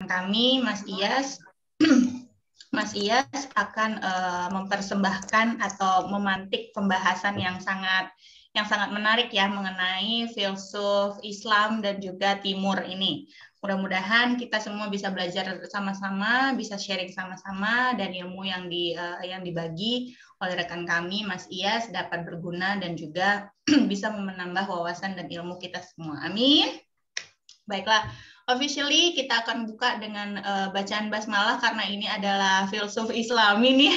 kami, Mas Iyas. Mas Iyas akan mempersembahkan atau memantik pembahasan yang sangat menarik ya mengenai filsuf Islam dan juga Timur ini. Mudah-mudahan kita semua bisa belajar sama-sama, bisa sharing sama-sama, dan ilmu yang dibagi oleh rekan kami, Mas Iyas, dapat berguna dan juga bisa menambah wawasan dan ilmu kita semua. Amin. Baiklah, officially kita akan buka dengan bacaan basmalah karena ini adalah filsuf Islami nih.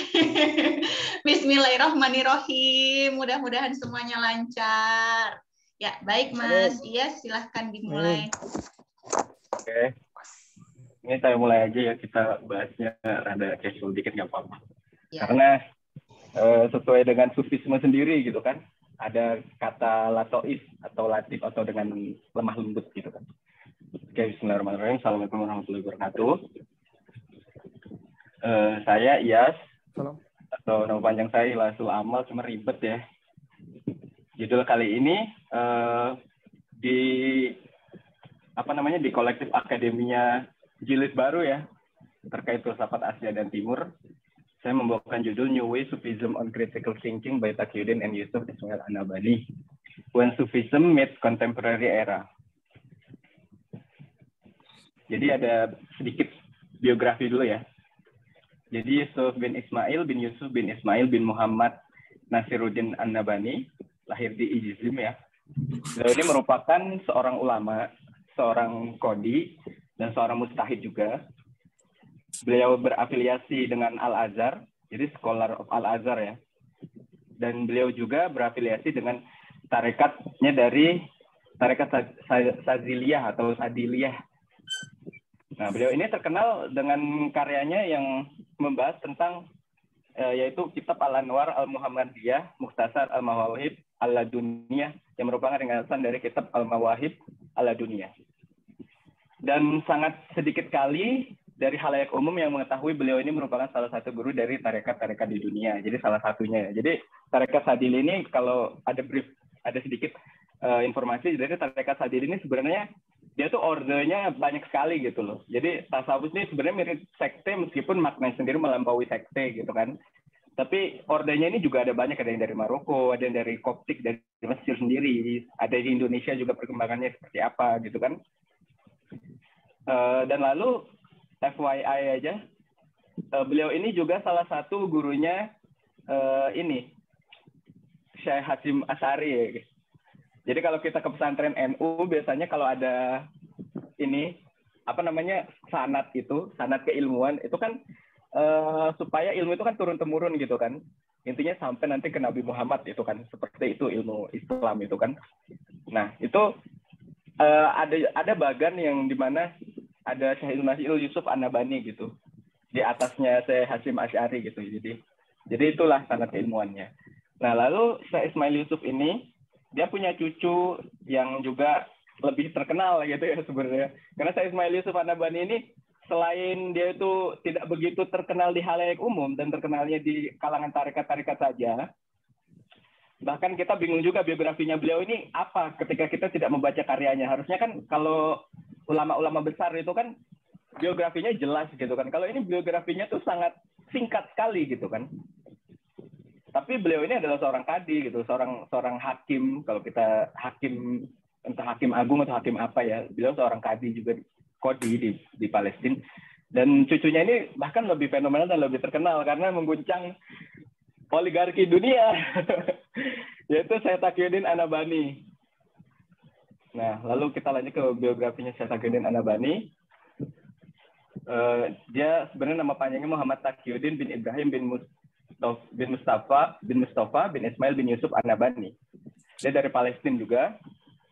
Bismillahirrahmanirrahim. Mudah-mudahan semuanya lancar. Ya, baik Mas. Iya, silahkan dimulai. Oke. Ini saya mulai aja ya, kita bahasnya rada casual dikit nggak apa-apa. Ya. Karena sesuai dengan sufisme sendiri gitu kan. Ada kata latoif atau latif atau dengan lemah lembut gitu kan. Oke, bismillahirrahmanirrahim. Assalamualaikum warahmatullahi wabarakatuh. Saya Iyas. Salam. Atau nama panjang saya Ilasul Amal, cuma ribet ya. Judul kali ini di kolektif akademinya jilid baru ya, terkait filsafat Asia dan Timur. Saya membawakan judul New Way Sufism on Critical Thinking by Taqiyuddin and Yusuf Ismail An-Nabhani. When Sufism Meets Contemporary Era. Jadi ada sedikit biografi dulu ya. Jadi Yusuf bin Ismail bin Yusuf bin Ismail bin Muhammad Nasiruddin An-Nabhani, lahir di Ijzim ya. Beliau ini merupakan seorang ulama, seorang qadhi, dan seorang mujtahid juga. Beliau berafiliasi dengan Al-Azhar, jadi scholar of Al-Azhar ya. Dan beliau juga berafiliasi dengan tarekatnya dari tarekat Saziliyah atau Sadiliyah. Nah, beliau ini terkenal dengan karyanya yang membahas tentang yaitu Kitab Al-Anwar Al-Muhammadiyah, Mukhtasar Al-Mawahib Al-Laduniyah, yang merupakan ringkasan dari Kitab Al-Mawahib Al-Laduniyah. Dan sangat sedikit kali dari halayak umum yang mengetahui beliau ini merupakan salah satu guru dari tarekat-tarekat di dunia. Jadi salah satunya. Jadi tarekat Sadili ini kalau ada sedikit informasi dari tarekat Sadili ini sebenarnya dia tuh ordernya banyak sekali gitu loh. Jadi tasawuf ini sebenarnya mirip sekte meskipun maknanya sendiri melampaui sekte gitu kan. Tapi ordernya ini juga ada banyak, ada yang dari Maroko, ada yang dari Koptik, dari Mesir sendiri, ada di Indonesia juga perkembangannya seperti apa gitu kan. Dan lalu FYI aja, beliau ini juga salah satu gurunya Syekh Hasyim Asy'ari ya. Jadi kalau kita ke pesantren NU biasanya kalau ada sanad keilmuan itu kan supaya ilmu itu kan turun temurun gitu kan. Intinya sampai nanti ke Nabi Muhammad itu kan, seperti itu ilmu Islam itu kan. Nah, itu ada bagan yang dimana ada Syekh Yusuf An-Nabhani gitu. Di atasnya Syekh Hasyim Asy'ari gitu. Jadi itulah sanad keilmuannya. Nah, lalu Syekh Ismail Yusuf ini dia punya cucu yang juga lebih terkenal gitu ya sebenarnya. Karena Syekh Ismail Yusuf An-Nabhani ini selain dia itu tidak begitu terkenal di halayak umum dan terkenalnya di kalangan tarekat-tarekat saja, bahkan kita bingung juga biografinya beliau ini apa ketika kita tidak membaca karyanya. Harusnya kan kalau ulama-ulama besar itu kan biografinya jelas gitu kan. Kalau ini biografinya tuh sangat singkat sekali gitu kan. Tapi beliau ini adalah seorang qadhi gitu, seorang hakim. Kalau kita hakim, entah hakim agung atau hakim apa ya, beliau seorang qadhi juga, qadhi di Palestina. Dan cucunya ini bahkan lebih fenomenal dan lebih terkenal karena mengguncang oligarki dunia, yaitu Syekh Taqiyuddin An-Nabhani. Nah, lalu kita lanjut ke biografinya Syekh Taqiyuddin An-Nabhani. Dia sebenarnya nama panjangnya Muhammad Taqiyuddin bin Ibrahim bin Mustafa bin Ismail bin Yusuf An-Nabhani. Dia dari Palestina juga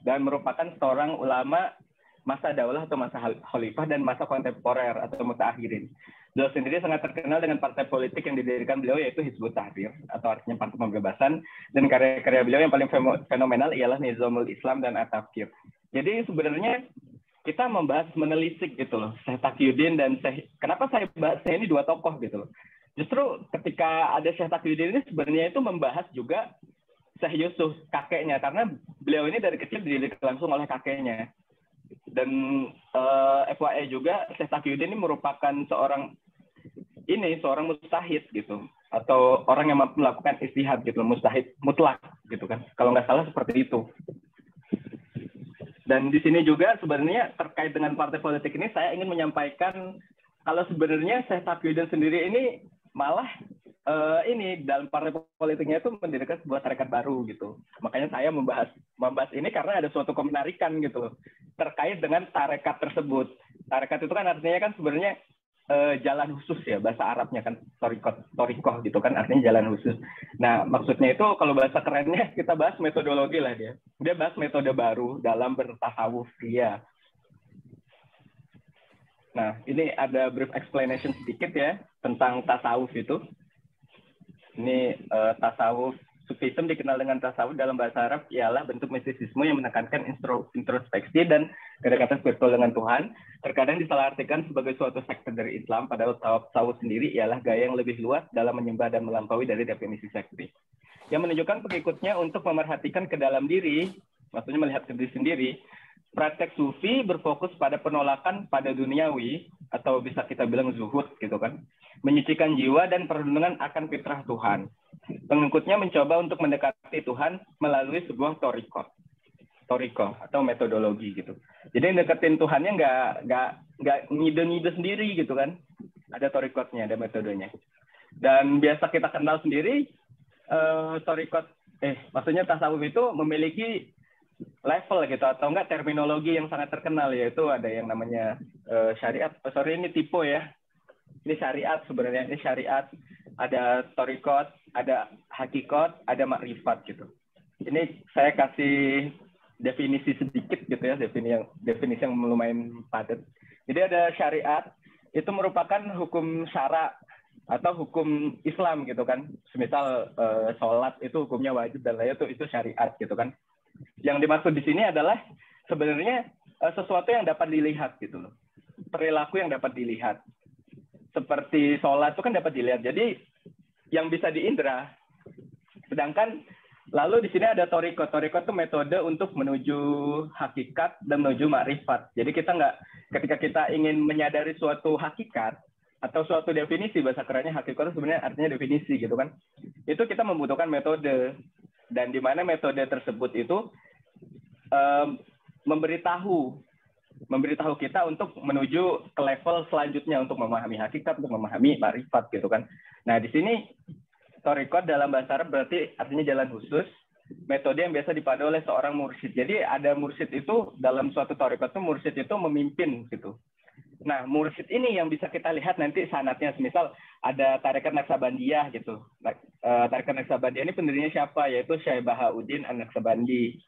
dan merupakan seorang ulama masa daulah atau masa khalifah dan masa kontemporer atau mutaakhirin. Beliau sendiri sangat terkenal dengan partai politik yang didirikan beliau yaitu Hizbut Tahrir atau artinya Partai Pembebasan, dan karya-karya beliau yang paling fenomenal ialah Nizamul Islam dan At-Tafkir. Jadi sebenarnya kita membahas menelisik gitu loh Syekh Taqiyuddin dan kenapa saya bahas ini dua tokoh gitu loh. Justru ketika ada Syekh Taqiyuddin ini sebenarnya itu membahas juga Syekh Yusuf, kakeknya, karena beliau ini dari kecil dididik langsung oleh kakeknya. Dan FYI juga Syekh Taqiyuddin ini merupakan seorang mujtahid gitu, atau orang yang mampu melakukan ijtihad gitu, mujtahid mutlak gitu kan, kalau nggak salah seperti itu. Dan di sini juga sebenarnya terkait dengan partai politik ini saya ingin menyampaikan kalau sebenarnya Syekh Taqiyuddin sendiri ini malah ini dalam partai politiknya itu mendirikan sebuah tarekat baru gitu. Makanya saya membahas ini karena ada suatu kemenarikan gitu terkait dengan tarekat tersebut. Tarekat itu kan artinya kan sebenarnya jalan khusus ya, bahasa Arabnya kan torikoh gitu kan, artinya jalan khusus. Nah maksudnya itu kalau bahasa kerennya kita bahas metodologi lah dia. Dia bahas metode baru dalam bertasawuf dia. Nah ini ada brief explanation sedikit ya tentang tasawuf itu. Ini tasawuf Sufisme dikenal dengan tasawuf dalam bahasa Arab ialah bentuk mistisisme yang menekankan introspeksi dan kedekatan spiritual dengan Tuhan. Terkadang disalahartikan sebagai suatu sekte dari Islam, padahal tasawuf sendiri ialah gaya yang lebih luas dalam menyembah dan melampaui dari definisi sekte. Yang menunjukkan pengikutnya untuk memerhatikan ke dalam diri, maksudnya melihat ke diri sendiri. Praktek sufi berfokus pada penolakan pada duniawi, atau bisa kita bilang zuhud gitu kan, menyucikan jiwa dan perlindungan akan fitrah Tuhan. Pengikutnya mencoba untuk mendekati Tuhan melalui sebuah torikoh atau metodologi gitu. Jadi deketin Tuhannya nggak ngide-ngide sendiri gitu kan. Ada torikotnya, ada metodenya. Dan biasa kita kenal sendiri maksudnya tasawuf itu memiliki level gitu, atau enggak terminologi yang sangat terkenal, yaitu ada yang namanya syariat. Ini tipe ya. Ini syariat sebenarnya, ini syariat. Ada torikot, ada hakikat, ada makrifat gitu. Ini saya kasih definisi sedikit gitu ya, definisi yang lumayan padat. Jadi ada syariat, itu merupakan hukum syara atau hukum Islam gitu kan. Semisal sholat itu hukumnya wajib dan lain itu syariat gitu kan. Yang dimaksud di sini adalah sebenarnya sesuatu yang dapat dilihat gitu loh. Perilaku yang dapat dilihat. Seperti sholat itu kan dapat dilihat. Jadi yang bisa diindra. Sedangkan lalu di sini ada torikot. Torikot itu metode untuk menuju hakikat dan menuju makrifat. Jadi ketika kita ingin menyadari suatu hakikat atau suatu definisi, bahasa kerennya hakikat itu sebenarnya artinya definisi gitu kan. Itu kita membutuhkan metode. Dan di mana metode tersebut itu memberitahu kita untuk menuju ke level selanjutnya untuk memahami hakikat, untuk memahami makrifat gitu kan. Nah di sini torikot dalam bahasa Arab berarti artinya jalan khusus, metode yang biasa dipadu oleh seorang mursyid. Jadi ada mursyid itu dalam suatu torikot itu mursyid itu memimpin gitu. Nah, mursyid ini yang bisa kita lihat nanti sanatnya. Misal ada tarekat Naqsabandiyah gitu. Tarekat Naqsabandiyah ini pendirinya siapa? Yaitu Syekh Bahauddin An-Naqsabandi.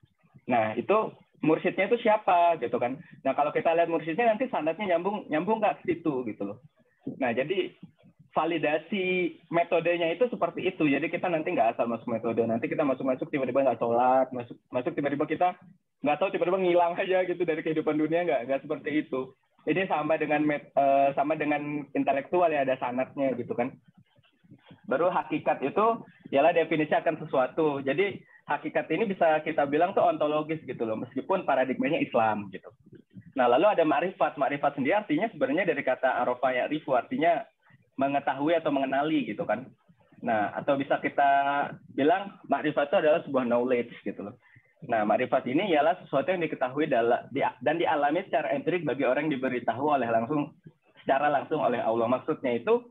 Nah, itu mursyidnya itu siapa gitu kan. Nah, kalau kita lihat mursyidnya nanti sanatnya nyambung nggak ke situ gitu loh. Nah, jadi validasi metodenya itu seperti itu. Jadi kita nanti nggak asal masuk metode. Nanti kita masuk tiba-tiba nggak sholat, masuk tiba-tiba kita nggak tahu, tiba-tiba ngilang aja gitu dari kehidupan dunia, nggak seperti itu. Ini sama dengan intelektual ya, ada sanatnya gitu kan. Baru hakikat itu ialah definisi akan sesuatu. Jadi hakikat ini bisa kita bilang tuh ontologis gitu loh, meskipun paradigmanya Islam gitu. Nah lalu ada makrifat. Makrifat sendiri artinya sebenarnya dari kata arafa ya'rifu, artinya mengetahui atau mengenali gitu kan. Nah atau bisa kita bilang makrifat itu adalah sebuah knowledge gitu loh. Nah, makrifat ini ialah sesuatu yang diketahui dan dialami secara empirik bagi orang yang diberitahu secara langsung oleh Allah. Maksudnya itu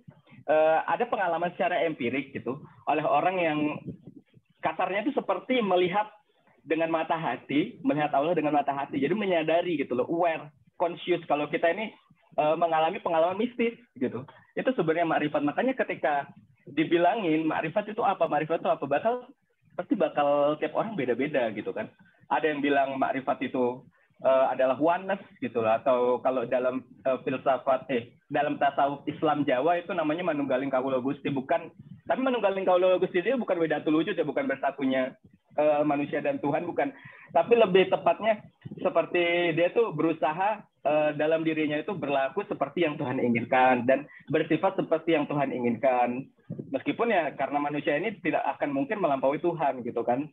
ada pengalaman secara empirik gitu oleh orang yang kasarnya itu seperti melihat dengan mata hati, melihat Allah dengan mata hati. Jadi menyadari gitu loh, aware, conscious kalau kita ini mengalami pengalaman mistis gitu. Itu sebenarnya makrifat. Makanya ketika dibilangin makrifat itu apa? Makrifat itu apa? Pasti bakal tiap orang beda-beda gitu kan. Ada yang bilang makrifat itu adalah oneness gitu lah, atau kalau dalam dalam tasawuf Islam Jawa itu namanya manunggaling kawula Gusti, tapi manunggaling kawula Gusti itu bukan wedatul wujud ya, bukan bersatunya manusia dan Tuhan, bukan, tapi lebih tepatnya seperti dia tuh berusaha dalam dirinya itu berlaku seperti yang Tuhan inginkan dan bersifat seperti yang Tuhan inginkan. Meskipun ya karena manusia ini tidak akan mungkin melampaui Tuhan gitu kan,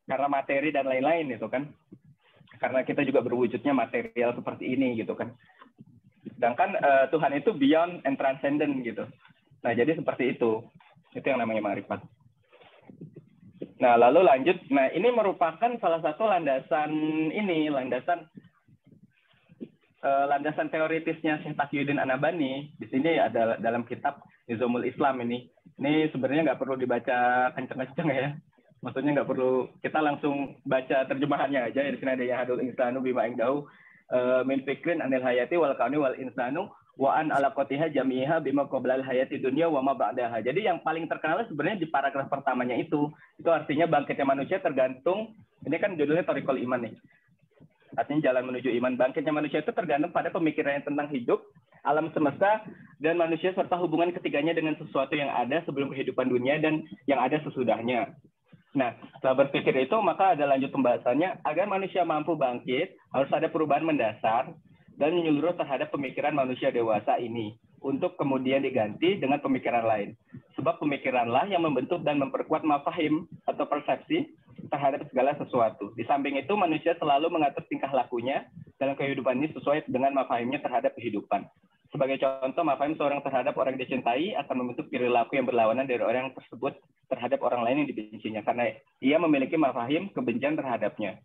karena materi dan lain-lain itu kan. karena kita juga berwujudnya material seperti ini gitu kan. Sedangkan Tuhan itu beyond and transcendent gitu. Nah, jadi seperti itu. Itu yang namanya ma'rifat. Nah, lalu lanjut. Nah, ini merupakan salah satu landasan teoritisnya Syekh Taqiyuddin An-Nabhani. Di sini ada dalam kitab Nizamul Islam ini. Ini sebenarnya nggak perlu dibaca kenceng-kenceng ya. Maksudnya nggak perlu, kita langsung baca terjemahannya aja. Di sini ada Yahadul Insanu bima ingdahu min fikrin anil hayati wal kauni wal insanu wa an alaqatiha jami'iha bima qoblal hayati dunya wa ma ba'daha. Jadi yang paling terkenal sebenarnya di paragraf pertamanya itu artinya bangkitnya manusia tergantung, ini kan judulnya Thariqul Iman nih. Artinya jalan menuju iman. Bangkitnya manusia itu tergantung pada pemikirannya tentang hidup, alam semesta, dan manusia serta hubungan ketiganya dengan sesuatu yang ada sebelum kehidupan dunia dan yang ada sesudahnya. Nah, setelah berpikir itu, maka ada lanjut pembahasannya, agar manusia mampu bangkit, harus ada perubahan mendasar dan menyeluruh terhadap pemikiran manusia dewasa ini, untuk kemudian diganti dengan pemikiran lain. Sebab pemikiranlah yang membentuk dan memperkuat mafahim atau persepsi terhadap segala sesuatu. Di samping itu, manusia selalu mengatur tingkah lakunya dalam kehidupan ini sesuai dengan mafahimnya terhadap kehidupan. Sebagai contoh, mafahim seorang terhadap orang yang dicintai akan membentuk perilaku yang berlawanan dari orang tersebut terhadap orang lain yang dibencinya, karena ia memiliki mafahim kebencian terhadapnya.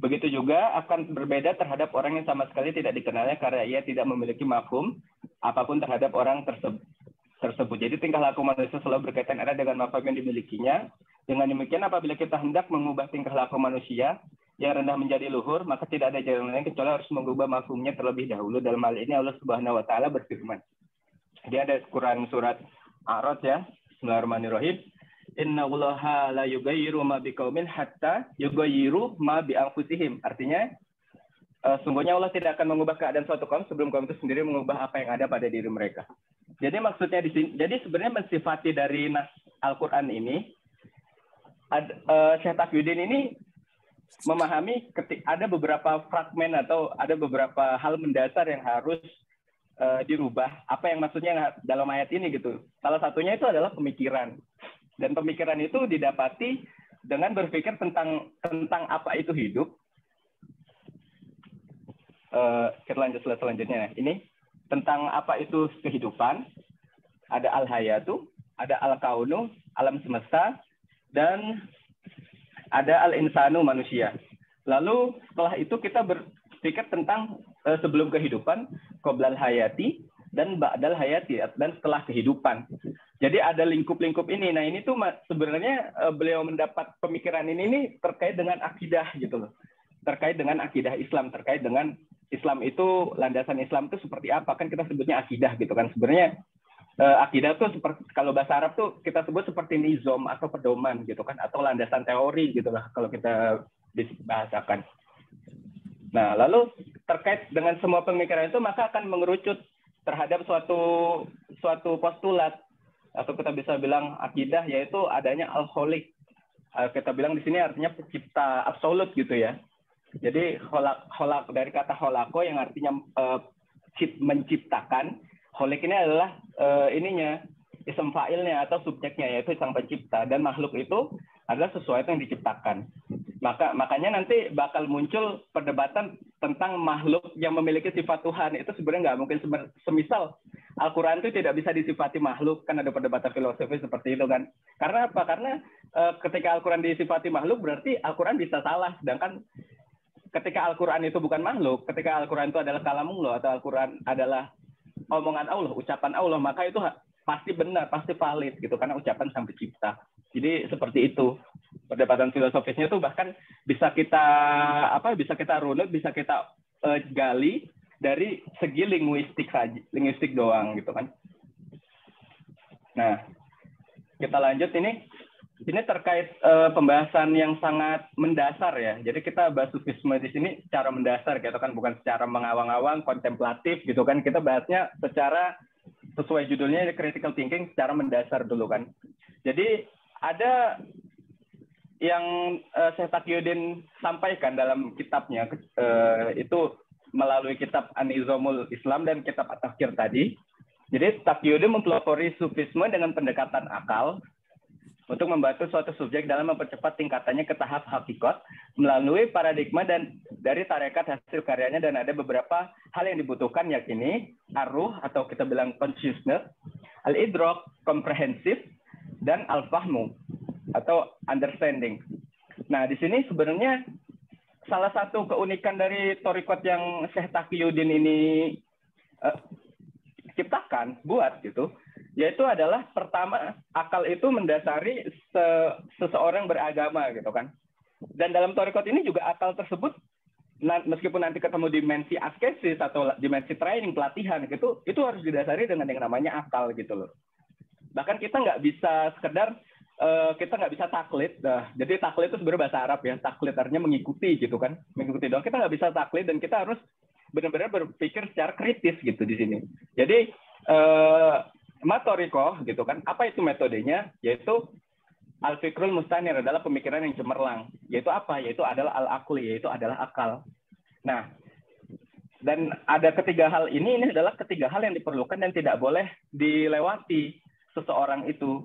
Begitu juga akan berbeda terhadap orang yang sama sekali tidak dikenalnya karena ia tidak memiliki mafhum apapun terhadap orang tersebut. Jadi tingkah laku manusia selalu berkaitan erat dengan mafhum yang dimilikinya. Dengan demikian, apabila kita hendak mengubah tingkah laku manusia yang rendah menjadi luhur, maka tidak ada jalan lain kecuali harus mengubah mafhumnya terlebih dahulu. Dalam hal ini Allah Subhanahu wa taala berfirman. Jadi ada Quran surat A'rad ya. Bismillahirrahmanirrahim. Innallaha la yughayyiru ma biqaumin hatta yughayyiru ma bi anfusihim. Artinya sungguhnya Allah tidak akan mengubah keadaan suatu kaum sebelum kaum itu sendiri mengubah apa yang ada pada diri mereka. Jadi maksudnya di sini, jadi sebenarnya mensifati dari nas Al-Qur'an ini Syekh Taqiyuddin ini memahami ada beberapa fragmen atau ada beberapa hal mendasar yang harus dirubah. Apa yang maksudnya dalam ayat ini gitu. Salah satunya itu adalah pemikiran. Dan pemikiran itu didapati dengan berpikir tentang apa itu hidup. Kita lanjut selanjutnya. Ini tentang apa itu kehidupan. Ada al-hayatu, ada al-kaunu, alam semesta, dan ada al-insanu, manusia. Lalu setelah itu kita berpikir tentang sebelum kehidupan, qoblal hayati, dan ba'dal hayati, dan setelah kehidupan. Jadi ada lingkup-lingkup ini. Nah ini tuh sebenarnya beliau mendapat pemikiran ini terkait dengan akidah gitu loh. Terkait dengan akidah Islam, terkait dengan Islam itu, landasan Islam itu seperti apa. Kan kita sebutnya akidah gitu kan. Sebenarnya akidah tuh seperti, kalau bahasa Arab tuh kita sebut seperti nizam atau pedoman gitu kan. Atau landasan teori gitu lah kalau kita dibahasakan. Nah lalu terkait dengan semua pemikiran itu maka akan mengerucut terhadap suatu postulat. Atau kita bisa bilang akidah, yaitu adanya al-kholiq. Kita bilang di sini artinya pencipta absolut gitu ya. Jadi kholak dari kata kholako yang artinya menciptakan. Kholiq ini adalah ism fa'ilnya atau subjeknya, yaitu sang pencipta. Dan makhluk itu adalah sesuatu yang diciptakan. Makanya nanti bakal muncul perdebatan tentang makhluk yang memiliki sifat Tuhan. Itu sebenarnya nggak mungkin. Semisal Al-Quran itu tidak bisa disifati makhluk, kan ada perdebatan filosofis seperti itu kan. Karena apa? Karena ketika Al-Quran disifati makhluk berarti Al-Quran bisa salah. Sedangkan ketika Al-Quran itu bukan makhluk, ketika Al-Quran itu adalah kalamullah atau Al-Quran adalah omongan Allah, ucapan Allah, maka itu pasti benar, pasti valid gitu karena ucapan sang pencipta. Jadi seperti itu. Perdebatan filosofisnya tuh bahkan bisa kita runut, bisa kita gali dari segi linguistik doang gitu kan. Nah, kita lanjut ini terkait pembahasan yang sangat mendasar ya. Jadi kita bahas sufisme di sini secara mendasar gitu kan, bukan secara mengawang-awang, kontemplatif gitu kan. Kita bahasnya secara sesuai judulnya critical thinking secara mendasar dulu kan. Jadi ada yang Syekh Taqiyuddin sampaikan dalam kitabnya itu melalui kitab An-Nizamul Islam dan kitab At-Tafsir tadi. Jadi Taqiyuddin mempelopori sufisme dengan pendekatan akal, untuk membantu suatu subjek dalam mempercepat tingkatannya ke tahap hakikat melalui paradigma dan dari tarekat hasil karyanya, dan ada beberapa hal yang dibutuhkan, yakni ar-ruh atau kita bilang consciousness, al-idrak komprehensif, dan al-fahmu atau understanding. Nah, di sini sebenarnya salah satu keunikan dari thariqat yang Syekh Taqiyuddin ini ciptakan, buat gitu, yaitu adalah pertama, akal itu mendasari seseorang beragama gitu kan. Dan dalam thariqat ini juga akal tersebut, meskipun nanti ketemu dimensi askesis atau dimensi training, pelatihan gitu, itu harus didasari dengan yang namanya akal gitu loh. Bahkan kita nggak bisa sekedar kita nggak bisa taklid. Nah, jadi taklid itu sebenarnya bahasa Arab ya, taklid artinya mengikuti gitu kan, mengikuti doang. Kita nggak bisa taklid, dan kita harus benar-benar berpikir secara kritis gitu di sini. Jadi matorikoh gitu kan, apa itu metodenya? Yaitu al-fikrul mustanir, adalah pemikiran yang cemerlang. Yaitu apa? Yaitu adalah al-aqli, yaitu adalah akal. Nah, dan ada ketiga hal ini adalah ketiga hal yang diperlukan dan tidak boleh dilewati seseorang itu.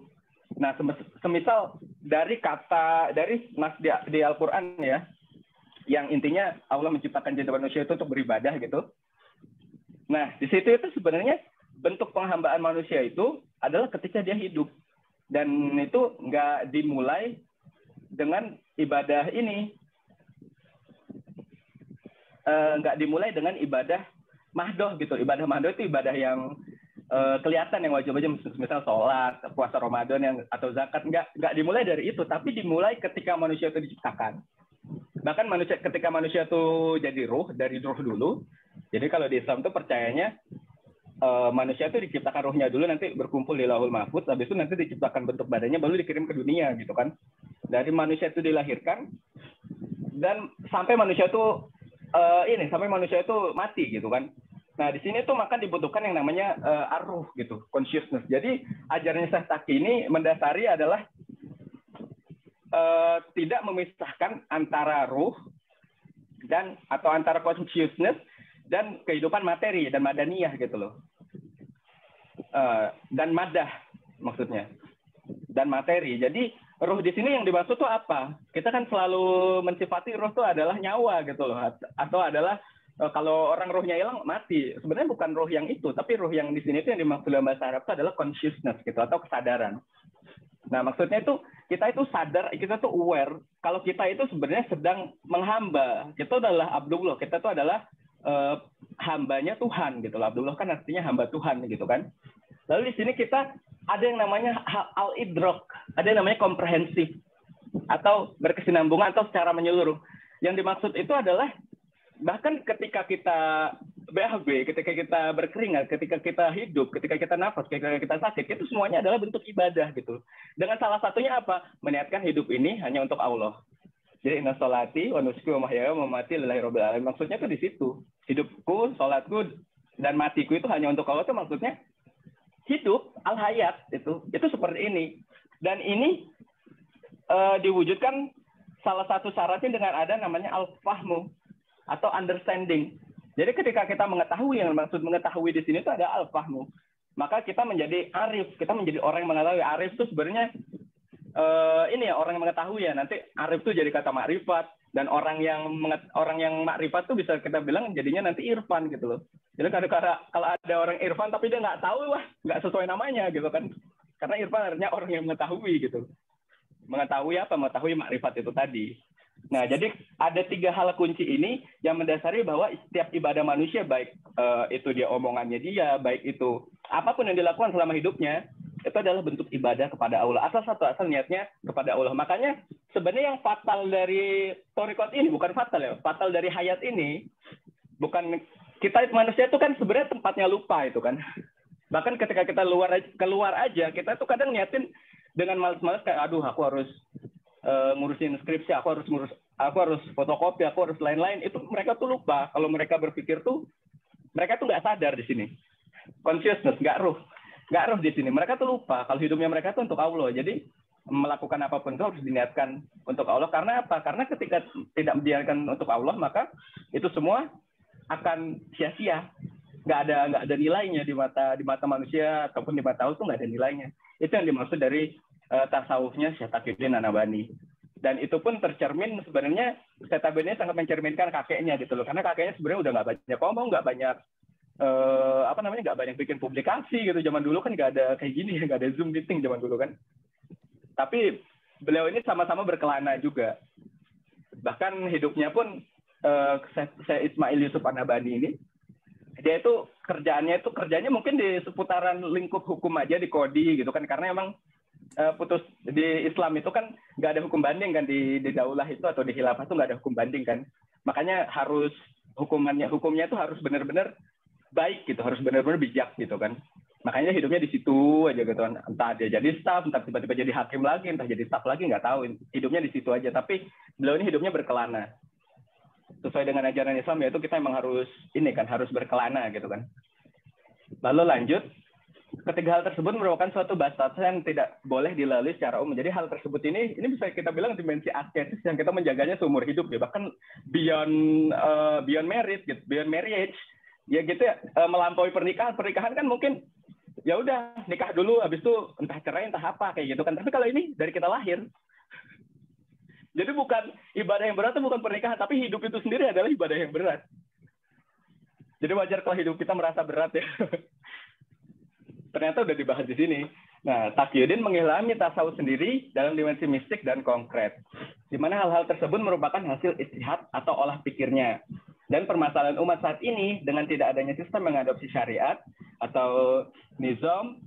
Nah, semisal dari nas di Al-Qur'an ya, yang intinya Allah menciptakan jin dan manusia itu untuk beribadah gitu. Nah, di situ itu sebenarnya bentuk penghambaan manusia itu adalah ketika dia hidup. Dan itu nggak dimulai dengan ibadah ini. Nggak dimulai dengan ibadah mahdoh gitu. Ibadah mahdoh itu ibadah yang kelihatan, yang wajib aja, misal sholat, puasa Ramadan yang atau zakat, nggak dimulai dari itu, tapi dimulai ketika manusia itu diciptakan. Bahkan ketika manusia itu jadi ruh, dari ruh dulu. Jadi kalau di Islam itu percayanya manusia itu diciptakan ruhnya dulu, nanti berkumpul di Lauhul Mahfuz, habis itu nanti diciptakan bentuk badannya, baru dikirim ke dunia gitu kan. Dari manusia itu dilahirkan dan sampai manusia itu sampai manusia itu mati gitu kan. Nah, di sini tuh maka dibutuhkan yang namanya ar-ruh gitu, consciousness. Jadi ajarannya Syekh Taqi ini mendasari adalah tidak memisahkan antara ruh dan atau antara consciousness dan kehidupan materi dan madaniyah gitu loh. Dan madah maksudnya. Dan materi. Jadi ruh di sini yang dimaksud tuh apa? Kita kan selalu mensifati ruh tuh adalah nyawa gitu loh, atau adalah kalau orang ruhnya hilang mati. Sebenarnya bukan ruh yang itu, tapi ruh yang di sini itu yang dimaksud dalam bahasa Arab itu adalah consciousness gitu, atau kesadaran. Nah, maksudnya itu kita itu sadar, kita tuh aware kalau kita itu sebenarnya sedang menghamba. Kita adalah Abdullah, kita tuh adalah hambanya Tuhan gitu loh. Abdullah kan artinya hamba Tuhan gitu kan. Lalu di sini kita ada yang namanya al-idrak, ada yang namanya komprehensif atau berkesinambungan atau secara menyeluruh. Yang dimaksud itu adalah bahkan ketika kita BHB, ketika kita berkeringat, ketika kita hidup, ketika kita nafas, ketika kita sakit, itu semuanya adalah bentuk ibadah gitu. Dengan salah satunya apa? Meniatkan hidup ini hanya untuk Allah. Jadi inna sholati wa nusuki wa mahyaya wa mamati lillahi rabbil alamin. Maksudnya itu di situ. Hidupku, sholatku, dan matiku itu hanya untuk Allah, itu maksudnya hidup al-hayat itu seperti ini. Dan ini diwujudkan salah satu syaratnya dengan ada namanya al-fahmu atau understanding. Jadi ketika kita mengetahui, yang maksud mengetahui di sini itu ada al-fahmu, maka kita menjadi arif, kita menjadi orang yang mengetahui. Arif itu sebenarnya orang yang mengetahui ya. Nanti arif itu jadi kata makrifat, dan orang yang makrifat itu bisa kita bilang jadinya nanti irfan gitu loh. Jadi kalau ada orang irfan tapi dia nggak tahu, wah nggak sesuai namanya gitu kan. Karena irfan artinya orang yang mengetahui gitu. Mengetahui apa? Mengetahui makrifat itu tadi. Nah, jadi ada 3 hal kunci ini yang mendasari bahwa setiap ibadah manusia, baik itu dia omongannya dia, baik itu apapun yang dilakukan selama hidupnya, itu adalah bentuk ibadah kepada Allah. Asal niatnya kepada Allah. Makanya sebenarnya yang fatal dari thariqat ini, bukan fatal ya, fatal dari hayat ini, bukan kita manusia itu kan sebenarnya tempatnya lupa itu kan. Bahkan ketika kita keluar aja, kita tuh kadang niatin dengan malas-malas kayak, aduh aku harus ngurusin skripsi, aku harus fotokopi, aku harus lain-lain. Itu mereka tuh lupa. Kalau mereka berpikir tuh, mereka tuh nggak sadar di sini. Consciousness, nggak ruh di sini. Mereka tuh lupa kalau hidupnya mereka tuh untuk Allah. Jadi melakukan apapun itu harus diniatkan untuk Allah. Karena apa? Karena ketika tidak diniatkan untuk Allah, maka itu semua akan sia-sia. Nggak ada nilainya di mata manusia ataupun di mata Allah tuh nggak ada nilainya. Itu yang dimaksud dari tasawufnya Syekh Taqiyuddin An-Nabhani. Dan itu pun tercermin sebenarnya Syekh Taqiyuddin sangat mencerminkan kakeknya gitu loh, karena kakeknya sebenarnya udah nggak banyak ngomong, nggak banyak nggak banyak bikin publikasi gitu. Zaman dulu kan nggak ada kayak gini, nggak ada Zoom meeting zaman dulu kan. Tapi beliau ini sama-sama berkelana juga. Bahkan hidupnya pun Syekh Ismail Yusuf An-Nabhani ini, dia itu kerjanya mungkin di seputaran lingkup hukum aja, di kodi gitu kan, karena emang putus di Islam itu kan nggak ada hukum banding kan, di daulah itu atau di khilafah itu nggak ada hukum banding kan, makanya harus hukumnya itu harus benar-benar baik gitu, harus benar-benar bijak gitu kan, makanya hidupnya di situ aja gitu kan, entah dia jadi staf, entah tiba-tiba jadi hakim lagi, entah jadi staf lagi, nggak tahu, hidupnya di situ aja. Tapi beliau ini hidupnya berkelana sesuai dengan ajaran Islam, yaitu kita emang harus harus berkelana gitu kan. Lalu lanjut, ketiga hal tersebut merupakan suatu batas yang tidak boleh dilalui secara umum. Jadi hal tersebut ini bisa kita bilang dimensi asketis yang kita menjaganya seumur hidup ya, bahkan beyond marriage gitu, beyond marriage ya gitu ya, melampaui pernikahan kan mungkin ya udah nikah dulu, habis itu entah cerai entah apa kayak gitu kan. Tapi kalau ini dari kita lahir, jadi bukan ibadah yang berat itu bukan pernikahan, tapi hidup itu sendiri adalah ibadah yang berat. Jadi wajar kalau hidup kita merasa berat ya. Ternyata udah dibahas di sini. Nah, Taqiyuddin mengilhami tasawuf sendiri dalam dimensi mistik dan konkret, di mana hal-hal tersebut merupakan hasil istihad atau olah pikirnya. Dan permasalahan umat saat ini dengan tidak adanya sistem mengadopsi syariat atau nizam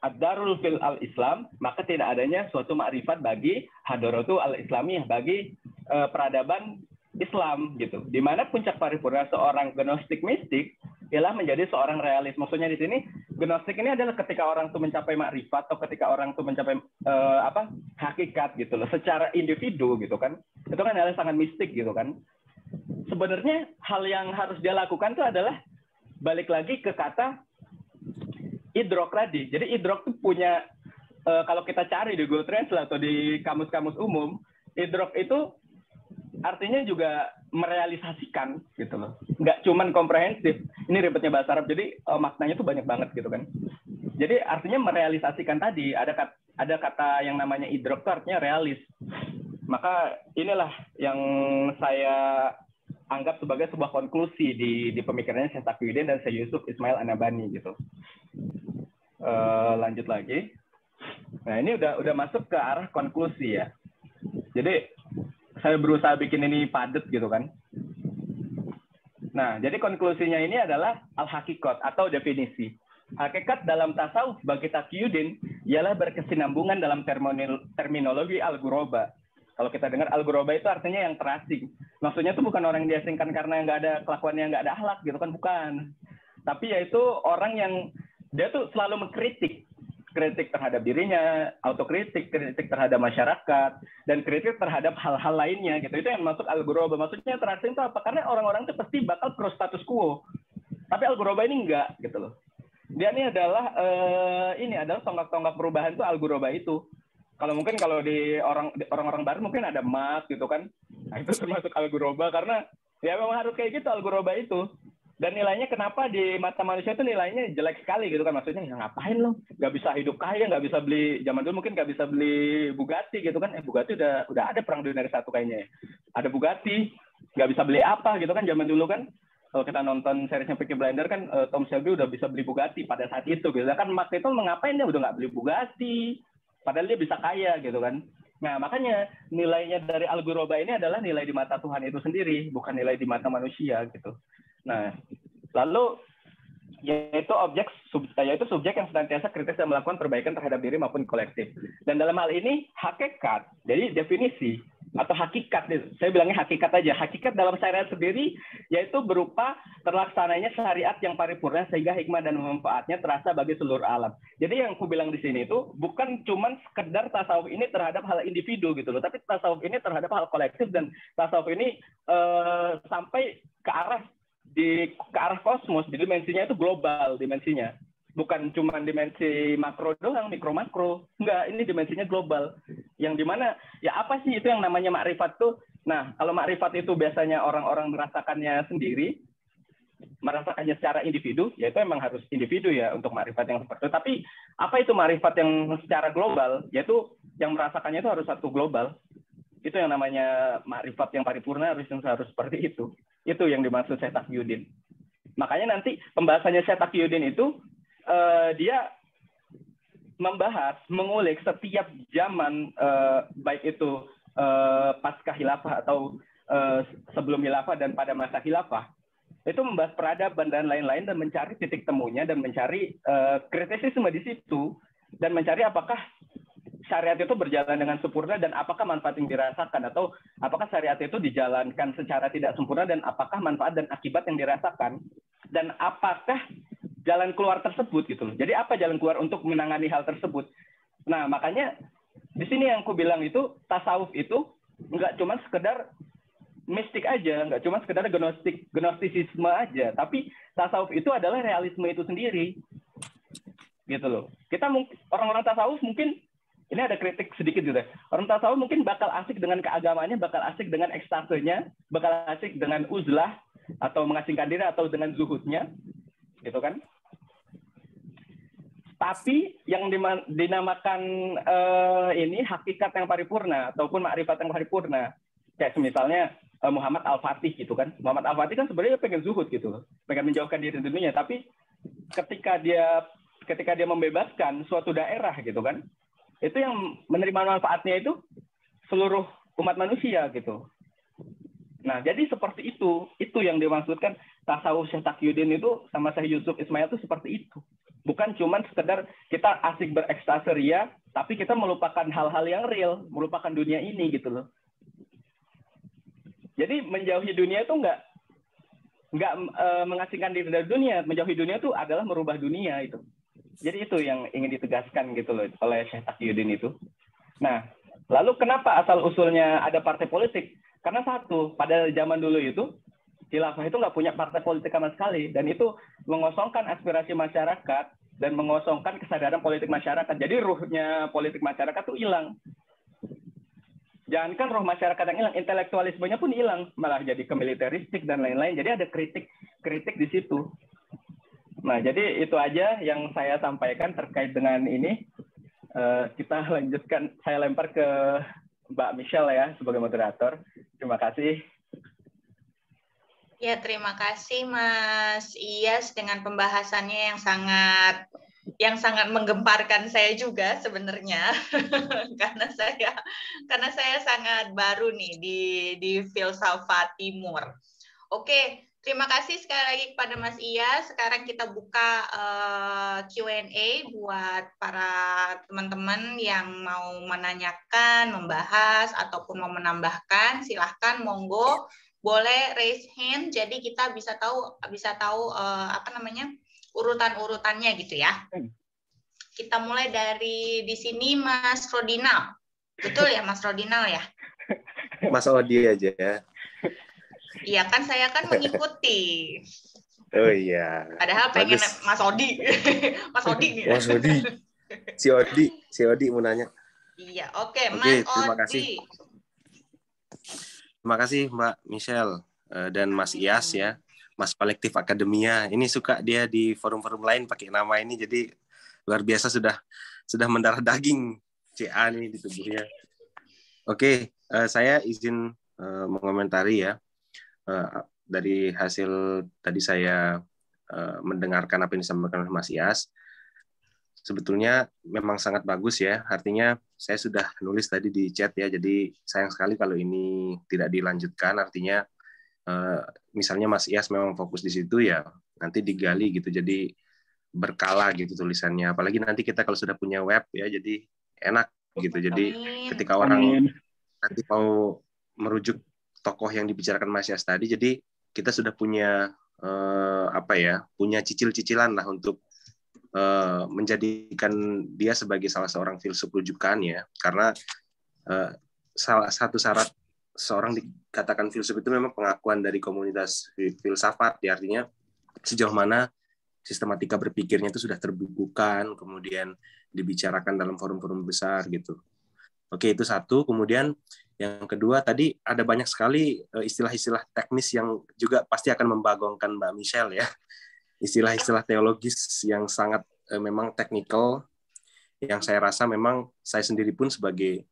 ad-darul fil al-Islam, maka tidak adanya suatu makrifat bagi hadaratu al-Islamiyah, bagi peradaban Islam gitu. Di mana puncak paripurna seorang gnostik mistik ialah menjadi seorang realis. Maksudnya di sini gnostik ini adalah ketika orang itu mencapai makrifat atau ketika orang itu mencapai hakikat gitu loh, secara individu gitu kan. Itu kan hal yang sangat mistik gitu kan. Sebenarnya hal yang harus dia lakukan itu adalah balik lagi ke kata idrok tadi. Jadi idrok itu punya, kalau kita cari di Google Translate atau di kamus-kamus umum, idrok itu artinya juga merealisasikan gitu loh. Nggak cuman komprehensif. Ini ribetnya bahasa Arab, jadi maknanya tuh banyak banget gitu kan. Jadi artinya merealisasikan tadi, ada kata yang namanya idrok itu artinya realis. Maka inilah yang saya anggap sebagai sebuah konklusi di pemikirannya Syekh Taqiyuddin dan Syekh Yusuf Ismail An-Nabhani gitu. Lanjut lagi. Nah, ini udah masuk ke arah konklusi ya. Jadi saya berusaha bikin ini padat gitu kan. Nah, jadi konklusinya ini adalah al-haqiqat atau definisi. Hakikat dalam tasawuf bagi Taqiyuddin ialah berkesinambungan dalam terminologi al-ghuraba. Kalau kita dengar al-ghuraba itu artinya yang terasing. Maksudnya itu bukan orang yang diasingkan karena nggak ada kelakuannya, nggak ada akhlak gitu kan, bukan. Tapi yaitu orang yang dia tuh selalu mengkritik terhadap dirinya, autokritik, kritik terhadap masyarakat, dan kritik terhadap hal-hal lainnya gitu. Itu yang masuk al-ghuraba. Maksudnya terasing itu apa? Karena orang-orang itu pasti bakal pro status quo. Tapi al-ghuraba ini enggak gitu loh. Dia ini adalah tonggak-tonggak perubahan itu al-ghuraba itu. Kalau di orang-orang barat mungkin ada emas gitu kan. Nah, itu termasuk al-ghuraba karena ya memang harus kayak gitu al-ghuraba itu. Dan nilainya kenapa di mata manusia itu nilainya jelek sekali gitu kan. Maksudnya ya ngapain lo? Nggak bisa hidup kaya, nggak bisa beli, zaman dulu mungkin nggak bisa beli Bugatti gitu kan. Bugatti udah ada perang dunia ke-1 kayaknya ya. Ada Bugatti, nggak bisa beli apa gitu kan zaman dulu kan. Kalau kita nonton seriesnya Peaky Blinders kan, Tom Shelby udah bisa beli Bugatti pada saat itu gitu kan. Mark itu mengapain dia udah nggak beli Bugatti, padahal dia bisa kaya gitu kan. Nah, makanya nilainya dari al-ghuraba ini adalah nilai di mata Tuhan itu sendiri, bukan nilai di mata manusia gitu. Nah, lalu yaitu subjek yang senantiasa kritis dan melakukan perbaikan terhadap diri maupun kolektif. Dan dalam hal ini hakikat, jadi definisi atau hakikat, saya bilangnya hakikat aja. Hakikat dalam syariat sendiri yaitu berupa terlaksananya syariat yang paripurna sehingga hikmah dan manfaatnya terasa bagi seluruh alam. Jadi yang aku bilang di sini itu bukan cuman sekedar tasawuf ini terhadap hal individu gitu loh, tapi tasawuf ini terhadap hal kolektif, dan tasawuf ini sampai ke arah kosmos, di dimensinya itu global dimensinya. Bukan cuma dimensi makro doang, mikro makro. Enggak, ini dimensinya global. Yang dimana, ya apa sih itu yang namanya makrifat tuh? Nah, kalau makrifat itu biasanya orang-orang merasakannya sendiri, merasakannya secara individu, ya itu memang harus individu ya untuk makrifat yang seperti itu. Tapi apa itu makrifat yang secara global? Yaitu yang merasakannya itu harus satu global. Itu yang namanya makrifat yang paripurna harus seperti itu. Itu yang dimaksud Syekh Taqiyuddin. Makanya nanti pembahasannya Syekh Taqiyuddin itu dia membahas, mengulik setiap zaman, baik itu pasca khilafah atau sebelum khilafah dan pada masa khilafah, itu membahas peradaban dan lain-lain dan mencari titik temunya dan mencari kritisisme di situ dan mencari apakah syariat itu berjalan dengan sempurna dan apakah manfaat yang dirasakan, atau apakah syariat itu dijalankan secara tidak sempurna dan apakah manfaat dan akibat yang dirasakan, dan apakah jalan keluar tersebut gitu loh. Jadi apa jalan keluar untuk menangani hal tersebut. Nah, makanya di sini yang aku bilang itu tasawuf itu nggak cuma sekedar mistik aja, nggak cuma sekedar gnostisisme aja, tapi tasawuf itu adalah realisme itu sendiri. Gitu loh. Kita orang-orang tasawuf mungkin ini ada kritik sedikit juga. Orang tasawuf mungkin bakal asik dengan keagamaannya, bakal asik dengan ekstasenya, bakal asik dengan uzlah atau mengasingkan diri atau dengan zuhudnya, gitu kan? Tapi yang dinamakan ini hakikat yang paripurna ataupun makrifat yang paripurna, kayak misalnya Muhammad Al-Fatih gitu kan. Muhammad Al-Fatih kan sebenarnya pengen zuhud gitu, pengen menjauhkan diri dari dunia, tapi ketika dia membebaskan suatu daerah gitu kan, itu yang menerima manfaatnya itu seluruh umat manusia gitu. Nah, jadi seperti itu yang dimaksudkan tasawuf Syekh Taqiyuddin itu sama Syekh Yusuf Ismail itu seperti itu. Bukan cuma sekedar kita asik berekstase ria, tapi kita melupakan hal-hal yang real, melupakan dunia ini gitu loh. Jadi menjauhi dunia itu nggak mengasingkan diri dari dunia, menjauhi dunia itu adalah merubah dunia itu. Jadi itu yang ingin ditegaskan gitu loh oleh Syekh Taqiyuddin itu. Nah, lalu kenapa asal-usulnya ada partai politik? Karena satu, pada zaman dulu itu, khilafah itu nggak punya partai politik sama sekali. Dan itu mengosongkan aspirasi masyarakat dan mengosongkan kesadaran politik masyarakat. Jadi ruhnya politik masyarakat itu hilang. Jangankan roh masyarakat yang hilang, intelektualismenya pun hilang. Malah jadi kemiliteristik dan lain-lain. Jadi ada kritik di situ. Nah, jadi itu aja yang saya sampaikan terkait dengan ini. Kita lanjutkan, saya lempar ke Mbak Michelle ya sebagai moderator. Terima kasih. Ya, terima kasih Mas Iyas dengan pembahasannya yang sangat menggemparkan saya juga sebenarnya. karena saya sangat baru nih di filsafat timur. Oke. Terima kasih sekali lagi kepada Mas Iyas. Sekarang kita buka Q&A buat para teman-teman yang mau menanyakan, membahas, ataupun mau menambahkan. Silahkan, monggo. Boleh raise hand, jadi kita bisa tahu urutan-urutannya gitu ya. Kita mulai dari di sini Mas Rodinal. Betul ya Mas Rodinal ya? Mas Odi aja ya. Iya kan, saya kan mengikuti. Oh iya. Padahal pengen Mas Odi. Mas Odi nih. Mas Odi. Si Odi mau nanya. Iya, oke. Mas Terima Odi. kasih. Terima kasih Mbak Michelle dan Mas Iyas ya. Mas Kolektif Akademia. Ini suka dia di forum-forum lain pakai nama ini, jadi luar biasa sudah mendarah daging CA nih di tubuhnya. Oke, saya izin mengomentari ya. Dari hasil tadi saya mendengarkan apa yang disampaikan oleh Mas Iyas, sebetulnya memang sangat bagus ya. Artinya saya sudah nulis tadi di chat ya, jadi sayang sekali kalau ini tidak dilanjutkan. Artinya misalnya Mas Iyas memang fokus di situ ya, nanti digali gitu, jadi berkala gitu tulisannya. Apalagi nanti kita kalau sudah punya web ya, jadi enak gitu. Jadi ketika orang nanti mau merujuk tokoh yang dibicarakan Mas Iyas tadi, jadi kita sudah punya punya cicil-cicilan lah untuk menjadikan dia sebagai salah seorang filsuf rujukan ya, karena salah satu syarat seorang dikatakan filsuf itu memang pengakuan dari komunitas filsafat ya, artinya sejauh mana sistematika berpikirnya itu sudah terbukukan, kemudian dibicarakan dalam forum-forum besar gitu. Oke, itu satu. Kemudian Yang kedua tadi ada banyak sekali istilah-istilah teknis yang juga pasti akan membagongkan Mbak Michelle ya. Istilah-istilah teologis yang sangat memang teknikal, yang saya rasa memang saya sendiri pun sebagai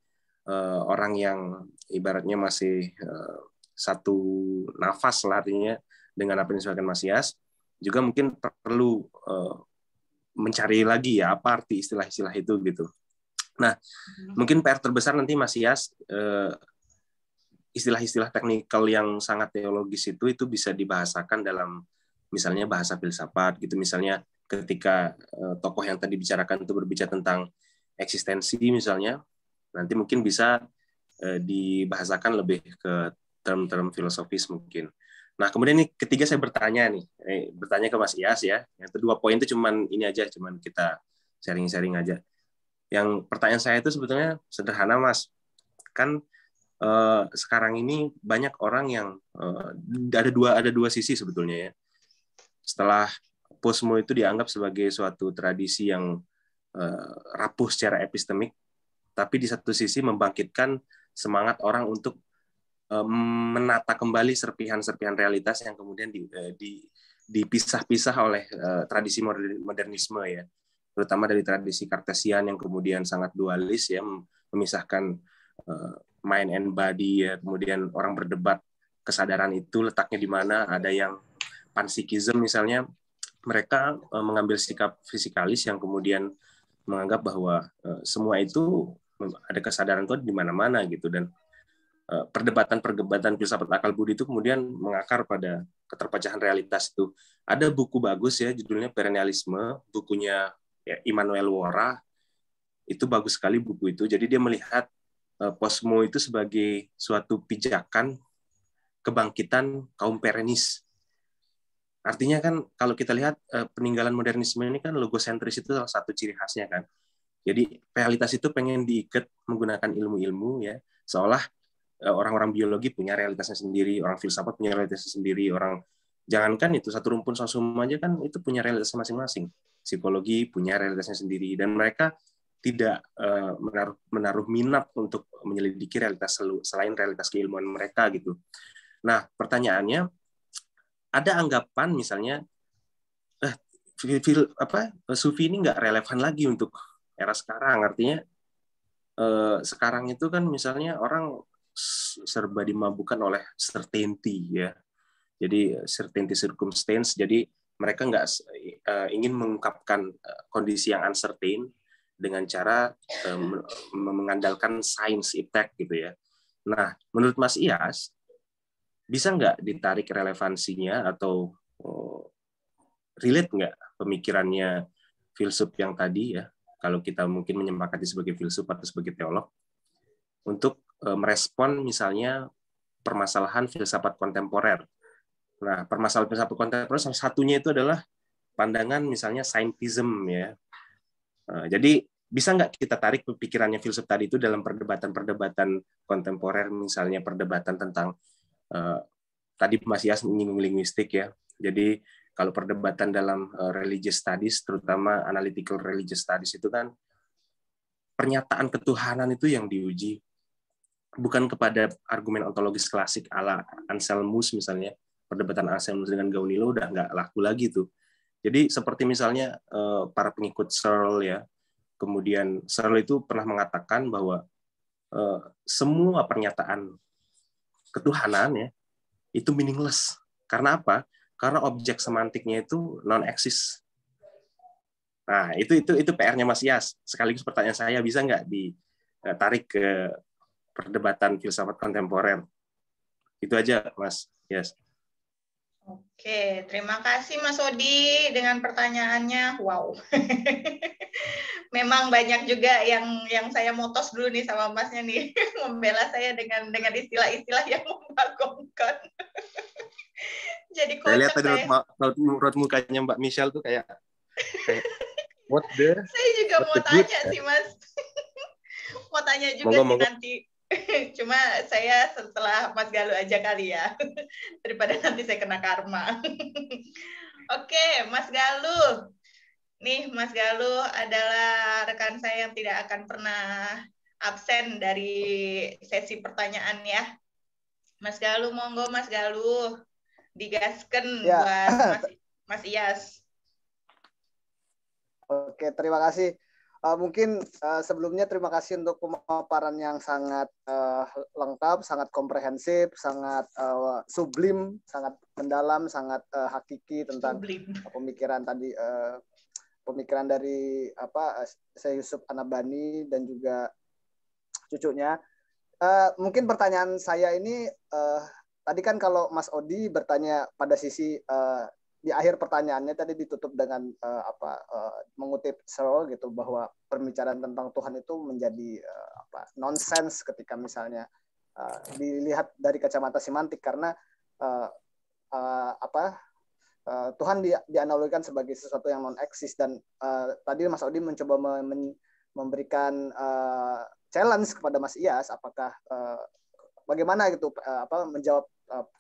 orang yang ibaratnya masih satu nafas lah artinya dengan apa yang disampaikan Mas Yas, juga mungkin perlu mencari lagi ya apa arti istilah-istilah itu gitu. Nah, mungkin PR terbesar nanti Mas Yas, istilah-istilah teknikal yang sangat teologis itu bisa dibahasakan dalam misalnya bahasa filsafat gitu, misalnya ketika tokoh yang tadi bicarakan itu berbicara tentang eksistensi misalnya, nanti mungkin bisa dibahasakan lebih ke term-term filosofis mungkin. Nah, kemudian ini ketiga saya bertanya ke Mas Iyas ya. Yang kedua poin itu cuman ini aja, cuman kita sharing-sharing aja. Yang pertanyaan saya itu sebetulnya sederhana, Mas. Kan sekarang ini banyak orang yang ada dua sisi sebetulnya ya. Setelah posmo itu dianggap sebagai suatu tradisi yang rapuh secara epistemik, tapi di satu sisi membangkitkan semangat orang untuk menata kembali serpihan-serpihan realitas yang kemudian dipisah-pisah oleh tradisi modernisme ya, terutama dari tradisi Kartesian yang kemudian sangat dualis ya, memisahkan mind and body ya, kemudian orang berdebat kesadaran itu letaknya di mana, ada yang panpsikisme misalnya, mereka mengambil sikap fisikalis yang kemudian menganggap bahwa semua itu ada kesadaran itu di mana-mana gitu, dan perdebatan filsafat akal budi itu kemudian mengakar pada keterpecahan realitas itu. Ada buku bagus ya, judulnya Perennialisme, bukunya ya, Immanuel Wora, itu bagus sekali buku itu. Jadi dia melihat posmo itu sebagai suatu pijakan kebangkitan kaum perennis. Artinya kan kalau kita lihat peninggalan modernisme ini kan logosentris itu salah satu ciri khasnya kan. Jadi realitas itu pengen diikat menggunakan ilmu-ilmu ya, seolah orang-orang biologi punya realitasnya sendiri, orang filsafat punya realitasnya sendiri, orang jangankan itu satu rumpun sosum aja kan itu punya realitasnya masing-masing. Psikologi punya realitasnya sendiri, dan mereka tidak menaruh minat untuk menyelidiki realitas selain realitas keilmuan mereka gitu. Nah, pertanyaannya, ada anggapan misalnya sufi ini nggak relevan lagi untuk era sekarang, artinya sekarang itu kan misalnya orang serba dimabukkan oleh certainty ya. Jadi certainty circumstance. Jadi mereka nggak ingin mengungkapkan kondisi yang uncertain dengan cara mengandalkan science effect gitu ya. Nah, menurut Mas Iyas, bisa nggak ditarik relevansinya atau relate nggak pemikirannya filsuf yang tadi ya, kalau kita mungkin menyepakati sebagai filsuf atau sebagai teolog, untuk merespon misalnya permasalahan filsafat kontemporer. Nah, permasalahan filsafat kontemporer salah satunya itu adalah pandangan misalnya scientism ya. Jadi bisa nggak kita tarik pikirannya filsuf tadi itu dalam perdebatan-perdebatan kontemporer, misalnya perdebatan tentang tadi Mas Yas menyinggung linguistik ya. Jadi kalau perdebatan dalam religious studies, terutama analytical religious studies itu kan pernyataan ketuhanan itu yang diuji, bukan kepada argumen ontologis klasik ala Anselmus misalnya, perdebatan Anselmus dengan Gaunilo udah nggak laku lagi tuh. Jadi seperti misalnya para pengikut Searle ya, kemudian Searle itu pernah mengatakan bahwa semua pernyataan ketuhanan ya itu meaningless. Karena apa? Karena objek semantiknya itu non-eksis. Nah, itu PR-nya Mas Yas. Sekaligus pertanyaan saya, bisa nggak ditarik ke perdebatan filsafat kontemporer? Itu aja, Mas. Yes. Oke, terima kasih Mas Odi dengan pertanyaannya. Wow. Memang banyak juga yang saya motos dulu nih sama Masnya nih, membela saya dengan istilah-istilah yang membagongkan. Jadi saya lihat tadi raut mukanya Mbak Michelle tuh kayak what the? Saya juga mau tanya sih, Mas. Mau tanya juga sih nanti. Cuma saya setelah Mas Galuh aja kali ya, daripada nanti saya kena karma. Oke, Mas Galuh. Nih, Mas Galuh adalah rekan saya yang tidak akan pernah absen dari sesi pertanyaan ya. Mas Galuh, monggo Mas Galuh. Digasken Ya. buat Mas Iyas. Oke, terima kasih. Mungkin sebelumnya terima kasih untuk pemaparan yang sangat lengkap, sangat komprehensif, sangat sublim, sangat mendalam, sangat hakiki tentang pemikiran tadi, pemikiran dari Syekh Yusuf An-Nabhani dan juga cucunya. Mungkin pertanyaan saya ini tadi kan kalau Mas Odi bertanya pada sisi di akhir pertanyaannya tadi ditutup dengan mengutip Searle gitu, bahwa pembicaraan tentang Tuhan itu menjadi nonsens ketika misalnya dilihat dari kacamata semantik, karena Tuhan dianalogikan sebagai sesuatu yang non eksis, dan tadi Mas Odi mencoba memberikan challenge kepada Mas Iyas, apakah bagaimana gitu menjawab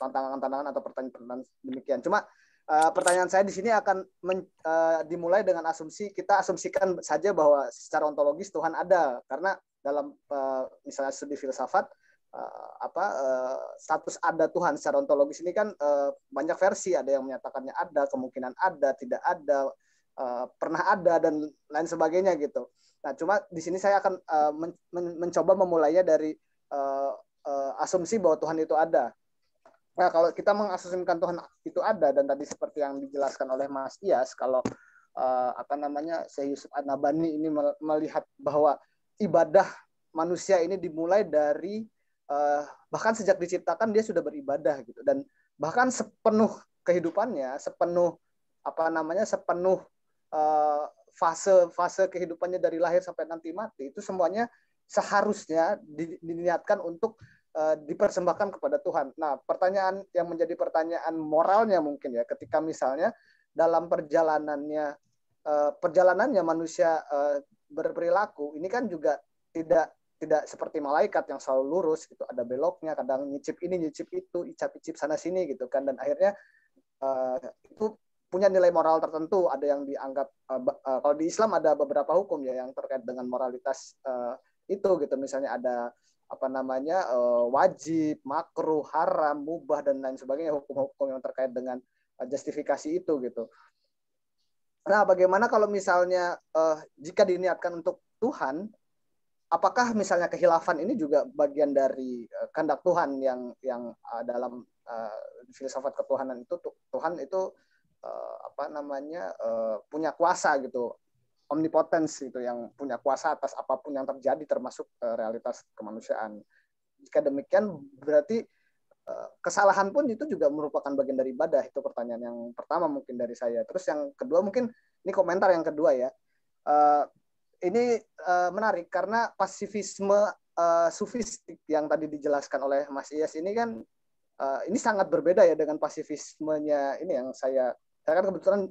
tantangan-tantangan atau pertanyaan-pertanyaan demikian. Cuma pertanyaan saya di sini akan dimulai dengan asumsi, kita asumsikan saja bahwa secara ontologis Tuhan ada, karena dalam misalnya studi filsafat status ada Tuhan secara ontologis ini kan banyak versi, ada yang menyatakannya ada, kemungkinan ada, tidak ada, pernah ada, dan lain sebagainya gitu. Nah, cuma di sini saya akan mencoba memulainya dari asumsi bahwa Tuhan itu ada. Nah, kalau kita mengasumsikan Tuhan itu ada, dan tadi seperti yang dijelaskan oleh Mas Iyas, kalau Syekh Yusuf An-Nabhani ini melihat bahwa ibadah manusia ini dimulai dari bahkan sejak diciptakan dia sudah beribadah gitu, dan bahkan sepenuh kehidupannya, sepenuh fase kehidupannya dari lahir sampai nanti mati, itu semuanya seharusnya diniatkan untuk dipersembahkan kepada Tuhan. Nah, pertanyaan yang menjadi pertanyaan moralnya mungkin ya, ketika misalnya dalam perjalanannya manusia berperilaku, ini kan juga tidak seperti malaikat yang selalu lurus gitu, ada beloknya, kadang nyicip ini, nyicip itu, icap-icip sana sini gitu kan, dan akhirnya itu punya nilai moral tertentu. Ada yang dianggap kalau di Islam ada beberapa hukum ya yang terkait dengan moralitas itu gitu, misalnya ada wajib, makruh, haram, mubah, dan lain sebagainya, hukum-hukum yang terkait dengan justifikasi itu gitu. Nah, bagaimana kalau misalnya jika diniatkan untuk Tuhan, apakah misalnya kehilafan ini juga bagian dari kehendak Tuhan yang dalam filsafat ketuhanan itu, Tuhan itu punya kuasa gitu, omnipotence gitu, yang punya kuasa atas apapun yang terjadi termasuk realitas kemanusiaan. Jika demikian berarti kesalahan pun itu juga merupakan bagian dari ibadah. Itu pertanyaan yang pertama mungkin dari saya. Terus yang kedua, mungkin ini komentar yang kedua ya. Ini menarik karena pasifisme sufistik yang tadi dijelaskan oleh Mas Iyas ini kan ini sangat berbeda ya dengan pasifismenya ini yang saya kan kebetulan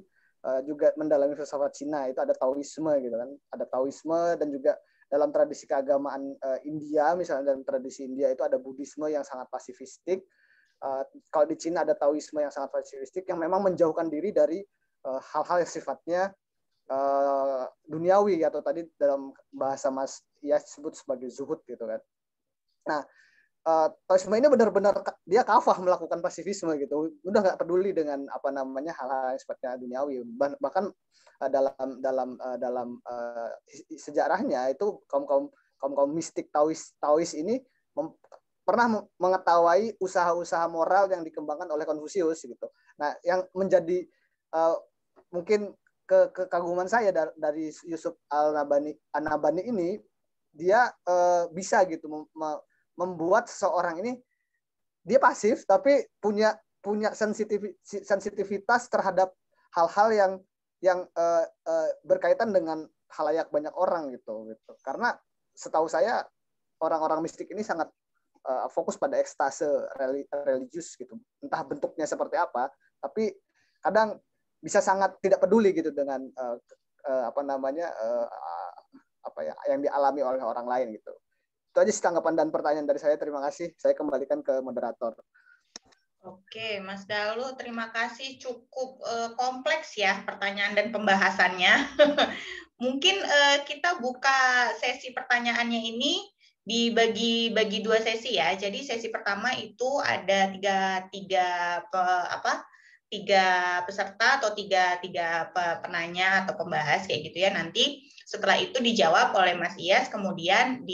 juga mendalami filsafat Cina, itu ada Taoisme gitu kan, ada Taoisme, dan juga dalam tradisi keagamaan India, misalnya dalam tradisi India itu ada Buddhisme yang sangat pasifistik. Kalau di Cina ada Taoisme yang sangat pasifistik, yang memang menjauhkan diri dari hal-hal yang sifatnya duniawi, atau tadi dalam bahasa Mas Iyas disebut sebagai zuhud gitu kan. Nah, Taoisme ini benar-benar dia kafah melakukan pasifisme gitu, udah nggak peduli dengan hal-hal yang sifatnya duniawi. Bahkan dalam sejarahnya itu kaum mistik Taois ini pernah mengetahui usaha-usaha moral yang dikembangkan oleh Konfusius gitu. Nah, yang menjadi mungkin kekaguman saya dari Yusuf An-Nabhani ini, dia bisa gitu membuat seseorang ini dia pasif tapi punya sensitivitas terhadap hal-hal yang berkaitan dengan khalayak banyak orang gitu. Karena setahu saya orang-orang mistik ini sangat fokus pada ekstase religius gitu. Entah bentuknya seperti apa, tapi kadang bisa sangat tidak peduli gitu dengan yang dialami oleh orang lain gitu. Itu aja sih tanggapan dan pertanyaan dari saya. Terima kasih. Saya kembalikan ke moderator. Oke, Mas Galuh, terima kasih. Cukup kompleks ya pertanyaan dan pembahasannya. Mungkin kita buka sesi pertanyaannya ini dibagi dua sesi ya. Jadi sesi pertama itu ada tiga peserta atau tiga penanya atau pembahas kayak gitu ya. Nanti setelah itu dijawab oleh Mas Iyas, kemudian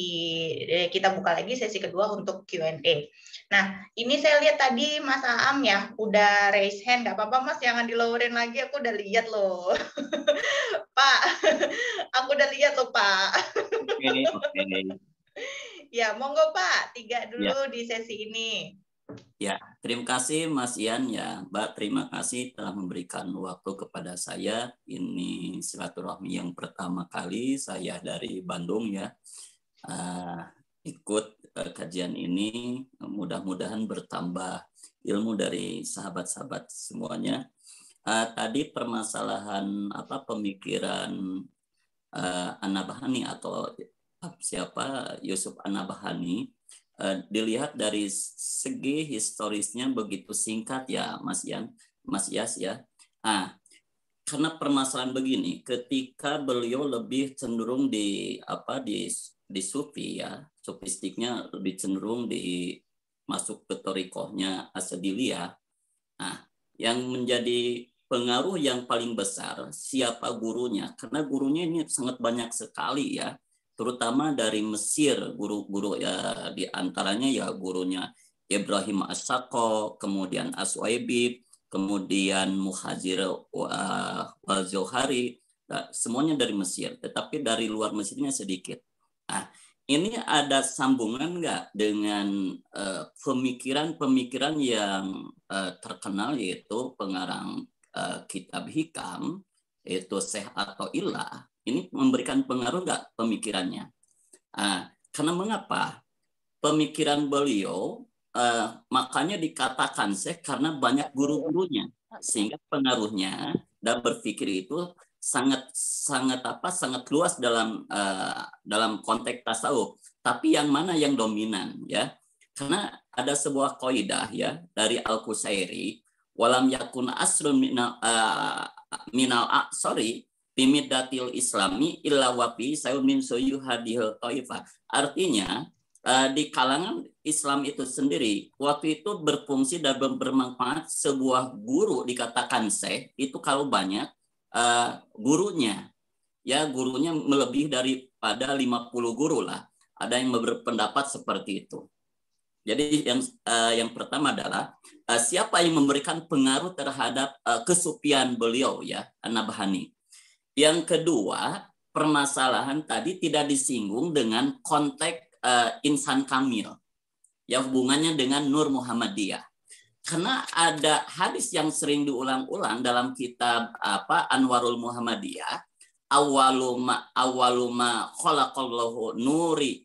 kita buka lagi sesi kedua untuk Q&A. Nah, ini saya lihat tadi Mas Aam ya, udah raise hand. Nggak apa-apa Mas, jangan dilowerin lagi, aku udah lihat loh. Pak, aku udah lihat loh Pak. Oke. Ya, monggo Pak, 3 dulu Ya. di sesi ini. Ya, terima kasih Mas Ian ya, Mbak. Terima kasih telah memberikan waktu kepada saya. Ini silaturahmi yang pertama kali saya dari Bandung ya, ikut kajian ini. Mudah-mudahan bertambah ilmu dari sahabat-sahabat semuanya. Tadi permasalahan pemikiran An-Nabhani atau siapa Yusuf An-Nabhani. Dilihat dari segi historisnya begitu singkat ya Mas Yas ya. Karena permasalahan begini, ketika beliau lebih cenderung di sufi ya, sufistiknya lebih cenderung di masuk ke thariqahnya Asadiliyah. Yang menjadi pengaruh yang paling besar siapa gurunya? Karena gurunya ini sangat banyak sekali ya. Terutama dari Mesir, guru-guru ya, di antaranya ya gurunya Ibrahim As-Saqo, kemudian As-Suaibi, kemudian Muhajir Wal-Zohari, semuanya dari Mesir, tetapi dari luar Mesirnya sedikit. Ini ada sambungan nggak dengan pemikiran-pemikiran yang terkenal, yaitu pengarang kitab Hikam, yaitu Syekh Athaillah. Ini memberikan pengaruh nggak pemikirannya? Karena mengapa? Pemikiran beliau makanya dikatakan Syekh karena banyak guru-gurunya, sehingga pengaruhnya dan berpikir itu sangat luas dalam konteks tasawuf. Tapi yang mana yang dominan ya? Karena ada sebuah kaidah ya dari Al-Qusairi, walam yakun asrun minal bimidatil islami illa wafi sayumin soyu hadihil taifah. Artinya di kalangan Islam itu sendiri waktu itu berfungsi dan bermanfaat sebuah guru dikatakan syekh itu kalau banyak gurunya melebihi daripada 50 guru lah. Ada yang berpendapat seperti itu. Jadi yang pertama adalah siapa yang memberikan pengaruh terhadap kesufian beliau ya, An-Nabhani. Yang kedua, permasalahan tadi tidak disinggung dengan konteks insan kamil. Ya, hubungannya dengan Nur Muhammadiyah. Karena ada hadis yang sering diulang-ulang dalam kitab Anwarul Muhammadiyah, awaluma khalaqallahu nuri.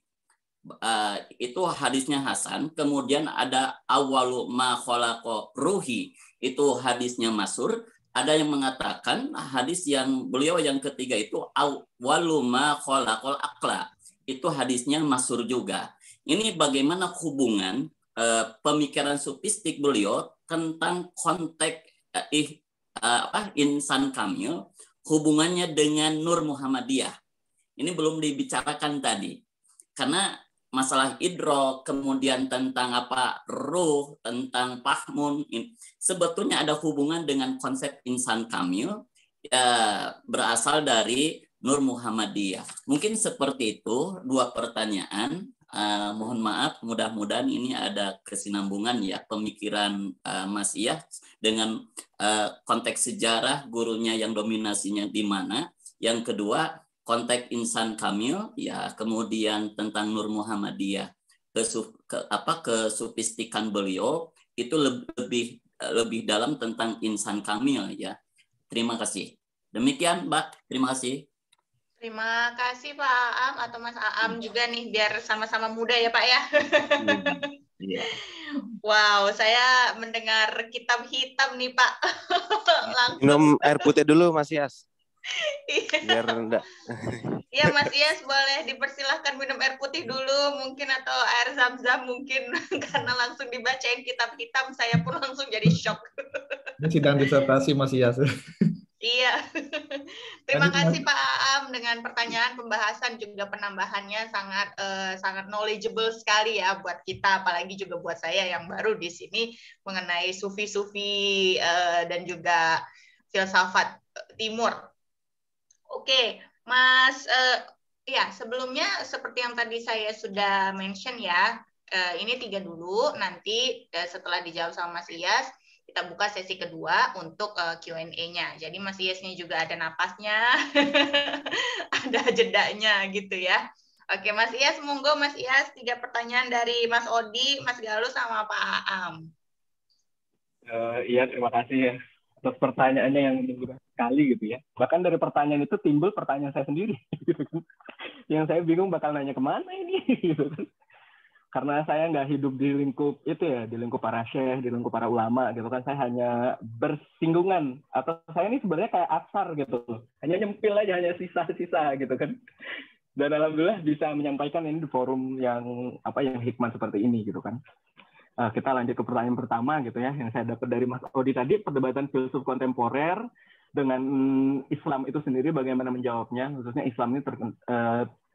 Itu hadisnya Hasan. Kemudian ada awaluma khalaqa ruhi. Itu hadisnya masyhur. Ada yang mengatakan hadis yang beliau yang ketiga itu awaluma khalaqal aqla. Itu hadisnya masyhur juga. Ini bagaimana hubungan pemikiran sufistik beliau tentang konteks insan kamil, hubungannya dengan Nur Muhammadiyah. Ini belum dibicarakan tadi. Karena masalah idrok, kemudian tentang ruh, tentang fahmun, sebetulnya ada hubungan dengan konsep insan kamil berasal dari Nur Muhammadiyah. Mungkin seperti itu dua pertanyaan. Mohon maaf, mudah-mudahan ini ada kesinambungan ya pemikiran Mas Iyah dengan konteks sejarah gurunya yang dominasinya di mana. Yang kedua, konteks insan kamil ya, kemudian tentang Nur Muhammadiyah, kesufistikan beliau itu lebih dalam tentang insan kamil ya. Terima kasih. Demikian Mbak, terima kasih. Terima kasih Pak Aam atau Mas Aam juga nih, biar sama-sama muda ya Pak ya. Iya. Wow, saya mendengar kitab hitam nih Pak. Langsung. Minum air putih dulu Mas Yas. Biar enggak. Iya Mas Iyas, boleh dipersilahkan minum air putih dulu mungkin, atau air zam-zam mungkin, karena langsung dibacain kitab hitam saya pun langsung jadi shock. Ini sidang disertasi Mas Iyas. Iya. Terima kasih Pak Aam dengan pertanyaan, pembahasan juga penambahannya sangat knowledgeable sekali ya buat kita, apalagi juga buat saya yang baru di sini mengenai sufi-sufi dan juga filsafat Timur. Oke, Mas. Ya, sebelumnya seperti yang tadi saya sudah mention ya, ini 3 dulu. Nanti setelah dijawab sama Mas Iyas, kita buka sesi kedua untuk Q&A-nya. Jadi Mas Iyasnya juga ada napasnya, ada jedanya gitu ya. Oke, Mas Iyas, monggo Mas Iyas, 3 pertanyaan dari Mas Odi, Mas Galuh, sama Pak Aam. Iya, terima kasih ya atas pertanyaannya yang mudah sekali gitu ya. Bahkan dari pertanyaan itu timbul pertanyaan saya sendiri. Gitu kan. Yang saya bingung bakal nanya kemana ini. Gitu kan. Karena saya nggak hidup di lingkup itu ya, di lingkup para syekh, di lingkup para ulama gitu kan. Saya hanya bersinggungan, atau saya ini sebenarnya kayak aksar gitu. Hanya nyempil aja, hanya sisa-sisa gitu kan. Dan alhamdulillah bisa menyampaikan ini di forum yang hikmat seperti ini gitu kan. Kita lanjut ke pertanyaan pertama gitu ya, yang saya dapat dari Mas Odi tadi, perdebatan filsuf kontemporer dengan Islam itu sendiri bagaimana menjawabnya, khususnya Islam ini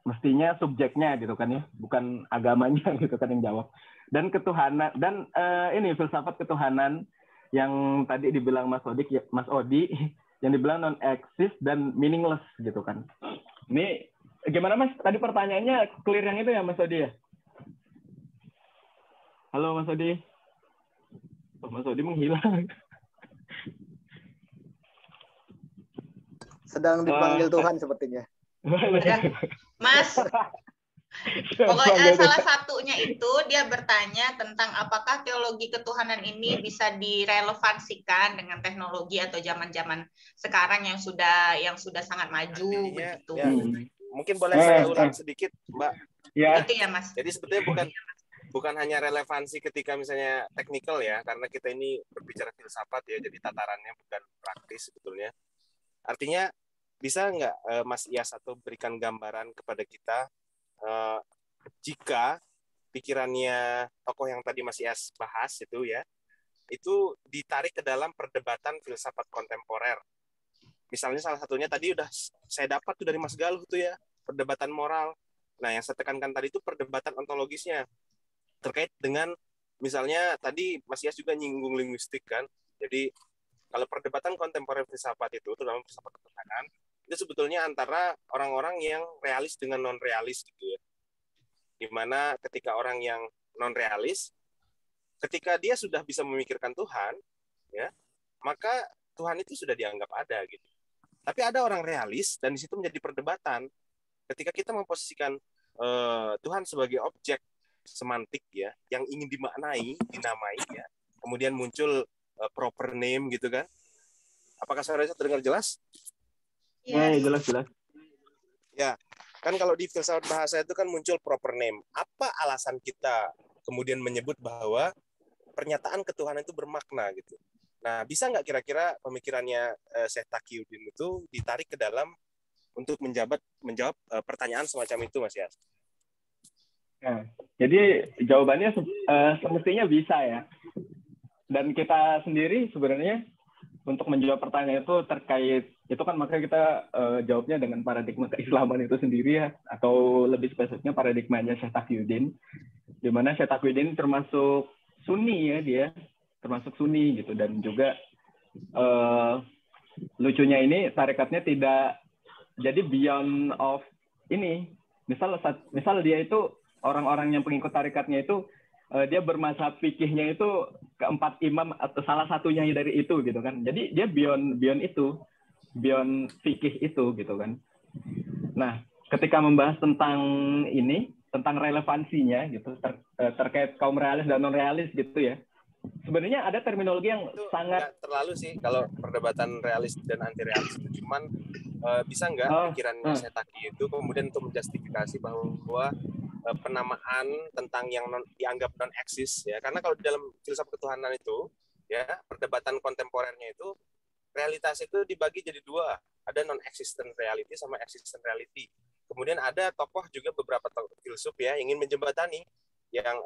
mestinya subjeknya gitu kan ya, bukan agamanya gitu kan yang jawab. Dan ketuhanan, dan ini filsafat ketuhanan yang tadi dibilang Mas Odi yang dibilang non-exist dan meaningless gitu kan. Ini gimana Mas? Tadi pertanyaannya clear yang itu ya Mas Odi ya? Halo Mas Odi. Mas Odi menghilang. Sedang dipanggil Tuhan sepertinya. Mas, pokoknya salah satunya itu dia bertanya tentang apakah teologi ketuhanan ini bisa direlevansikan dengan teknologi atau zaman-zaman sekarang yang sudah sangat maju begitu. Ya. Mungkin boleh saya ulang sedikit, Mbak. Ya. Itu ya, Mas. Jadi sebetulnya bukan hanya relevansi ketika misalnya teknikal ya, karena kita ini berbicara filsafat ya, jadi tatarannya bukan praktis sebetulnya. Artinya bisa nggak Mas Iyas atau berikan gambaran kepada kita jika pikirannya tokoh yang tadi Mas Iyas bahas itu ya, itu ditarik ke dalam perdebatan filsafat kontemporer. Misalnya salah satunya tadi udah saya dapat tuh dari Mas Galuh tuh ya, perdebatan moral. Nah, yang saya tekankan tadi itu perdebatan ontologisnya. Terkait dengan misalnya tadi Mas Yas juga nyinggung linguistik kan. Jadi kalau perdebatan kontemporer filsafat itu terutama filsafat ketuhanan itu sebetulnya antara orang-orang yang realis dengan non realis gitu ya. Dimana ketika orang yang non realis ketika dia sudah bisa memikirkan Tuhan ya, maka Tuhan itu sudah dianggap ada gitu. Tapi ada orang realis dan di situ menjadi perdebatan ketika kita memposisikan Tuhan sebagai objek semantik ya, yang ingin dimaknai, dinamai ya. Kemudian muncul proper name gitu kan. Apakah suara saya terdengar jelas? Ya, jelas. Ya, kan kalau di filsafat bahasa itu kan muncul proper name. Apa alasan kita kemudian menyebut bahwa pernyataan ketuhanan itu bermakna gitu? Nah, bisa nggak kira-kira pemikirannya Syekh Taqiyuddin itu ditarik ke dalam untuk menjawab pertanyaan semacam itu, Mas Yas? Nah, jadi jawabannya semestinya bisa ya. Dan kita sendiri sebenarnya untuk menjawab pertanyaan itu terkait itu kan makanya kita jawabnya dengan paradigma keislaman itu sendiri ya, atau lebih spesifiknya paradigmanya Syekh Taqiyuddin, di mana Syekh Taqiyuddin termasuk Sunni ya, dia termasuk Sunni gitu, dan juga lucunya ini tarikatnya tidak jadi beyond of ini. Misal dia itu orang-orang yang pengikut tarikatnya itu dia bermazhab fikihnya itu keempat imam atau salah satunya dari itu gitu kan. Jadi dia beyond itu, beyond fikih itu gitu kan. Nah, ketika membahas tentang ini, tentang relevansinya gitu terkait kaum realis dan non realis gitu ya. Sebenarnya ada terminologi yang itu sangat terlalu sih kalau perdebatan realis dan anti realis itu, cuman bisa nggak pikirannya Syekh Taqi itu kemudian untuk menjustifikasi bahwa penamaan tentang yang dianggap non eksis ya, karena kalau di dalam filsafat ketuhanan itu ya, perdebatan kontemporernya itu realitas itu dibagi jadi dua, ada non existent reality sama existent reality. Kemudian ada tokoh juga beberapa filsuf ya ingin menjembatani yang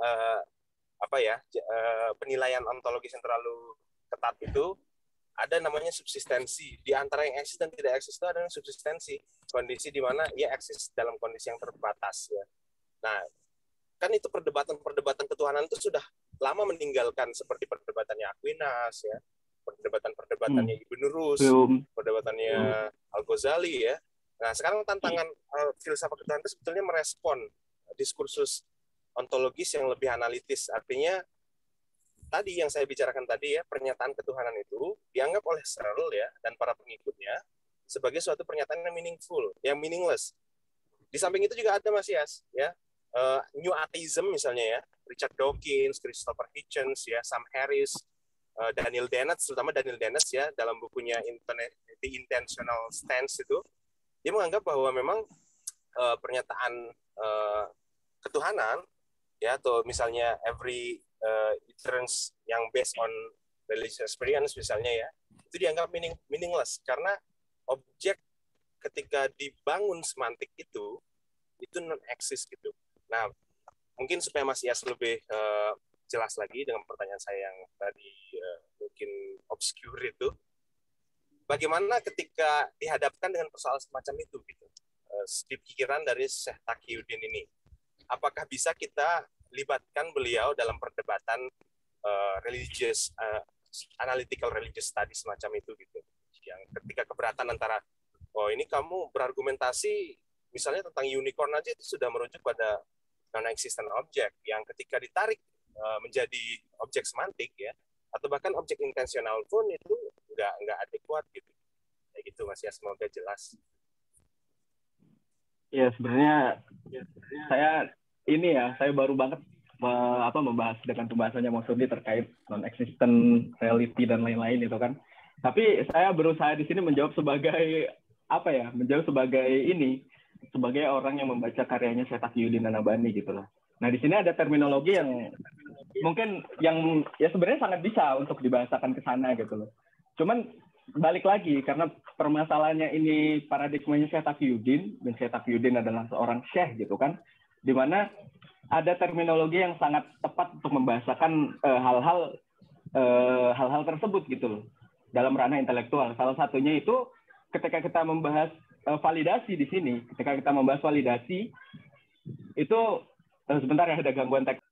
penilaian ontologis yang terlalu ketat itu ada namanya subsistensi. Di antara yang eksis dan tidak eksis itu ada yang subsistensi, kondisi di mana ia eksis dalam kondisi yang terbatas ya. Nah, kan itu perdebatan ketuhanan itu sudah lama meninggalkan, seperti perdebatannya Aquinas ya, perdebatannya Ibn Rus, perdebatannya Al-Ghazali ya. Nah, sekarang tantangan filsafat ketuhanan itu sebetulnya merespon diskursus ontologis yang lebih analitis. Artinya tadi yang saya bicarakan tadi ya, pernyataan ketuhanan itu dianggap oleh Searle ya dan para pengikutnya sebagai suatu pernyataan yang meaningful, yang meaningless. Di samping itu juga ada Mas Yas ya, New Atheism misalnya ya, Richard Dawkins, Christopher Hitchens ya, Sam Harris, Daniel Dennett, terutama Daniel Dennett ya, dalam bukunya The Intentional Stance itu, dia menganggap bahwa memang pernyataan ketuhanan ya, atau misalnya every inference yang based on religious experience misalnya ya, itu dianggap meaningless karena objek ketika dibangun semantik itu non eksis gitu. Nah, mungkin supaya Mas Yas lebih jelas lagi dengan pertanyaan saya yang tadi mungkin obscure itu, bagaimana ketika dihadapkan dengan persoalan semacam itu gitu, di pikiran dari Syekh Taqiyuddin ini, apakah bisa kita libatkan beliau dalam perdebatan religious, analytical religious study semacam itu gitu, yang ketika keberatan antara ini kamu berargumentasi misalnya tentang unicorn aja itu sudah merujuk pada non-existent object yang ketika ditarik menjadi objek semantik ya, atau bahkan objek intensional pun itu nggak adekuat gitu. Kayak gitu Mas ya, semoga jelas. Ya sebenarnya saya baru banget membahas dengan pembahasannya Mas Rudi terkait non-existent reality dan lain-lain itu kan. Tapi saya berusaha di sini menjawab sebagai sebagai orang yang membaca karyanya Syekh Taqiyuddin An-Nabhani gitu loh. Nah di sini ada terminologi yang mungkin yang ya sebenarnya sangat bisa untuk dibahasakan ke sana gitu loh. Cuman balik lagi karena permasalahannya ini paradigmanya Syekh Taqiyuddin, dan Syekh Taqiyuddin adalah seorang syekh gitu kan, di mana ada terminologi yang sangat tepat untuk membahasakan hal-hal tersebut gitu loh dalam ranah intelektual. Salah satunya itu ketika kita membahas validasi di sini, ketika kita membahas validasi itu sebentar ya, ada gangguan teknis.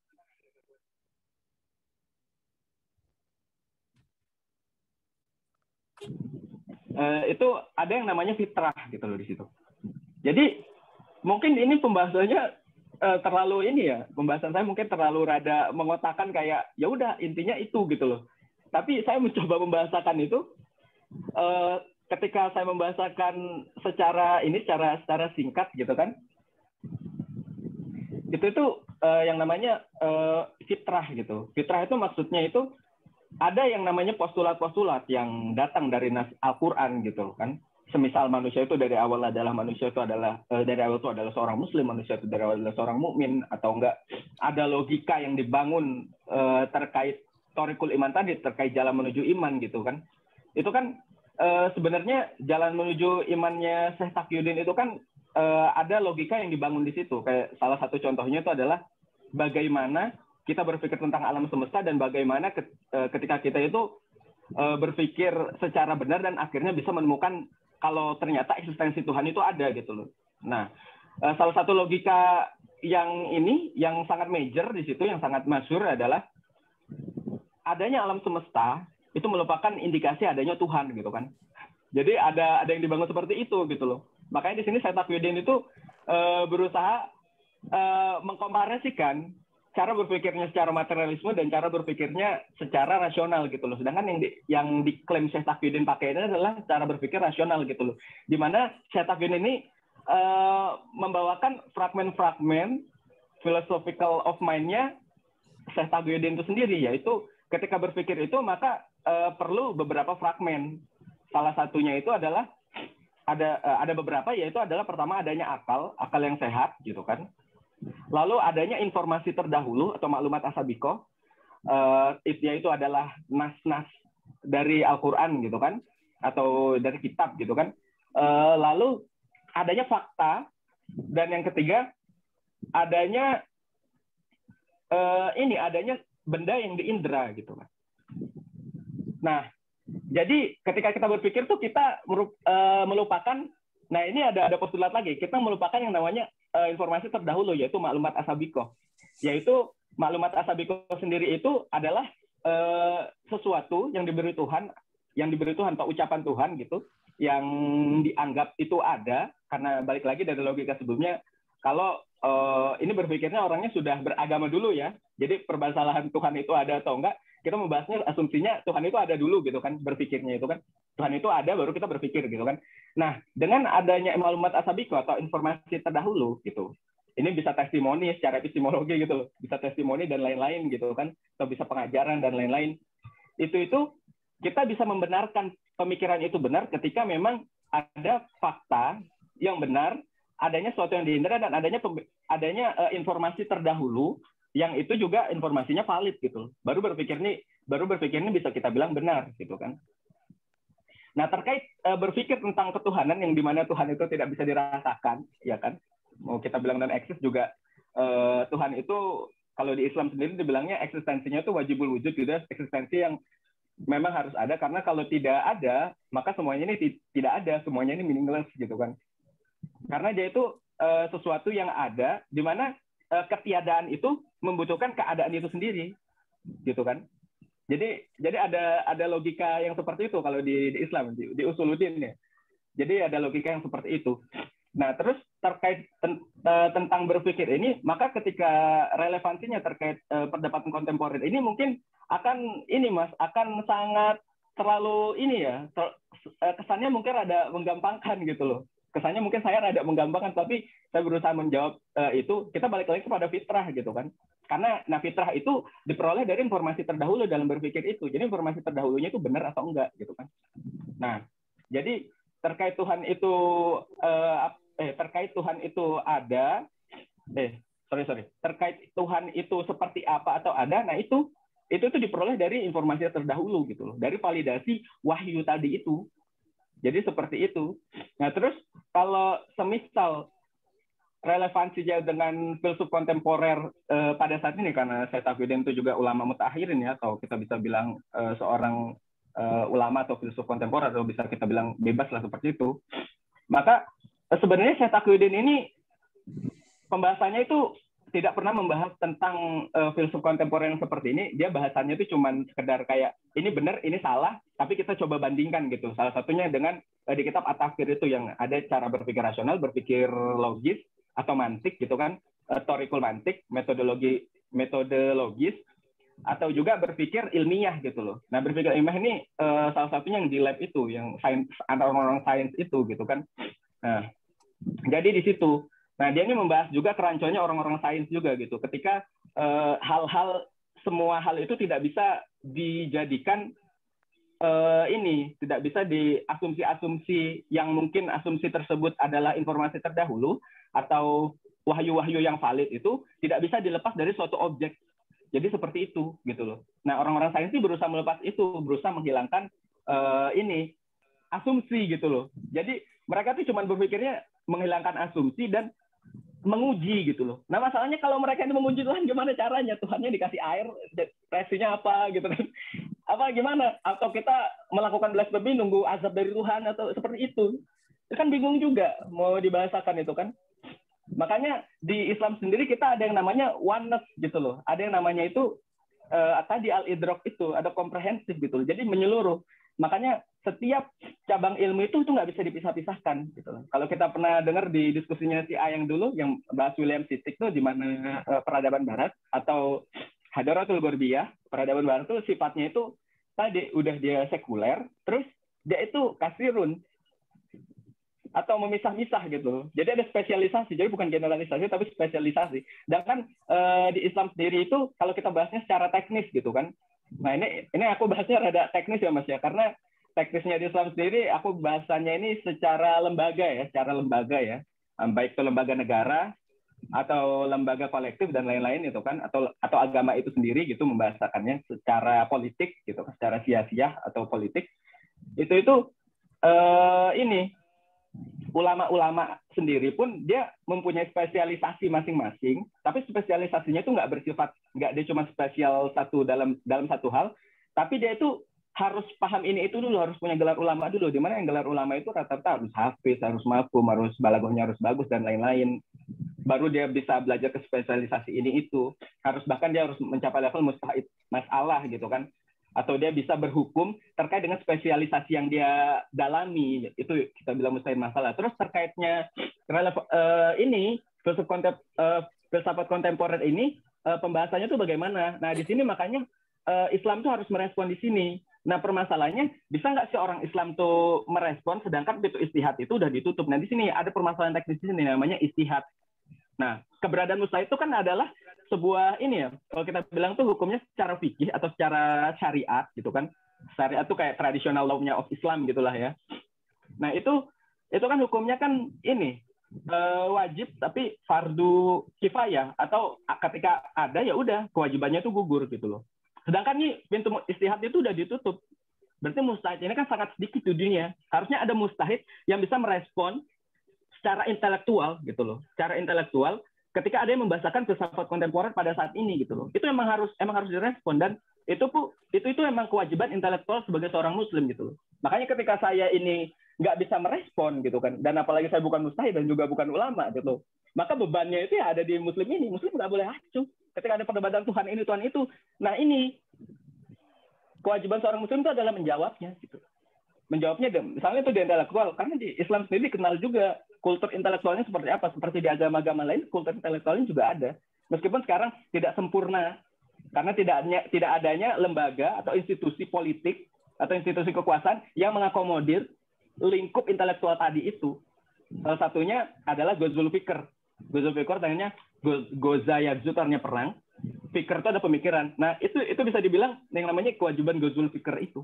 Itu ada yang namanya fitrah gitu loh di situ. Jadi mungkin ini pembahasannya terlalu pembahasan saya mungkin terlalu rada mengotakkan kayak ya udah intinya itu gitu loh. Tapi saya mencoba membahasakan itu ketika saya membahasakan secara singkat gitu kan. Itu yang namanya fitrah gitu. Fitrah itu maksudnya itu ada yang namanya postulat-postulat yang datang dari nas Al-Qur'an gitu kan. Semisal manusia itu dari awal adalah seorang muslim, manusia itu dari awal adalah seorang mukmin, atau enggak ada logika yang dibangun terkait thoriqul iman tadi, terkait jalan menuju iman gitu kan. Itu kan sebenarnya jalan menuju imannya Syekh Taqiyuddin itu kan ada logika yang dibangun di situ. Kayak salah satu contohnya itu adalah bagaimana kita berpikir tentang alam semesta dan bagaimana ketika kita itu berpikir secara benar dan akhirnya bisa menemukan kalau ternyata eksistensi Tuhan itu ada gitu loh. Nah, salah satu logika yang sangat major di situ, yang sangat masyhur adalah adanya alam semesta itu merupakan indikasi adanya Tuhan gitu kan. Jadi ada yang dibangun seperti itu gitu loh. Makanya di sini Syekh Taqiyuddin itu berusaha mengkomparasikan cara berpikirnya secara materialisme dan cara berpikirnya secara rasional gitu loh. Sedangkan yang diklaim Syekh Taqiyuddin pakai ini adalah cara berpikir rasional gitu loh. Di mana Syekh Taqiyuddin ini membawakan fragmen-fragmen philosophical of mind-nya Syekh Taqiyuddin itu sendiri, yaitu ketika berpikir itu maka perlu beberapa fragmen. Salah satunya itu adalah ada beberapa, yaitu adalah pertama adanya akal yang sehat gitu kan. Lalu adanya informasi terdahulu atau maklumat asabiqoh, yaitu adalah nas-nas dari Al-Qur'an gitu kan, atau dari kitab gitu kan. Lalu adanya fakta, dan yang ketiga adanya adanya benda yang diindra gitu kan. Nah, Jadi ketika kita berpikir tuh kita melupakan. Nah ini ada postulat lagi. Kita melupakan yang namanya informasi terdahulu, yaitu maklumat asabikoh. Yaitu maklumat asabikoh sendiri itu adalah sesuatu yang diberi Tuhan atau ucapan Tuhan gitu, yang dianggap itu ada, karena balik lagi dari logika sebelumnya, kalau ini berpikirnya orangnya sudah beragama dulu ya, jadi permasalahan Tuhan itu ada atau enggak, kita membahasnya asumsinya Tuhan itu ada dulu gitu kan, berpikirnya itu kan, Tuhan itu ada baru kita berpikir gitu kan. Nah, dengan adanya maklumat asabikoh atau informasi terdahulu gitu, ini bisa testimoni secara epistemologi gitu loh, bisa testimoni dan lain-lain gitu kan, atau bisa pengajaran dan lain-lain. Itu kita bisa membenarkan pemikiran itu benar ketika memang ada fakta yang benar, adanya sesuatu yang dihindari, dan adanya informasi terdahulu yang itu juga informasinya valid gitu. Baru berpikir ini bisa kita bilang benar gitu kan. Nah, terkait berpikir tentang ketuhanan yang dimana Tuhan itu tidak bisa dirasakan, ya kan? Mau kita bilang non eksis juga, Tuhan itu kalau di Islam sendiri dibilangnya eksistensinya itu wajibul wujud gitu, eksistensi yang memang harus ada, karena kalau tidak ada maka semuanya ini tidak ada, semuanya ini meaningless gitu kan. Karena dia itu sesuatu yang ada, di mana ketiadaan itu membutuhkan keadaan itu sendiri gitu kan. Jadi ada logika yang seperti itu kalau di Islam, di Usuluddin ya. Jadi ada logika yang seperti itu. Nah, terus terkait tentang berpikir ini, maka ketika relevansinya terkait perdebatan kontemporer ini mungkin akan sangat terlalu kesannya mungkin rada menggampangkan gitu loh. Kesannya mungkin saya rada menggampangkan, tapi saya berusaha menjawab itu. Kita balik lagi kepada fitrah gitu kan. Karena fitrah itu diperoleh dari informasi terdahulu dalam berpikir itu. Jadi informasi terdahulunya itu benar atau enggak gitu kan. Nah, jadi terkait Tuhan itu terkait Tuhan itu seperti apa atau ada, nah itu diperoleh dari informasi terdahulu gitu loh, dari validasi wahyu tadi itu. Jadi seperti itu. Nah, terus kalau semisal relevansinya dengan filsuf kontemporer pada saat ini, karena Syed Taqiyuddin itu juga ulama mutakhirin ya, atau kita bisa bilang seorang ulama atau filsuf kontemporer, atau bisa kita bilang bebas lah seperti itu. Maka sebenarnya Syed Taqiyuddin ini pembahasannya itu tidak pernah membahas tentang filsuf kontemporer yang seperti ini. Dia bahasannya itu cuman sekedar kayak ini benar, ini salah, tapi kita coba bandingkan gitu. Salah satunya dengan di kitab At-Tafsir itu yang ada cara berpikir rasional, berpikir logis atau mantik gitu kan, torikul mantik, metodologis, atau juga berpikir ilmiah gitu loh. Nah, berpikir ilmiah ini salah satunya yang di lab itu, yang sains, orang-orang sains itu gitu kan. Nah, jadi di situ. Nah, dia ini membahas juga kerancuannya orang-orang sains juga gitu. Ketika semua hal itu tidak bisa dijadikan tidak bisa di asumsi-asumsi yang mungkin asumsi tersebut adalah informasi terdahulu atau wahyu-wahyu yang valid itu tidak bisa dilepas dari suatu objek. Jadi seperti itu gitu loh. Nah, orang-orang sains itu berusaha melepas itu, berusaha menghilangkan asumsi gitu loh. Jadi mereka tuh cuma berpikirnya menghilangkan asumsi dan menguji gitu loh. Nah, masalahnya kalau mereka itu menguji Tuhan, gimana caranya? Tuhannya dikasih air, reaksinya apa gitu kan? Apa gimana? Atau kita melakukan blasphemy nunggu azab dari Tuhan atau seperti itu? Itu kan bingung juga mau dibahasakan itu kan. Makanya di Islam sendiri kita ada yang namanya oneness gitu loh. Ada yang namanya itu tadi al-idrok itu, ada komprehensif gitu loh. Jadi menyeluruh. Makanya setiap cabang ilmu itu nggak bisa dipisah-pisahkan gitu loh. Kalau kita pernah dengar di diskusinya si A yang dulu yang bahas William Sittig tuh, di mana peradaban barat atau Hadaratul Gharbiyah, peradaban barat itu sifatnya itu tadi udah dia sekuler, terus dia itu kasirun atau memisah-misah gitu. Jadi ada spesialisasi, jadi bukan generalisasi tapi spesialisasi. Dan kan di Islam sendiri itu kalau kita bahasnya secara teknis gitu kan. Nah, ini aku bahasnya rada teknis ya Mas ya, karena teknisnya di Islam sendiri aku bahasanya ini secara lembaga ya, baik itu lembaga negara atau lembaga kolektif dan lain-lain itu kan, atau agama itu sendiri gitu membahasakannya secara politik gitu, secara sia-sia atau politik. Itu ulama-ulama sendiri pun dia mempunyai spesialisasi masing-masing, tapi spesialisasinya itu nggak dia cuma spesial dalam satu hal, tapi dia itu harus paham ini itu dulu, harus punya gelar ulama dulu. Di mana yang gelar ulama itu rata-rata harus hafiz, harus mafhum, harus balaghahnya harus bagus dan lain-lain. Baru dia bisa belajar ke spesialisasi ini itu. Bahkan dia harus mencapai level mustahid masalah gitu kan. Atau dia bisa berhukum terkait dengan spesialisasi yang dia dalami. Itu kita bilang mustahid masalah. Terus terkaitnya ini filsafat kontemporer ini pembahasannya tuh bagaimana? Nah, di sini makanya Islam tuh harus merespon di sini. Nah, permasalahannya bisa nggak sih orang Islam tuh merespon sedangkan pintu istihad itu udah ditutup. Nah, di sini ada permasalahan teknis di sini namanya istihad. Nah, keberadaan mustahid itu kan adalah sebuah ini ya, kalau kita bilang tuh hukumnya secara fikih atau secara syariat gitu kan. Syariat tuh kayak traditional law-nya of Islam gitulah ya. Nah, itu kan hukumnya kan ini wajib tapi fardu kifayah, atau ketika ada ya udah kewajibannya itu gugur gitu loh. Sedangkan nih pintu istihad itu udah ditutup. Berarti mustahid ini kan sangat sedikit di dunia. Harusnya ada mustahid yang bisa merespon secara intelektual gitu loh. Secara intelektual ketika ada yang membahasakan filsafat kontemporer pada saat ini gitu loh. Itu emang harus direspon, dan itu emang kewajiban intelektual sebagai seorang muslim gitu loh. Makanya ketika saya ini nggak bisa merespon gitu kan, dan apalagi saya bukan mustahid dan juga bukan ulama gitu, maka bebannya itu ya ada di muslim ini. Muslim nggak boleh acuh ketika ada perdebatan Tuhan ini Tuhan itu. Nah, ini kewajiban seorang muslim itu adalah menjawabnya gitu. Menjawabnya misalnya itu di intelektual, karena di Islam sendiri dikenal juga kultur intelektualnya seperti apa. Seperti di agama-agama lain, kultur intelektualnya juga ada. Meskipun sekarang tidak sempurna, karena tidak adanya lembaga atau institusi politik atau institusi kekuasaan yang mengakomodir lingkup intelektual tadi itu. Salah satunya adalah Ghazul Fikr. Ghazul Fikr tanya Goza Yagzu, artinya perang. Fikr itu ada pemikiran. Nah, itu bisa dibilang yang namanya kewajiban Ghazul Fikr itu.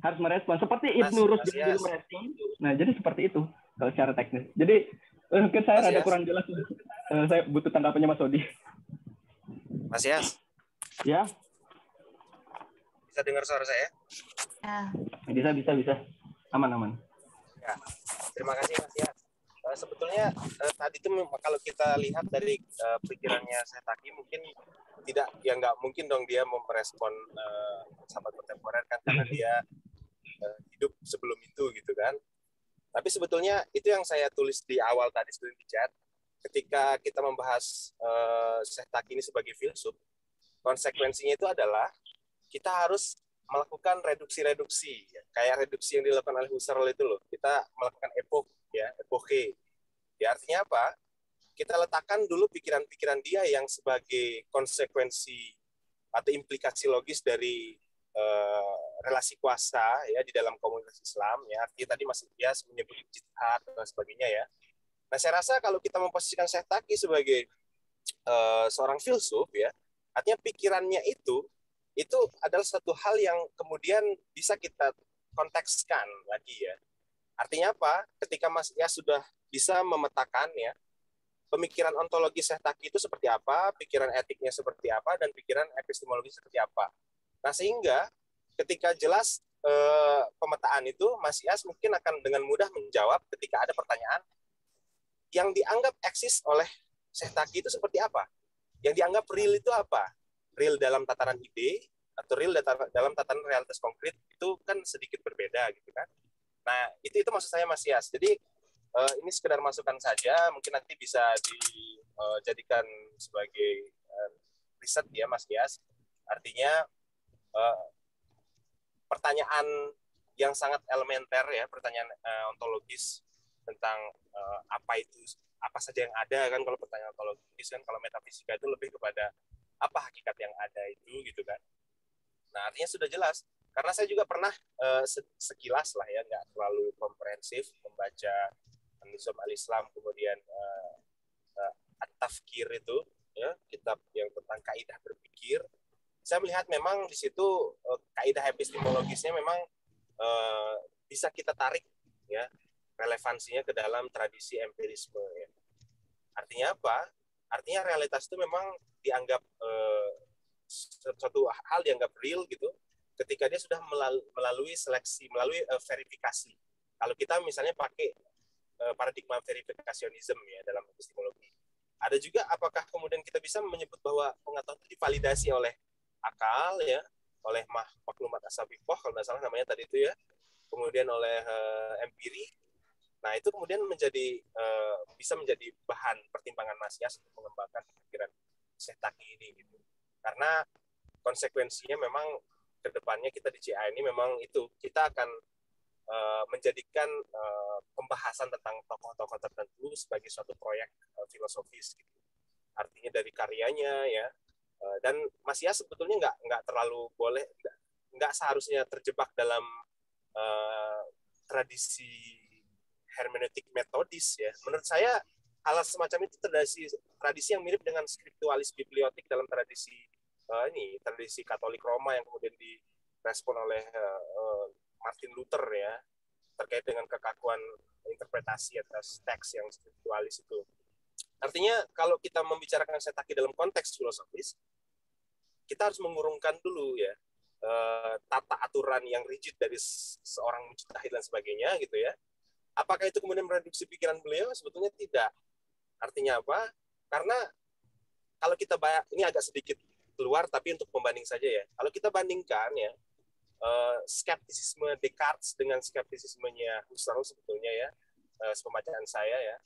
Harus merespon. Seperti Ibnu Rushd dulu merespon. Nah, jadi seperti itu kalau secara teknis. Jadi mungkin saya ada kurang jelas. Saya butuh tanggapannya Mas Odi. Mas Yas. Ya. Bisa dengar suara saya? Ya. Bisa. Aman. Ya. Terima kasih Mas Yas. Sebetulnya tadi itu kalau kita lihat dari pikirannya Setaki, mungkin nggak mungkin dong dia merespon sahabat kontemporer kan, karena dia hidup sebelum itu gitu kan. Tapi sebetulnya itu yang saya tulis di awal tadi sebelum di chat, ketika kita membahas Setaki ini sebagai filsuf, konsekuensinya itu adalah kita harus melakukan reduksi, kayak reduksi yang dilakukan oleh Husserl itu loh. Kita melakukan epoke. Ya, artinya apa? Kita letakkan dulu pikiran-pikiran dia yang sebagai konsekuensi atau implikasi logis dari relasi kuasa ya di dalam komunitas Islam ya. Artinya tadi Mas Ilyas menyebut jihad dan sebagainya ya. Nah, saya rasa kalau kita memposisikan Setaki sebagai seorang filsuf ya, artinya pikirannya itu adalah satu hal yang kemudian bisa kita kontekskan lagi ya. Artinya apa? Ketika Mas Ilyas sudah bisa memetakan ya, pemikiran ontologi Setaki itu seperti apa, pikiran etiknya seperti apa, dan pikiran epistemologi seperti apa. Nah, sehingga ketika jelas pemetaan itu, Mas Ilyas mungkin akan dengan mudah menjawab ketika ada pertanyaan yang dianggap eksis oleh Setaki itu seperti apa. Yang dianggap real itu apa? Real dalam tataran ide atau real dalam tataran realitas konkret itu kan sedikit berbeda gitu kan. Nah, itu maksud saya Mas Yas. Jadi ini sekedar masukan saja, mungkin nanti bisa dijadikan sebagai riset ya Mas Yas. Artinya pertanyaan yang sangat elementer ya, pertanyaan ontologis tentang apa saja yang ada kan. Kalau pertanyaan ontologis kan, kalau metafisika itu lebih kepada apa hakikat yang ada itu gitu kan. Nah, artinya sudah jelas. Karena saya juga pernah sekilas lah ya, nggak terlalu komprehensif membaca Nizam al-Islam, kemudian At-Tafkir itu, ya, kitab yang tentang kaidah berpikir. Saya melihat memang di situ kaidah epistemologisnya memang bisa kita tarik ya, relevansinya ke dalam tradisi empirisme ya. Artinya apa? Artinya realitas itu memang dianggap suatu hal dianggap real gitu ketika dia sudah melalui seleksi, melalui verifikasi. Kalau kita misalnya pakai paradigma verifikasionisme ya dalam epistemologi. Ada juga apakah kemudian kita bisa menyebut bahwa pengetahuan itu divalidasi oleh akal ya, oleh Maklumat As-Sabiqah kalau nggak salah namanya tadi itu ya, kemudian oleh Empiri. Nah itu kemudian bisa menjadi bahan pertimbangan Mas Yas untuk mengembangkan pemikiran Syekh Taqi ini gitu. Karena konsekuensinya memang kedepannya kita di CA ini memang itu kita akan menjadikan pembahasan tentang tokoh-tokoh tertentu sebagai suatu proyek filosofis gitu. Artinya dari karyanya ya, dan Mas Yas sebetulnya nggak terlalu boleh, nggak seharusnya terjebak dalam tradisi hermeneutik metodis ya. Menurut saya hal semacam itu tradisi yang mirip dengan skriptualis bibliotik dalam tradisi tradisi Katolik Roma yang kemudian direspon oleh Martin Luther ya, terkait dengan kekakuan interpretasi atas teks yang skriptualis itu. Artinya kalau kita membicarakan Syekh Taqi dalam konteks filosofis, kita harus mengurungkan dulu ya tata aturan yang rigid dari seorang mujtahid dan sebagainya gitu ya. Apakah itu kemudian mereduksi pikiran beliau? Sebetulnya tidak. Artinya apa? Karena kalau kita ini agak sedikit keluar, tapi untuk pembanding saja ya. Kalau kita bandingkan ya, skeptisisme Descartes dengan skeptisismenya Husserl sebetulnya ya, pembacaan saya ya.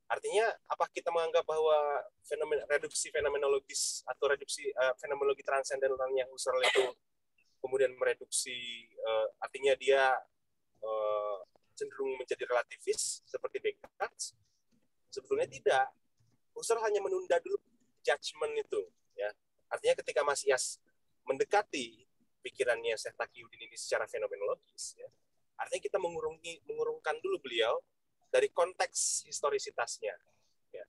Artinya, apa kita menganggap bahwa reduksi fenomenologis atau reduksi fenomenologi transendentalnya Husserl itu kemudian mereduksi, artinya dia cenderung menjadi relativis seperti Descartes? Sebetulnya tidak. Husserl hanya menunda dulu judgment itu. Ya. Artinya ketika Mas Yas mendekati pikirannya Syekh Taqiyuddin ini secara fenomenologis, ya, artinya kita mengurungkan dulu beliau dari konteks historisitasnya. Ya.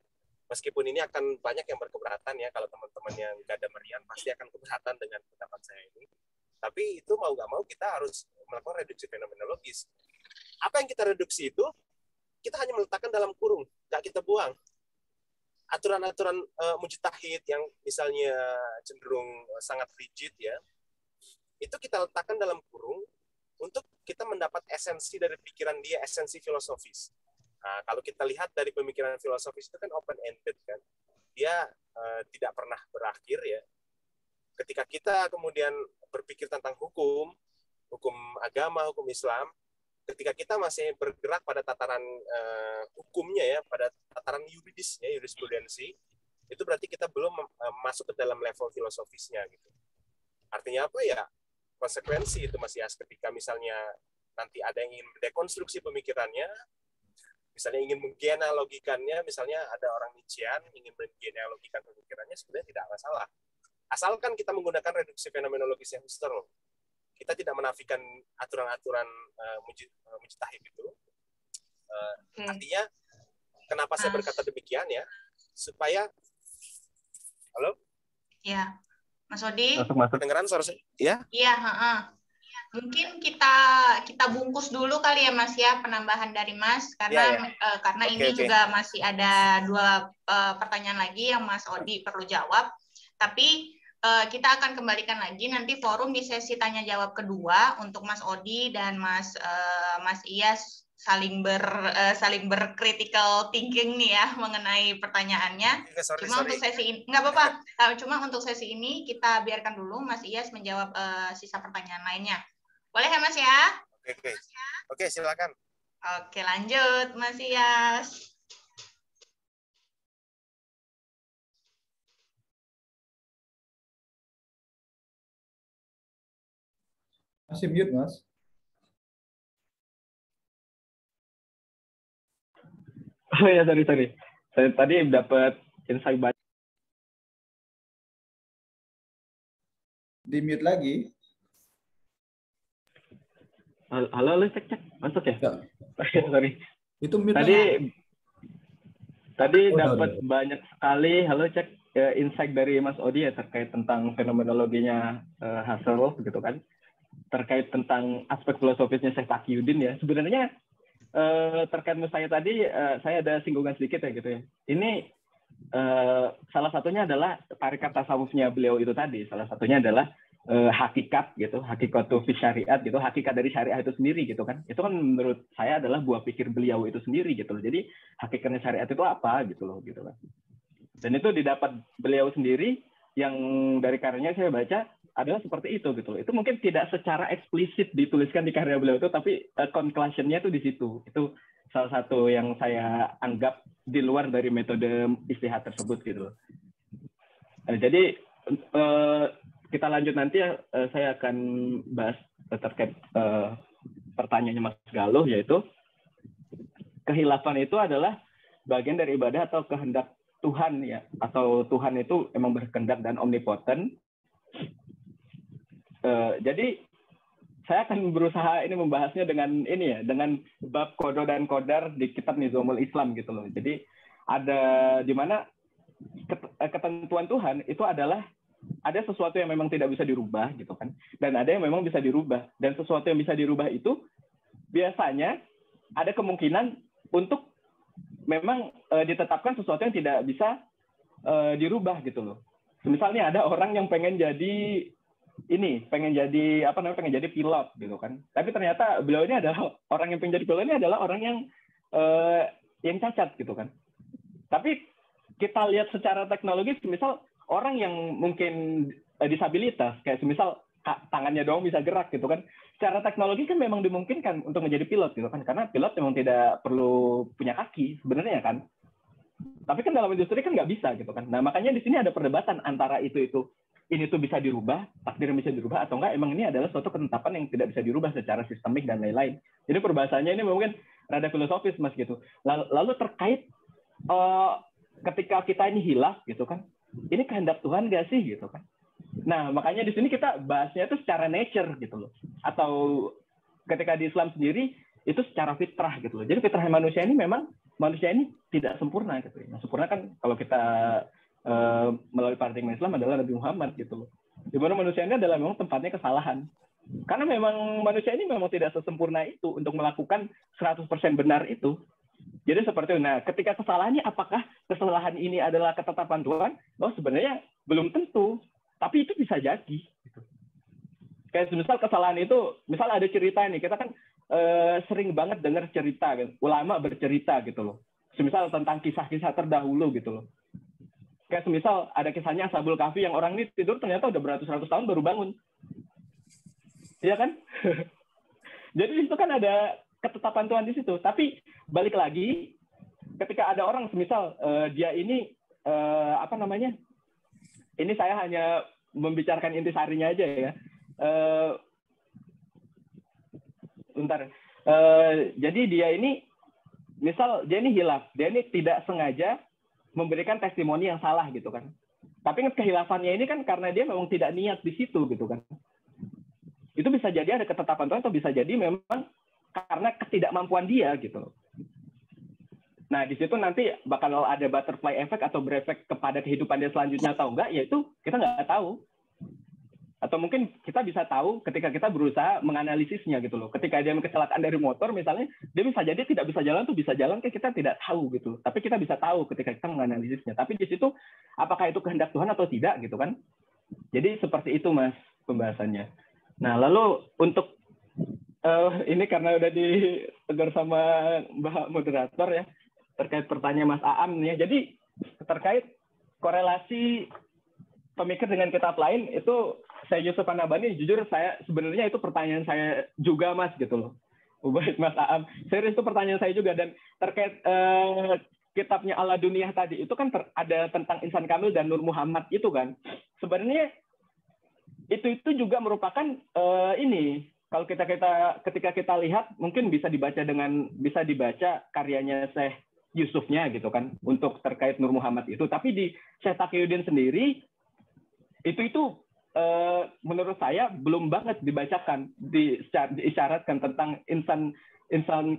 Meskipun ini akan banyak yang berkeberatan ya, kalau teman-teman yang gada merian pasti akan keberatan dengan pendapat saya ini. Tapi itu mau nggak mau kita harus melakukan reduksi fenomenologis. Apa yang kita reduksi itu, kita hanya meletakkan dalam kurung, nggak kita buang. Aturan-aturan mujtahid yang misalnya cenderung sangat rigid ya, itu kita letakkan dalam kurung untuk kita mendapat esensi dari pikiran dia, esensi filosofis. Nah, kalau kita lihat dari pemikiran filosofis itu kan open-ended kan, dia tidak pernah berakhir ya. Ketika kita kemudian berpikir tentang hukum agama, hukum Islam, ketika kita masih bergerak pada tataran hukumnya ya, pada tataran yuridisnya, jurisprudensi, itu berarti kita belum masuk ke dalam level filosofisnya gitu. Artinya apa ya? Konsekuensi itu Mas Yas, ketika misalnya nanti ada yang ingin mendekonstruksi pemikirannya, misalnya ingin menggenealogikannya, misalnya ada orang Nietzschean ingin menggenealogikan pemikirannya, sebenarnya tidak masalah. Asalkan kita menggunakan reduksi fenomenologis yang Husserl. Kita tidak menafikan aturan-aturan mujtahid itu. Artinya, kenapa saya berkata demikian ya? Supaya, halo? Ya, Mas Odi. Masuk kedengeran suara saya? Ya? Iya, mungkin kita bungkus dulu kali ya Mas ya, penambahan dari Mas, karena karena ini juga masih ada 2 pertanyaan lagi yang Mas Odi perlu jawab. Tapi kita akan kembalikan lagi nanti forum di sesi tanya jawab kedua untuk Mas Odi dan Mas Iyas saling bercritical thinking nih ya mengenai pertanyaannya. Untuk sesi ini nggak apa-apa. Cuma untuk sesi ini kita biarkan dulu Mas Iyas menjawab sisa pertanyaan lainnya. Boleh ya Mas ya? Oke, silakan. Oke, lanjut Mas Iyas. Masih mute, Mas. Oh ya, sorry. Saya tadi dapat insight banyak. Di mute lagi. Halo, cek. Masuk ya? Sorry. Itu mute Tadi dapat banyak sekali, cek, insight dari Mas Odi ya terkait tentang fenomenologinya Husserl gitu kan. Terkait tentang aspek filosofisnya Syekh Taqiyuddin ya. Sebenarnya terkait saya tadi, saya ada singgungan sedikit ya gitu ya. Ini salah satunya adalah tarikat tasawufnya beliau itu tadi. Salah satunya adalah hakikat gitu, hakikatu fi syariat gitu, hakikat dari syariah itu sendiri gitu kan. Itu kan menurut saya adalah buah pikir beliau itu sendiri gitu loh. Jadi hakikatnya syariat itu apa gitu loh gitu kan. Dan itu didapat beliau sendiri yang dari karyanya saya baca adalah seperti itu gitu. Itu mungkin tidak secara eksplisit dituliskan di karya beliau itu, tapi conclusion-nya itu di situ. Itu salah satu yang saya anggap di luar dari metode istihad tersebut gitu. Jadi kita lanjut nanti ya, saya akan bahas terkait pertanyaannya Mas Galuh, yaitu kehilafan itu adalah bagian dari ibadah atau kehendak Tuhan ya, atau Tuhan itu emang berkehendak dan omnipoten. Jadi saya akan berusaha ini membahasnya dengan ini ya, dengan bab kodo dan kodar di kitab Nizamul Islam gitu loh. Jadi ada di mana ketentuan Tuhan itu adalah ada sesuatu yang memang tidak bisa dirubah gitu kan, dan ada yang memang bisa dirubah. Dan sesuatu yang bisa dirubah itu biasanya ada kemungkinan untuk memang ditetapkan sesuatu yang tidak bisa dirubah gitu loh. Misalnya ada orang yang pengen jadi pilot gitu kan. Tapi ternyata beliau ini adalah orang yang pengen jadi pilot ini adalah orang yang cacat gitu kan. Tapi kita lihat secara teknologis, misal orang yang mungkin disabilitas, kayak misal tangannya doang bisa gerak gitu kan. Secara teknologi kan memang dimungkinkan untuk menjadi pilot gitu kan, karena pilot memang tidak perlu punya kaki sebenarnya kan. Tapi kan dalam industri kan nggak bisa gitu kan. Nah makanya di sini ada perdebatan antara ini tuh bisa dirubah, takdir bisa dirubah atau enggak. Emang ini adalah suatu ketetapan yang tidak bisa dirubah secara sistemik dan lain-lain. Jadi perbahasannya ini mungkin rada filosofis Mas gitu. Lalu terkait ketika kita ini hilaf gitu kan, ini kehendak Tuhan nggak sih gitu kan. Nah makanya di sini kita bahasnya itu secara nature gitu loh, atau ketika di Islam sendiri itu secara fitrah gitu loh. Jadi fitrah manusia ini memang manusia ini tidak sempurna gitu. Nah sempurna kan kalau kita melalui paradigma Islam adalah Nabi Muhammad gitu loh. Di mana manusia ini adalah memang tempatnya kesalahan. Karena memang manusia ini memang tidak sesempurna itu untuk melakukan 100% benar itu. Jadi seperti itu. Nah, ketika kesalahannya, apakah kesalahan ini adalah ketetapan Tuhan? Oh, sebenarnya belum tentu. Tapi itu bisa jadi. Gitu. Kayak misal kesalahan itu, misal ada cerita nih, kita kan sering banget dengar cerita, gitu. Ulama bercerita gitu loh. Semisal tentang kisah-kisah terdahulu gitu loh. Kayak semisal ada kisahnya Ashabul Kahfi yang orang ini tidur ternyata udah beratus-ratus tahun baru bangun. Iya kan? Jadi itu kan ada ketetapan Tuhan di situ. Tapi balik lagi, ketika ada orang semisal dia ini ini saya hanya membicarakan intisarinya aja ya. Jadi dia ini, misal dia ini hilaf, dia ini tidak sengaja memberikan testimoni yang salah gitu kan. Tapi kehilafannya ini kan karena dia memang tidak niat di situ gitu kan. Itu bisa jadi ada ketetapan Tuhan atau bisa jadi memang karena ketidakmampuan dia gitu. Nah di situ nanti bakal ada butterfly effect atau berefek kepada kehidupan dia selanjutnya atau enggak, yaitu kita nggak tahu. Atau mungkin kita bisa tahu ketika kita berusaha menganalisisnya gitu loh. Ketika dia kecelakaan dari motor misalnya, dia bisa jadi tidak bisa jalan tuh bisa jalan, kita tidak tahu gitu. Tapi kita bisa tahu ketika kita menganalisisnya. Tapi di situ apakah itu kehendak Tuhan atau tidak gitu kan? Jadi seperti itu Mas pembahasannya. Nah lalu untuk ini karena udah ditegur sama Mbak Moderator ya, terkait pertanyaan Mas Aam nih ya. Jadi terkait korelasi pemikir dengan kitab lain itu saya Yusuf Anabani, jujur saya sebenarnya itu pertanyaan saya juga Mas gitu loh. Baik Mas Aam, serius itu pertanyaan saya juga. Dan terkait kitabnya Ala Duniyah tadi itu kan ada tentang Insan Kamil dan Nur Muhammad itu kan. Sebenarnya itu juga merupakan ini kalau ketika kita lihat mungkin bisa dibaca karyanya Syekh Yusufnya gitu kan untuk terkait Nur Muhammad itu. Tapi di Syekh Taqiyuddin sendiri itu menurut saya belum banget dibacakan, diisyaratkan tentang insan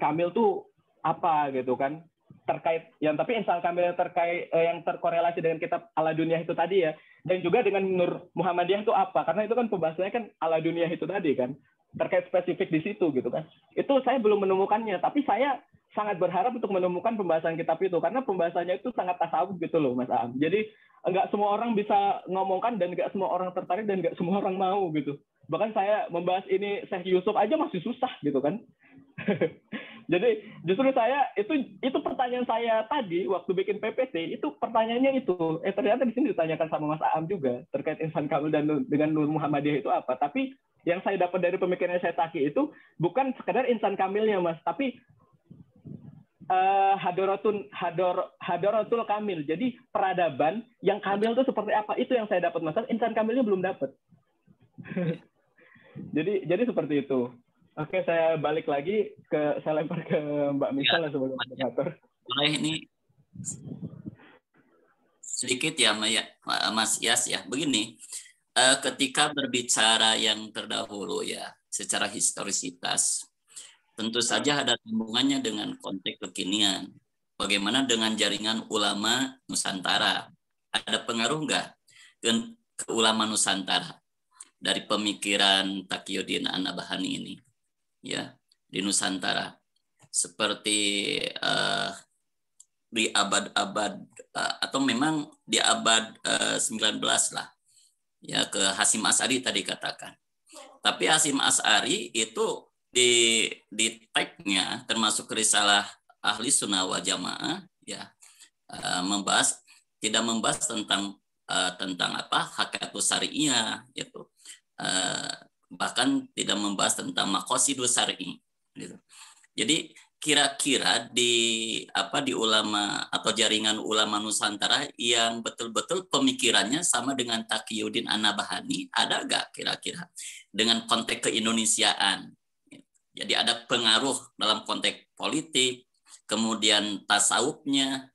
kamil tuh apa gitu kan, terkait yang tapi insan kamil terkait yang terkorelasi dengan kitab Ala Duniyah itu tadi ya, dan juga dengan Nur Muhammadiyah itu apa, karena itu kan pembahasannya kan Ala Duniyah itu tadi kan, terkait spesifik di situ gitu kan. Itu saya belum menemukannya, tapi saya sangat berharap untuk menemukan pembahasan kitab itu karena pembahasannya itu sangat tasawuf gitu loh Mas Aam. Jadi nggak semua orang bisa ngomongkan dan nggak semua orang tertarik dan nggak semua orang mau gitu. Bahkan saya membahas ini Syekh Yusuf aja masih susah gitu kan. Jadi justru saya itu pertanyaan saya tadi waktu bikin PPT itu pertanyaannya itu ternyata di sini ditanyakan sama Mas Aam juga terkait insan kamil dan dengan Nur Muhammadiyah itu apa. Tapi yang saya dapat dari pemikirannya saya Taki itu bukan sekedar insan kamilnya Mas, tapi hadoratul kamil. Jadi peradaban yang kamil itu seperti apa? Itu yang saya dapat Mas. Insan kamilnya belum dapat. jadi seperti itu. Oke, saya balik lagi saya lempar ke Mbak Michelle sebagai moderator. Boleh ini sedikit ya Mas Yas ya. Begini, ketika berbicara yang terdahulu ya, secara historisitas, tentu saja ada hubungannya dengan konteks kekinian. Bagaimana dengan jaringan ulama Nusantara? Ada pengaruh nggak ke ulama Nusantara dari pemikiran Taqiyuddin An-Nabhani ini? Ya, di Nusantara seperti di abad-abad atau memang di abad 19 lah ya, ke Hasyim Asy'ari tadi katakan. Tapi Hasyim Asy'ari itu di tag-nya termasuk risalah Ahli Sunnah wal Jamaah ya, tidak membahas tentang apa hakikatus syari'iyah gitu. Bahkan tidak membahas tentang maqasidus syar'i gitu. Jadi kira-kira di ulama atau jaringan ulama Nusantara yang betul-betul pemikirannya sama dengan Taqiyuddin An-Nabhani, ada nggak kira-kira dengan konteks keindonesiaan? Jadi ada pengaruh dalam konteks politik, kemudian tasawufnya.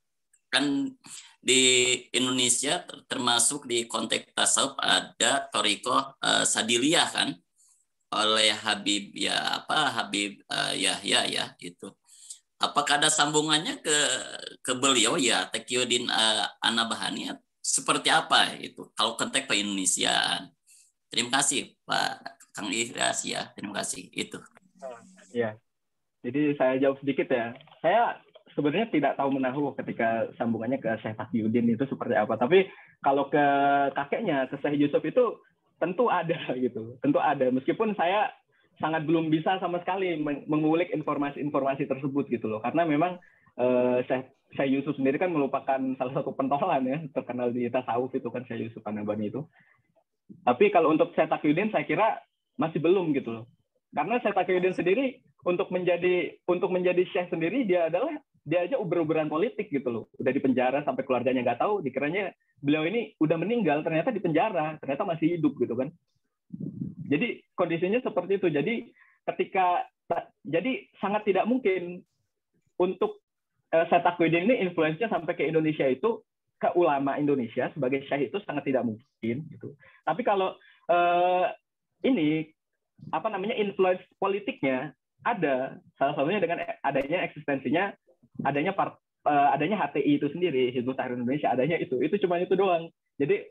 Kan di Indonesia termasuk di konteks tasawuf ada Thariqah Sadiliyah kan, oleh Habib Yahya ya itu. Apakah ada sambungannya ke beliau ya Taqiyuddin An-Nabhani seperti apa itu kalau konteks ke-Indonesiaan? Terima kasih Pak Kang Ilyas ya, terima kasih itu. Ya. Jadi saya jawab sedikit ya. Saya sebenarnya tidak tahu menahu ketika sambungannya ke Syekh Taqiyuddin itu seperti apa. Tapi kalau ke kakeknya, ke Syekh Yusuf itu tentu ada gitu. Tentu ada. Meskipun saya sangat belum bisa sama sekali mengulik informasi-informasi tersebut gitu loh. Karena memang Syekh Yusuf sendiri kan merupakan salah satu pentolan ya, terkenal di tasawuf itu kan Syekh Yusuf An-Nabhani itu. Tapi kalau untuk Syekh Taqiyuddin saya kira masih belum gitu loh. Karena Syekh Taqiyuddin sendiri untuk menjadi syekh sendiri dia aja uber-uberan politik gitu loh. Udah di penjara sampai keluarganya nggak tahu, dikiranya beliau ini udah meninggal, ternyata di penjara, ternyata masih hidup gitu kan. Jadi kondisinya seperti itu. Jadi sangat tidak mungkin untuk Syekh Taqiyuddin ini influence-nya sampai ke Indonesia itu, ke ulama Indonesia sebagai syekh itu sangat tidak mungkin gitu. Tapi kalau influence politiknya ada, salah satunya dengan adanya eksistensinya, adanya HTI itu sendiri, Hizbut Tahrir Indonesia, adanya itu cuma itu doang. Jadi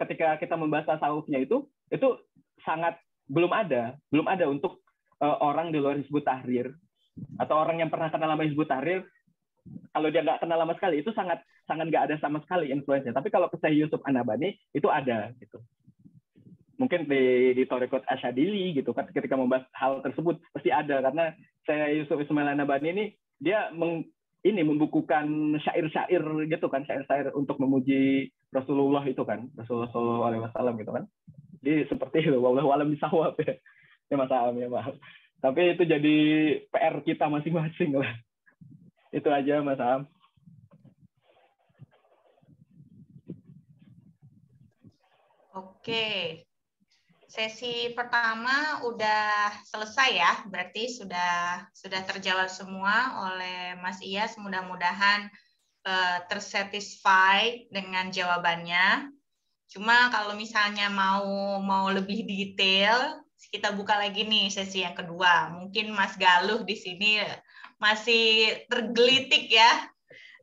ketika kita membahas tasawufnya itu sangat belum ada untuk orang di luar Hizbut Tahrir atau orang yang pernah kenal sama Hizbut Tahrir, kalau dia nggak kenal sama sekali itu sangat nggak ada sama sekali influence-nya. Tapi kalau ke Syekh Yusuf An-Nabhani itu ada gitu. Mungkin di Thariqah Asyadili gitu kan, ketika membahas hal tersebut pasti ada, karena saya Yusuf Ismail An-Nabhani ini dia membukukan syair-syair gitu kan, syair-syair untuk memuji Rasulullah itu kan, Rasulullah SAW gitu kan. Jadi seperti itu, wallahu a'lam bishawab ya. Ya Mas Aam ya, maaf. Tapi itu jadi PR kita masing-masing lah. Itu aja Mas Aam. Oke. Sesi pertama udah selesai ya, berarti sudah terjawab semua oleh Mas Iyas. Mudah-mudahan tersatisfy dengan jawabannya. Cuma kalau misalnya mau lebih detail, kita buka lagi nih sesi yang kedua. Mungkin Mas Galuh di sini masih tergelitik ya,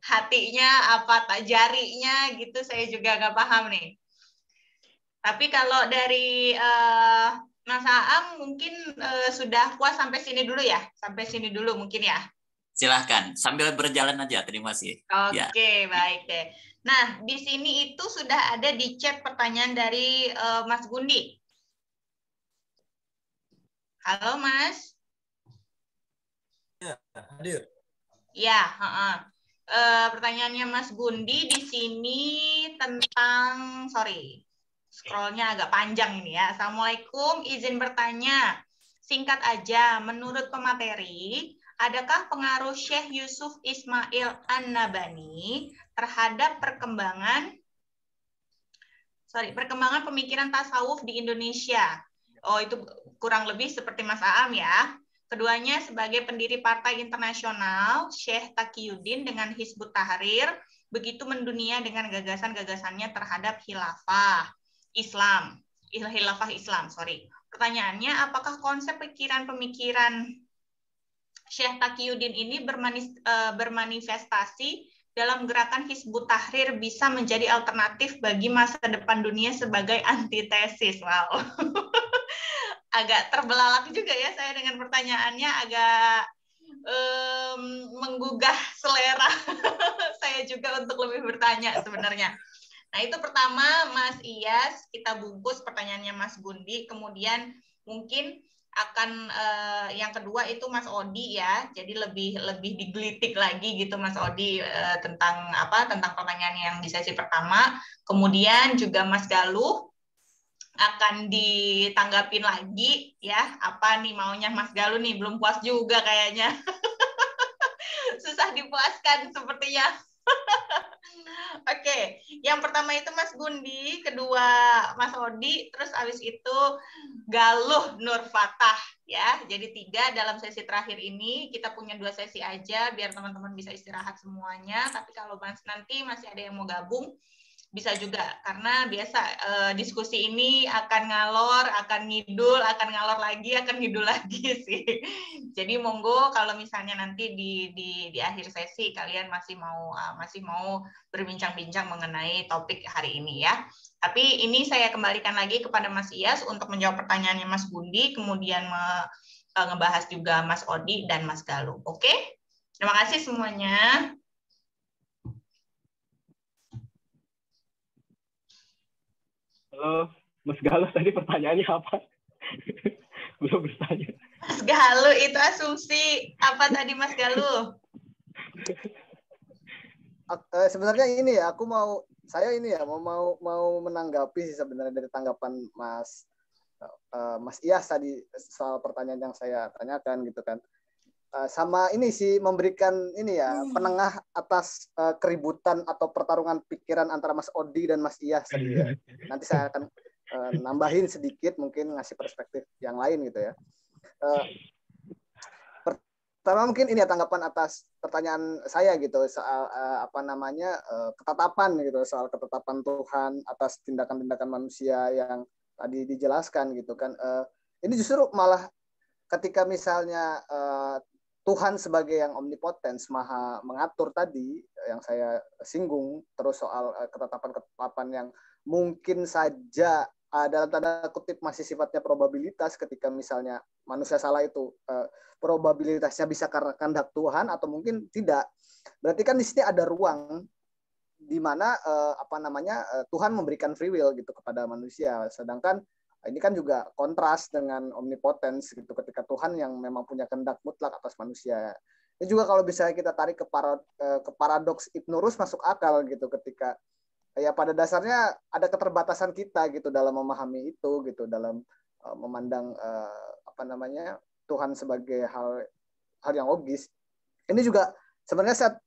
hatinya apa tak jarinya gitu, saya juga nggak paham nih. Tapi kalau dari Mas Aam mungkin sudah puas sampai sini dulu ya? Sampai sini dulu mungkin ya? Silahkan, sambil berjalan aja, terima kasih. Oke, baik deh. Nah, di sini itu sudah ada di chat pertanyaan dari Mas Gundi. Halo Mas. hadir. Ya, pertanyaannya Mas Gundi di sini tentang, scrollnya agak panjang ini ya. Assalamualaikum, izin bertanya. Singkat aja, menurut pemateri, adakah pengaruh Syekh Yusuf Ismail An-Nabhani terhadap perkembangan pemikiran tasawuf di Indonesia? Oh, itu kurang lebih seperti Mas Aam ya. Keduanya sebagai pendiri Partai Internasional, Syekh Taqiyuddin dengan Hizbut Tahrir begitu mendunia dengan gagasan-gagasannya terhadap khilafah Islam. Pertanyaannya, apakah konsep pemikiran Syekh Taqiyuddin ini bermanifestasi dalam gerakan Hizbut Tahrir bisa menjadi alternatif bagi masa depan dunia sebagai antitesis? Wow. Agak terbelalak juga ya saya dengan pertanyaannya, agak menggugah selera saya juga untuk lebih bertanya sebenarnya. Nah, itu pertama Mas Iyas, kita bungkus pertanyaannya Mas Gundi, kemudian mungkin akan yang kedua itu Mas Odi ya. Jadi lebih digelitik lagi gitu Mas Odi tentang pertanyaan yang di sesi pertama. Kemudian juga Mas Galuh akan ditanggapin lagi ya, apa nih maunya Mas Galuh nih, belum puas juga kayaknya. Susah dipuaskan sepertinya. Oke, yang pertama itu Mas Gundi, kedua Mas Odi, terus habis itu Galuh Nur Fatah ya. Jadi 3 dalam sesi terakhir ini. Kita punya 2 sesi aja biar teman-teman bisa istirahat semuanya. Tapi kalau nanti masih ada yang mau gabung, bisa juga, karena biasa diskusi ini akan ngalor, akan ngidul, akan ngalor lagi, akan ngidul lagi sih. Jadi monggo kalau misalnya nanti di akhir sesi kalian masih mau berbincang-bincang mengenai topik hari ini ya. Tapi ini saya kembalikan lagi kepada Mas Iyas untuk menjawab pertanyaannya Mas Gundi, kemudian ngebahas juga Mas Odi dan Mas Galuh. Oke? Terima kasih semuanya. Halo, Mas Galuh, tadi pertanyaannya apa? Belum bertanya. Mas Galuh itu asumsi apa tadi Mas Galuh? Sebenarnya ini ya, saya mau menanggapi sih sebenarnya dari tanggapan Mas Iyas tadi soal pertanyaan yang saya tanyakan gitu kan. Sama ini sih memberikan ini ya penengah atas keributan atau pertarungan pikiran antara Mas Odi dan Mas Iyas tadi ya. Nanti saya akan nambahin sedikit, mungkin ngasih perspektif yang lain gitu ya. Pertama mungkin ini ya tanggapan atas pertanyaan saya gitu soal ketetapan gitu, soal ketetapan Tuhan atas tindakan-tindakan manusia yang tadi dijelaskan gitu kan. Ini justru malah ketika misalnya Tuhan sebagai yang omnipotens, maha mengatur tadi yang saya singgung, terus soal ketetapan-ketetapan yang mungkin saja dalam tanda kutip masih sifatnya probabilitas, ketika misalnya manusia salah itu probabilitasnya bisa karena kehendak Tuhan atau mungkin tidak. Berarti kan di sini ada ruang di mana Tuhan memberikan free will gitu kepada manusia, sedangkan ini kan juga kontras dengan omnipotens gitu, ketika Tuhan yang memang punya kehendak mutlak atas manusia. Ini juga kalau bisa kita tarik ke paradoks Ibnu Rus masuk akal gitu, ketika ya pada dasarnya ada keterbatasan kita gitu dalam memahami itu gitu, dalam memandang Tuhan sebagai hal yang logis. Ini juga sebenarnya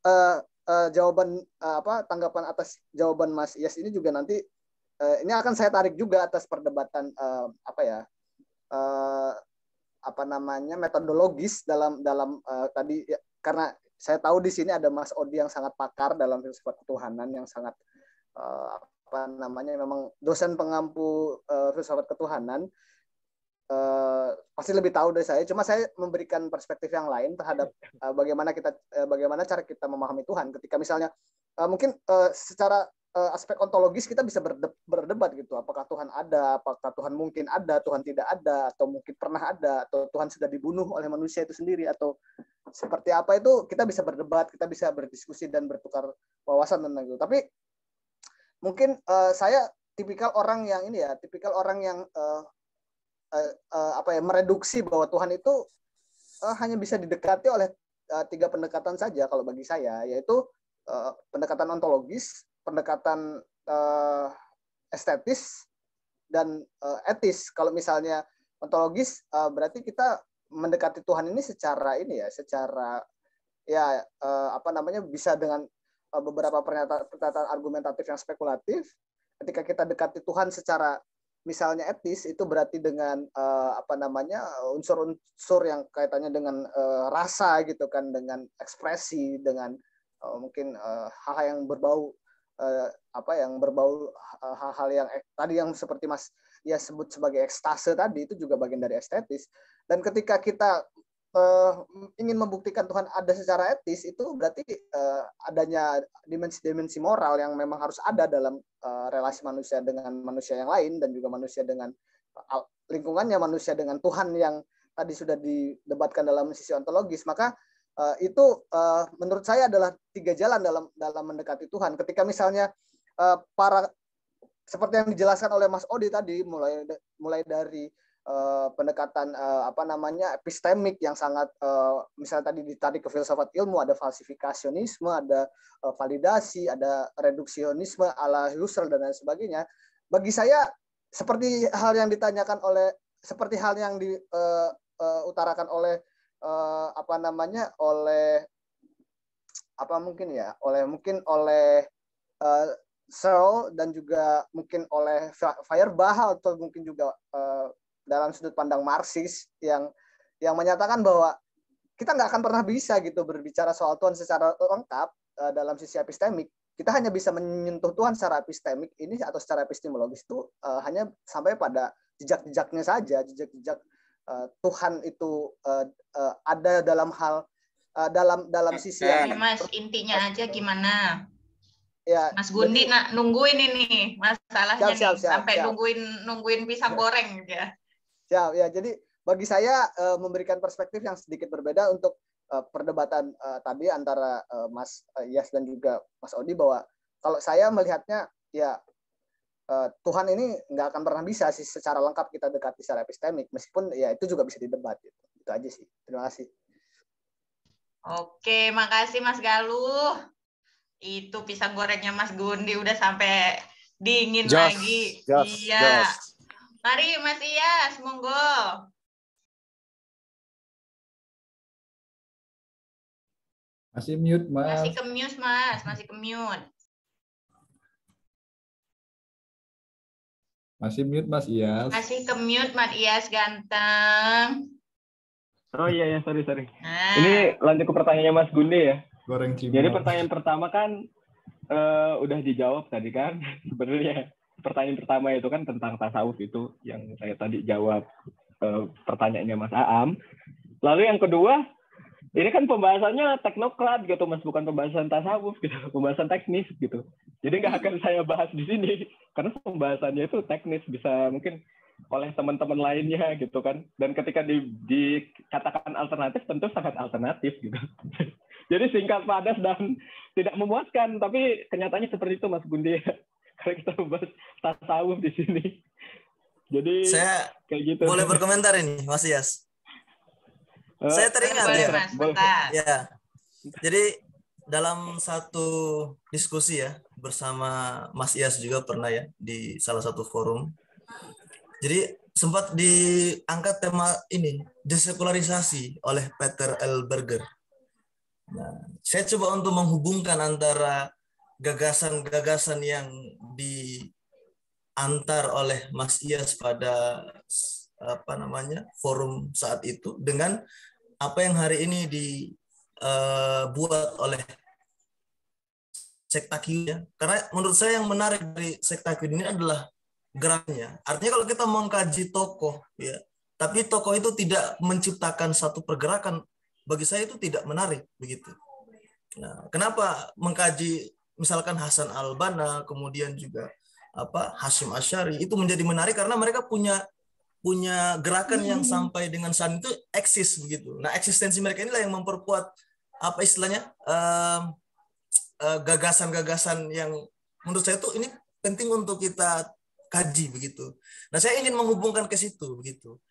tanggapan atas jawaban Mas Iyas ini juga nanti ini akan saya tarik juga atas perdebatan metodologis dalam tadi ya, karena saya tahu di sini ada Mas Odi yang sangat pakar dalam filsafat ketuhanan, yang sangat memang dosen pengampu filsafat ketuhanan, pasti lebih tahu dari saya. Cuma saya memberikan perspektif yang lain terhadap bagaimana cara kita memahami Tuhan. Ketika misalnya mungkin secara aspek ontologis kita bisa berdebat gitu, apakah Tuhan ada, apakah Tuhan mungkin ada, Tuhan tidak ada, atau mungkin pernah ada, atau Tuhan sudah dibunuh oleh manusia itu sendiri, atau seperti apa, itu kita bisa berdebat, kita bisa berdiskusi dan bertukar wawasan tentang itu. Tapi mungkin saya tipikal orang yang mereduksi bahwa Tuhan itu hanya bisa didekati oleh tiga pendekatan saja kalau bagi saya, yaitu pendekatan ontologis, pendekatan estetis, dan etis. Kalau misalnya ontologis berarti kita mendekati Tuhan ini secara bisa dengan beberapa pernyataan argumentatif yang spekulatif. Ketika kita dekati Tuhan secara misalnya etis, itu berarti dengan unsur-unsur yang kaitannya dengan rasa gitu kan, dengan ekspresi, dengan mungkin hal-hal yang berbau hal-hal yang tadi yang seperti Mas ya sebut sebagai ekstase tadi, itu juga bagian dari estetis. Dan ketika kita ingin membuktikan Tuhan ada secara etis, itu berarti adanya dimensi-dimensi moral yang memang harus ada dalam relasi manusia dengan manusia yang lain, dan juga manusia dengan lingkungannya, manusia dengan Tuhan yang tadi sudah didebatkan dalam sisi ontologis. Maka itu menurut saya adalah tiga jalan dalam mendekati Tuhan. Ketika misalnya seperti yang dijelaskan oleh Mas Odi tadi, mulai dari pendekatan epistemik yang sangat misalnya tadi ditarik ke filsafat ilmu, ada falsifikasionisme, ada validasi, ada reduksionisme ala Husserl dan lain sebagainya. Bagi saya seperti hal yang diutarakan oleh Searle dan juga mungkin oleh Feuerbach, atau mungkin juga dalam sudut pandang Marxis yang menyatakan bahwa kita nggak akan pernah bisa gitu berbicara soal Tuhan secara lengkap dalam sisi epistemik. Kita hanya bisa menyentuh Tuhan secara epistemik ini atau secara epistemologis itu hanya sampai pada jejak-jejaknya saja, jejak-jejak Tuhan itu ada dalam hal dalam sisi yang Mas, intinya aja gimana? Ya, Mas Gundi nungguin ini masalahnya siap. sampai nungguin pisang goreng gitu ya. Siap ya. Jadi bagi saya memberikan perspektif yang sedikit berbeda untuk perdebatan tadi antara Mas Iyas dan juga Mas Odi, bahwa kalau saya melihatnya ya Tuhan ini nggak akan pernah bisa sih secara lengkap kita dekati secara epistemik, meskipun ya itu juga bisa didebat gitu. Itu aja sih. Terima kasih. Oke, makasih Mas Galuh. Itu pisang gorengnya Mas Gundi udah sampai dingin lagi. Iya. Mari Mas Iyas, monggo. Masih mute, Mas. Masih ke mute, Mas. Masih ke mute. Masih mute, Mas Iyas. Masih ke mute, Mas Iyas ganteng. Oh iya, sorry. Nah. Ini lanjut ke pertanyaannya Mas Gundi ya. Goreng cimol. Jadi pertanyaan pertama kan udah dijawab tadi kan. Sebenarnya pertanyaan pertama itu kan tentang tasawuf, itu yang saya tadi jawab pertanyaannya Mas Aam. Lalu yang kedua, ini kan pembahasannya teknokrat gitu Mas, bukan pembahasan tasawuf gitu, pembahasan teknis gitu. Jadi nggak akan saya bahas di sini karena pembahasannya itu teknis, bisa mungkin oleh teman-teman lainnya gitu kan. Dan ketika dikatakan alternatif, tentu sangat alternatif gitu. Jadi singkat, padas, dan tidak memuaskan. Tapi kenyataannya seperti itu Mas Gundi. Karena kita membahas tasawuf di sini. Jadi saya kayak gitu. Boleh berkomentar ini Mas Iyas? Saya teringat ya. Jadi dalam satu diskusi ya bersama Mas Iyas juga pernah ya di salah satu forum. Jadi sempat diangkat tema ini, desekularisasi oleh Peter L. Berger. Nah, saya coba untuk menghubungkan antara gagasan-gagasan yang diantar oleh Mas Iyas pada forum saat itu dengan apa yang hari ini dibuat oleh sekta Q. Karena menurut saya yang menarik dari sekta Q ini adalah geraknya. Artinya kalau kita mengkaji tokoh ya, tapi tokoh itu tidak menciptakan satu pergerakan, bagi saya itu tidak menarik begitu. Nah, kenapa mengkaji misalkan Hasan al-Banna, kemudian juga Hasyim Asy'ari itu menjadi menarik karena mereka punya gerakan yang sampai dengan saat itu eksis begitu. Nah, eksistensi mereka inilah yang memperkuat gagasan-gagasan yang menurut saya itu ini penting untuk kita kaji begitu. Nah, saya ingin menghubungkan ke situ begitu.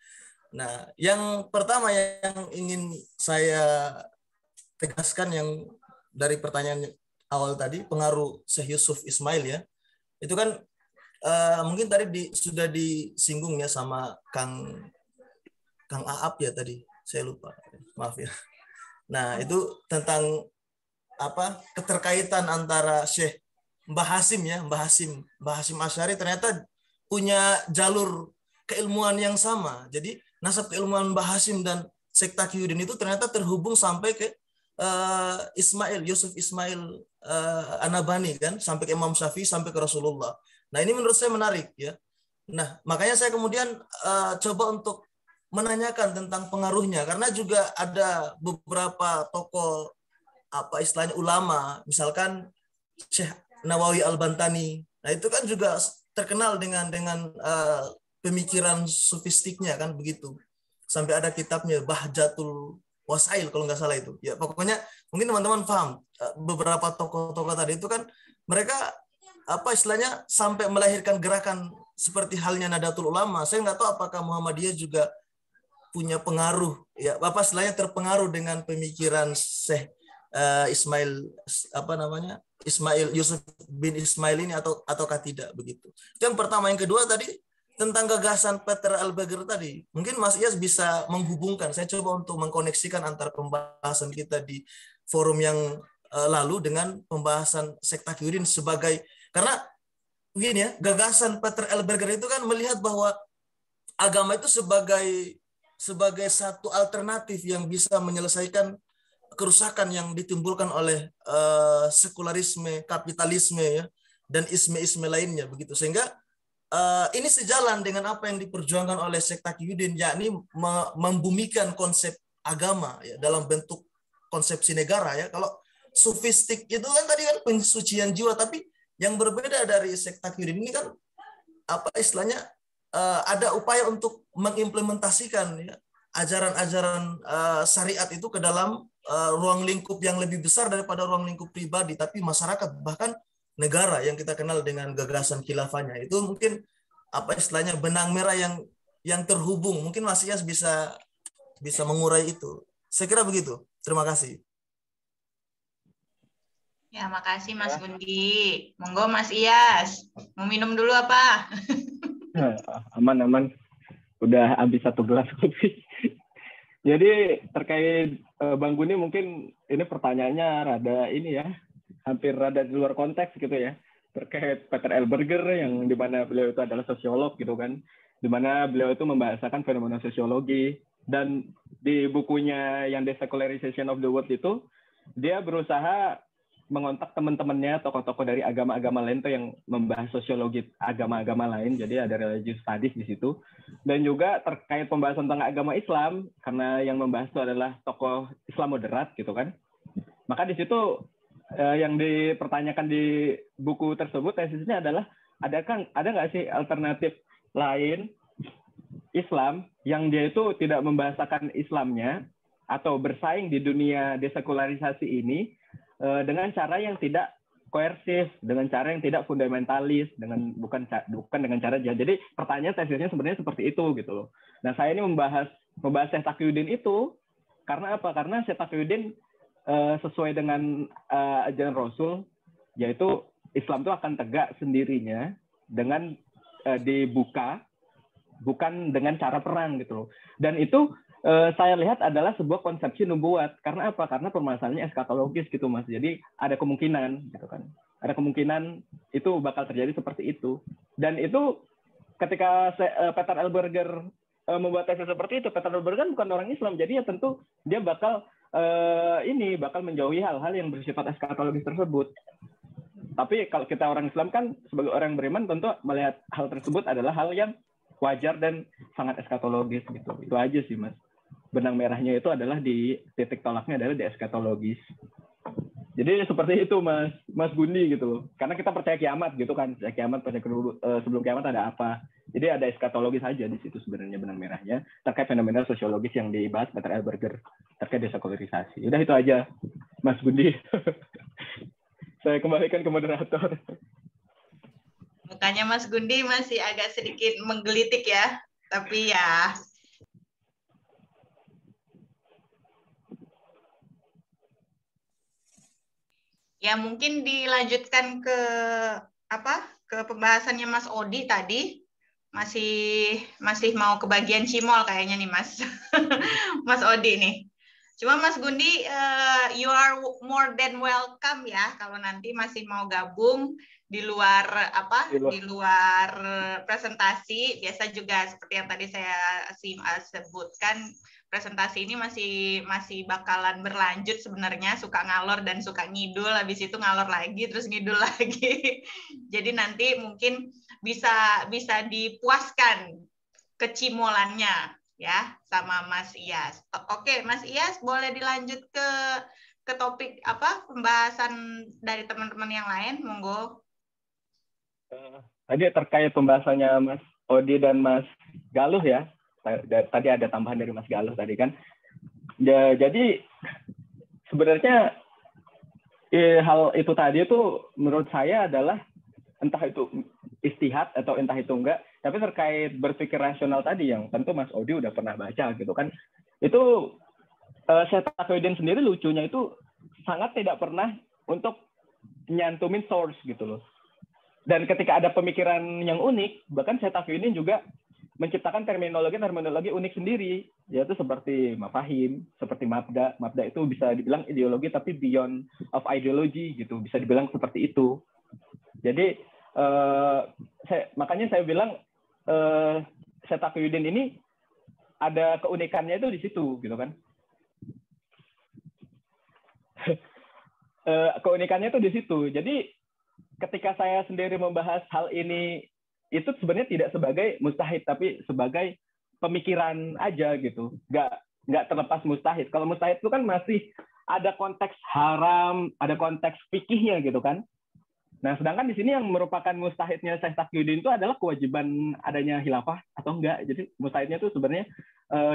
Nah, yang pertama yang ingin saya tegaskan yang dari pertanyaan awal tadi, pengaruh Syekh Yusuf Ismail ya. Itu kan mungkin tadi sudah disinggung ya sama Kang Aap ya tadi. Saya lupa. Maaf ya. Nah, itu tentang apa keterkaitan antara Syekh Mbah Hasim ya, Mbah Hasim Asy'ari ternyata punya jalur keilmuan yang sama. Jadi nasab keilmuan Mbah Hasim dan Syekh Taqiyuddin itu ternyata terhubung sampai ke Yusuf Ismail An-Nabhani kan, sampai ke Imam Syafi'i, sampai ke Rasulullah. Nah, ini menurut saya menarik ya. Nah, makanya saya kemudian coba untuk menanyakan tentang pengaruhnya, karena juga ada beberapa tokoh apa istilahnya ulama, misalkan Syekh Nawawi Al-Bantani. Nah, itu kan juga terkenal dengan pemikiran sofistiknya kan begitu. Sampai ada kitabnya Bahjatul Wasail kalau nggak salah itu. Ya, pokoknya mungkin teman-teman paham beberapa tokoh-tokoh tadi itu kan mereka apa istilahnya sampai melahirkan gerakan seperti halnya Nahdlatul Ulama. Saya nggak tahu apakah Muhammadiyah juga punya pengaruh ya apa istilahnya terpengaruh dengan pemikiran Syekh Ismail apa namanya Ismail Yusuf bin Ismail ini ataukah tidak begitu. Itu yang pertama. Yang kedua tadi tentang gagasan Peter Elberger tadi, mungkin Mas Iyas bisa menghubungkan. Saya coba untuk mengkoneksikan antara pembahasan kita di forum yang lalu dengan pembahasan Syekh Taqiyuddin sebagai, karena begini ya, gagasan Peter Elberger itu kan melihat bahwa agama itu sebagai satu alternatif yang bisa menyelesaikan kerusakan yang ditimbulkan oleh sekularisme, kapitalisme ya, dan isme-isme lainnya begitu. Sehingga ini sejalan dengan apa yang diperjuangkan oleh Syekh Taqiyuddin, yakni membumikan konsep agama ya dalam bentuk konsepsi negara ya. Kalau sufistik itu kan tadi kan pensucian jiwa, tapi yang berbeda dari Syekh Taqiyuddin ini kan apa istilahnya ada upaya untuk mengimplementasikan ya ajaran-ajaran syariat itu ke dalam ruang lingkup yang lebih besar daripada ruang lingkup pribadi, tapi masyarakat bahkan negara yang kita kenal dengan gagasan khilafahnya. Itu mungkin apa istilahnya benang merah yang terhubung. Mungkin Mas Iyas bisa mengurai itu. Saya kira begitu. Terima kasih. Ya, makasih Mas Gundi. Monggo Mas Iyas. Mau minum dulu apa? Aman. Udah habis 1 gelas kopi. Jadi terkait Bang Gundi, mungkin ini pertanyaannya rada ini ya, hampir rada di luar konteks gitu ya, terkait Peter Elberger yang dimana beliau itu adalah sosiolog gitu kan, dimana beliau itu membahasakan fenomena sosiologi, dan di bukunya yang The Secularization of the World itu dia berusaha mengontak teman-temannya tokoh-tokoh dari agama-agama lain tuh yang membahas sosiologi agama-agama lain, jadi ada religious studies di situ, dan juga terkait pembahasan tentang agama Islam karena yang membahas itu adalah tokoh Islam moderat gitu kan. Maka di situ yang dipertanyakan di buku tersebut tesisnya adalah ada nggak sih alternatif lain Islam yang dia itu tidak membahasakan Islamnya atau bersaing di dunia desekularisasi ini dengan cara yang tidak koersif, dengan cara yang tidak fundamentalis, dengan bukan dengan cara jahat. Jadi pertanyaan tesisnya sebenarnya seperti itu gitu loh. Nah, saya ini membahas Syekh Taqiyuddin itu karena apa? Karena Syekh Taqiyuddin sesuai dengan ajaran Rasul, yaitu Islam itu akan tegak sendirinya dengan dibuka, bukan dengan cara perang gitu loh. Dan itu saya lihat adalah sebuah konsepsi nubuat. Karena apa? Karena permasalahannya eskatologis gitu Mas. Jadi ada kemungkinan gitu kan. Ada kemungkinan itu bakal terjadi seperti itu. Dan itu ketika Peter Elberger membuat tesis seperti itu, Peter Elberger kan bukan orang Islam. Jadi ya tentu dia bakal menjauhi hal-hal yang bersifat eskatologis tersebut. Tapi kalau kita orang Islam kan sebagai orang beriman tentu melihat hal tersebut adalah hal yang wajar dan sangat eskatologis gitu. Itu aja sih Mas. Benang merahnya itu adalah di titik tolaknya adalah di eskatologis. Jadi seperti itu Mas Gundi gitu. Karena kita percaya kiamat gitu kan. Percaya kiamat, sebelum kiamat ada apa. Jadi ada eskatologis aja di situ sebenarnya benang merahnya terkait fenomena sosiologis yang dibahas Peter Elberger terkait desekularisasi. Udah itu aja Mas Gundi. Saya kembalikan ke moderator. Mukanya Mas Gundi masih agak sedikit menggelitik ya. Tapi ya Ya mungkin dilanjutkan ke pembahasannya Mas Odi tadi. Masih mau kebagian cimol kayaknya nih Mas. Mas Odi nih. Cuma Mas Gundi, you are more than welcome ya kalau nanti masih mau gabung di luar di luar presentasi. Biasa juga seperti yang tadi saya sebutkan, presentasi ini masih bakalan berlanjut sebenarnya, suka ngalor dan suka ngidul, habis itu ngalor lagi terus ngidul lagi. Jadi nanti mungkin bisa dipuaskan kecimolannya ya sama Mas Iyas. Oke, Mas Iyas boleh dilanjut ke topik pembahasan dari teman-teman yang lain, monggo. Tadi terkait pembahasannya Mas Odi dan Mas Galuh ya. Tadi ada tambahan dari Mas Galuh tadi kan. Ya, jadi sebenarnya hal itu tadi itu menurut saya adalah entah itu istihad atau entah itu enggak, tapi terkait berpikir rasional tadi yang tentu Mas Odi udah pernah baca gitu kan. Itu Setakuddin sendiri lucunya itu sangat tidak pernah untuk nyantumin source gitu loh. Dan ketika ada pemikiran yang unik, bahkan Setakuddin juga menciptakan terminologi unik sendiri, yaitu seperti mafahim, seperti mabda. Mabda itu bisa dibilang ideologi tapi beyond of ideology gitu, bisa dibilang seperti itu. Jadi makanya saya bilang Setakuddin ini ada keunikannya itu di situ gitu kan. Keunikannya itu di situ. Jadi ketika saya sendiri membahas hal ini itu sebenarnya tidak sebagai mustahid tapi sebagai pemikiran aja gitu. Nggak terlepas mustahid. Kalau mustahid itu kan masih ada konteks haram, ada konteks fikihnya gitu kan. Nah, sedangkan di sini yang merupakan mustahidnya Syekh Taqiyuddin itu adalah kewajiban adanya khilafah atau enggak. Jadi mustahidnya itu sebenarnya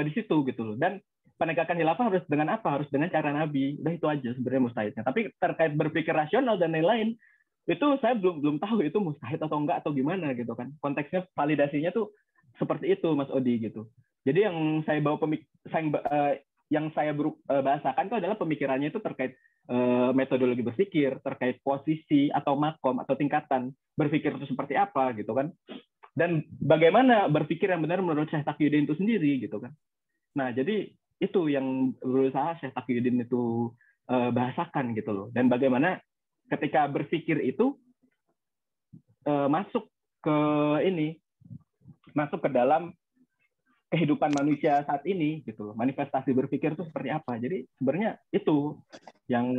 di situ gitu loh. Dan penegakan khilafah harus dengan apa? Harus dengan cara Nabi. Udah itu aja sebenarnya mustahidnya. Tapi terkait berpikir rasional dan lain-lain, itu saya belum tahu itu mustahid atau enggak atau gimana gitu kan. Konteksnya validasinya tuh seperti itu Mas Odi gitu. Jadi yang saya bawa bahasakan itu adalah pemikirannya itu terkait metodologi berpikir, terkait posisi atau makom atau tingkatan berpikir itu seperti apa gitu kan. Dan bagaimana berpikir yang benar menurut Syekh Taqiyuddin itu sendiri gitu kan. Nah, jadi itu yang berusaha Syekh Taqiyuddin itu bahasakan gitu loh. Dan bagaimana ketika berpikir itu masuk ke dalam kehidupan manusia saat ini gitu loh. Manifestasi berpikir itu seperti apa. Jadi sebenarnya itu yang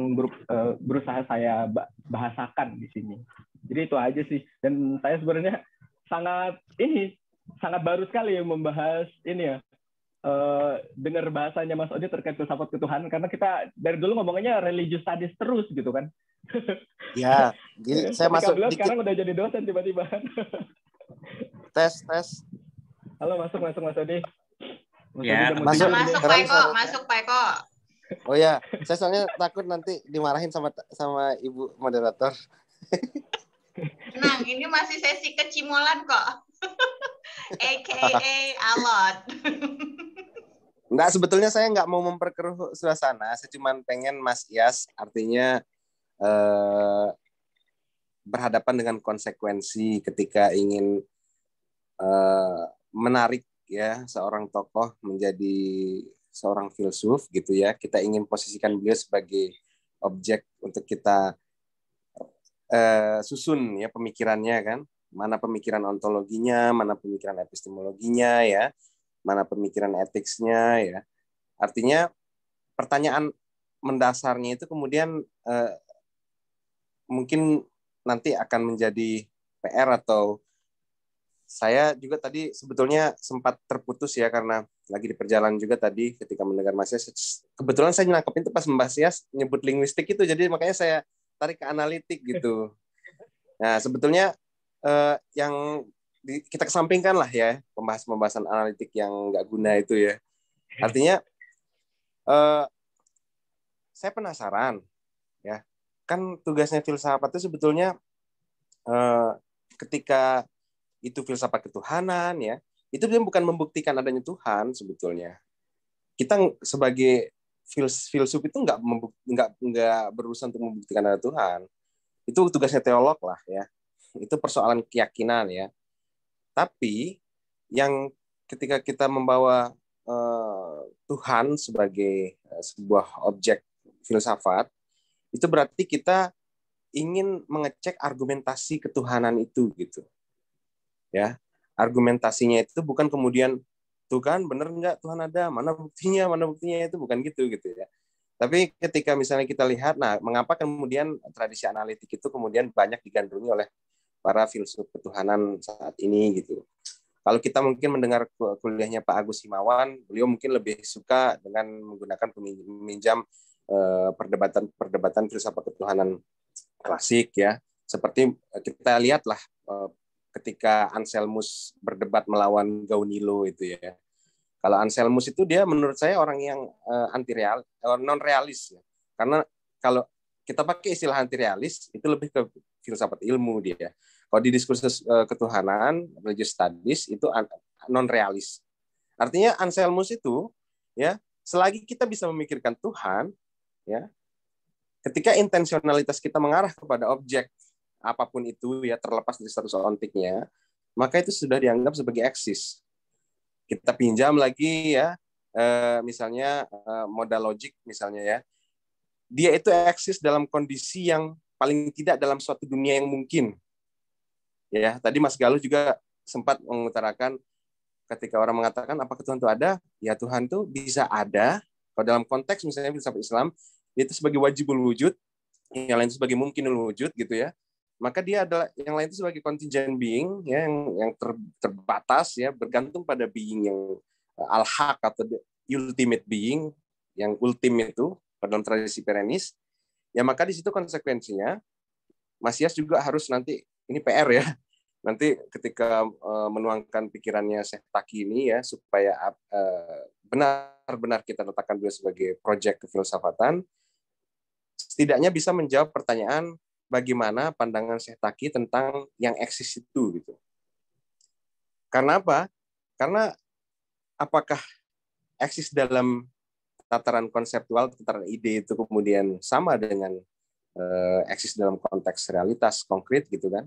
berusaha saya bahasakan di sini. Jadi itu aja sih. Dan saya sebenarnya sangat baru sekali membahas ini ya. Dengar bahasanya Mas Odi terkait filsafat ketuhanan karena kita dari dulu ngomongnya religious studies terus gitu kan. Ya, jadi saya masuk dikit. dikit. Sekarang udah jadi dosen tiba-tiba. Tes. Halo, masuk Mas Odi. Ya, masuk Pak Eko. Oh ya, saya soalnya takut nanti dimarahin sama Ibu moderator. Tenang, ini masih sesi kecimolan kok. AKA alot. Enggak, sebetulnya saya nggak mau memperkeruh suasana. Saya cuma pengen Mas Iyas artinya berhadapan dengan konsekuensi ketika ingin menarik ya seorang tokoh menjadi seorang filsuf gitu ya. Kita ingin posisikan beliau sebagai objek untuk kita susun ya pemikirannya kan. Mana pemikiran ontologinya, mana pemikiran epistemologinya ya, mana pemikiran etiknya ya. Artinya pertanyaan mendasarnya itu kemudian mungkin nanti akan menjadi PR atau saya juga tadi sebetulnya sempat terputus ya karena lagi di perjalanan juga tadi ketika mendengar Mas Yas. Kebetulan saya nangkepin itu pas Mas Yas nyebut linguistik itu, jadi makanya saya tarik ke analitik gitu. Nah sebetulnya yang kita kesampingkan lah ya pembahasan analitik yang nggak guna itu ya. Artinya saya penasaran ya, kan tugasnya filsafat itu sebetulnya ketika itu filsafat ketuhanan ya, itu bukan membuktikan adanya Tuhan sebetulnya. Kita sebagai filsuf itu nggak berurusan untuk membuktikan ada Tuhan. Itu tugasnya teolog lah ya. Itu persoalan keyakinan ya. Tapi yang ketika kita membawa Tuhan sebagai sebuah objek filsafat, itu berarti kita ingin mengecek argumentasi ketuhanan itu gitu. Ya. Argumentasinya itu bukan kemudian Tuhan benar nggak Tuhan ada, mana buktinya itu bukan gitu ya. Tapi ketika misalnya kita lihat, nah mengapa kemudian tradisi analitik itu kemudian banyak digandrungi oleh para filsuf ketuhanan saat ini gitu. Kalau kita mungkin mendengar kuliahnya Pak Agus Himawan, beliau mungkin lebih suka dengan menggunakan meminjam perdebatan filsafat ketuhanan klasik ya. Seperti kita lihatlah ketika Anselmus berdebat melawan Gaunilo itu ya. Kalau Anselmus itu dia menurut saya orang yang non realis ya. Karena kalau kita pakai istilah anti realis itu lebih ke filsafat ilmu dia. Kalau di diskursus ketuhanan, religious studies itu non realis. Artinya Anselmus itu ya, selagi kita bisa memikirkan Tuhan ya, ketika intensionalitas kita mengarah kepada objek apapun itu ya, terlepas dari status ontiknya, maka itu sudah dianggap sebagai eksis. Kita pinjam lagi ya, misalnya modal logik misalnya ya, dia itu eksis dalam kondisi yang paling tidak dalam suatu dunia yang mungkin. Ya, tadi Mas Galuh juga sempat mengutarakan ketika orang mengatakan apakah Tuhan itu ada? Ya Tuhan itu bisa ada. Kalau dalam konteks misalnya filsafat Islam, itu sebagai wajibul wujud, yang lain itu sebagai mungkinul wujud gitu ya. Maka dia adalah yang lain itu sebagai contingent being ya, yang terbatas ya, bergantung pada being yang al-haq atau ultimate being, yang ultimate itu dalam tradisi Perenis. Ya maka di situ konsekuensinya Mas Yas juga harus nanti, ini PR ya, nanti ketika menuangkan pikirannya Syekh Taki ini ya, supaya benar-benar kita letakkan beliau sebagai proyek kefilsafatan, setidaknya bisa menjawab pertanyaan bagaimana pandangan Syekh Taki tentang yang eksis itu gitu. Karena apa? Karena apakah eksis dalam tataran konseptual, tataran ide itu kemudian sama dengan eksis dalam konteks realitas konkret gitu kan?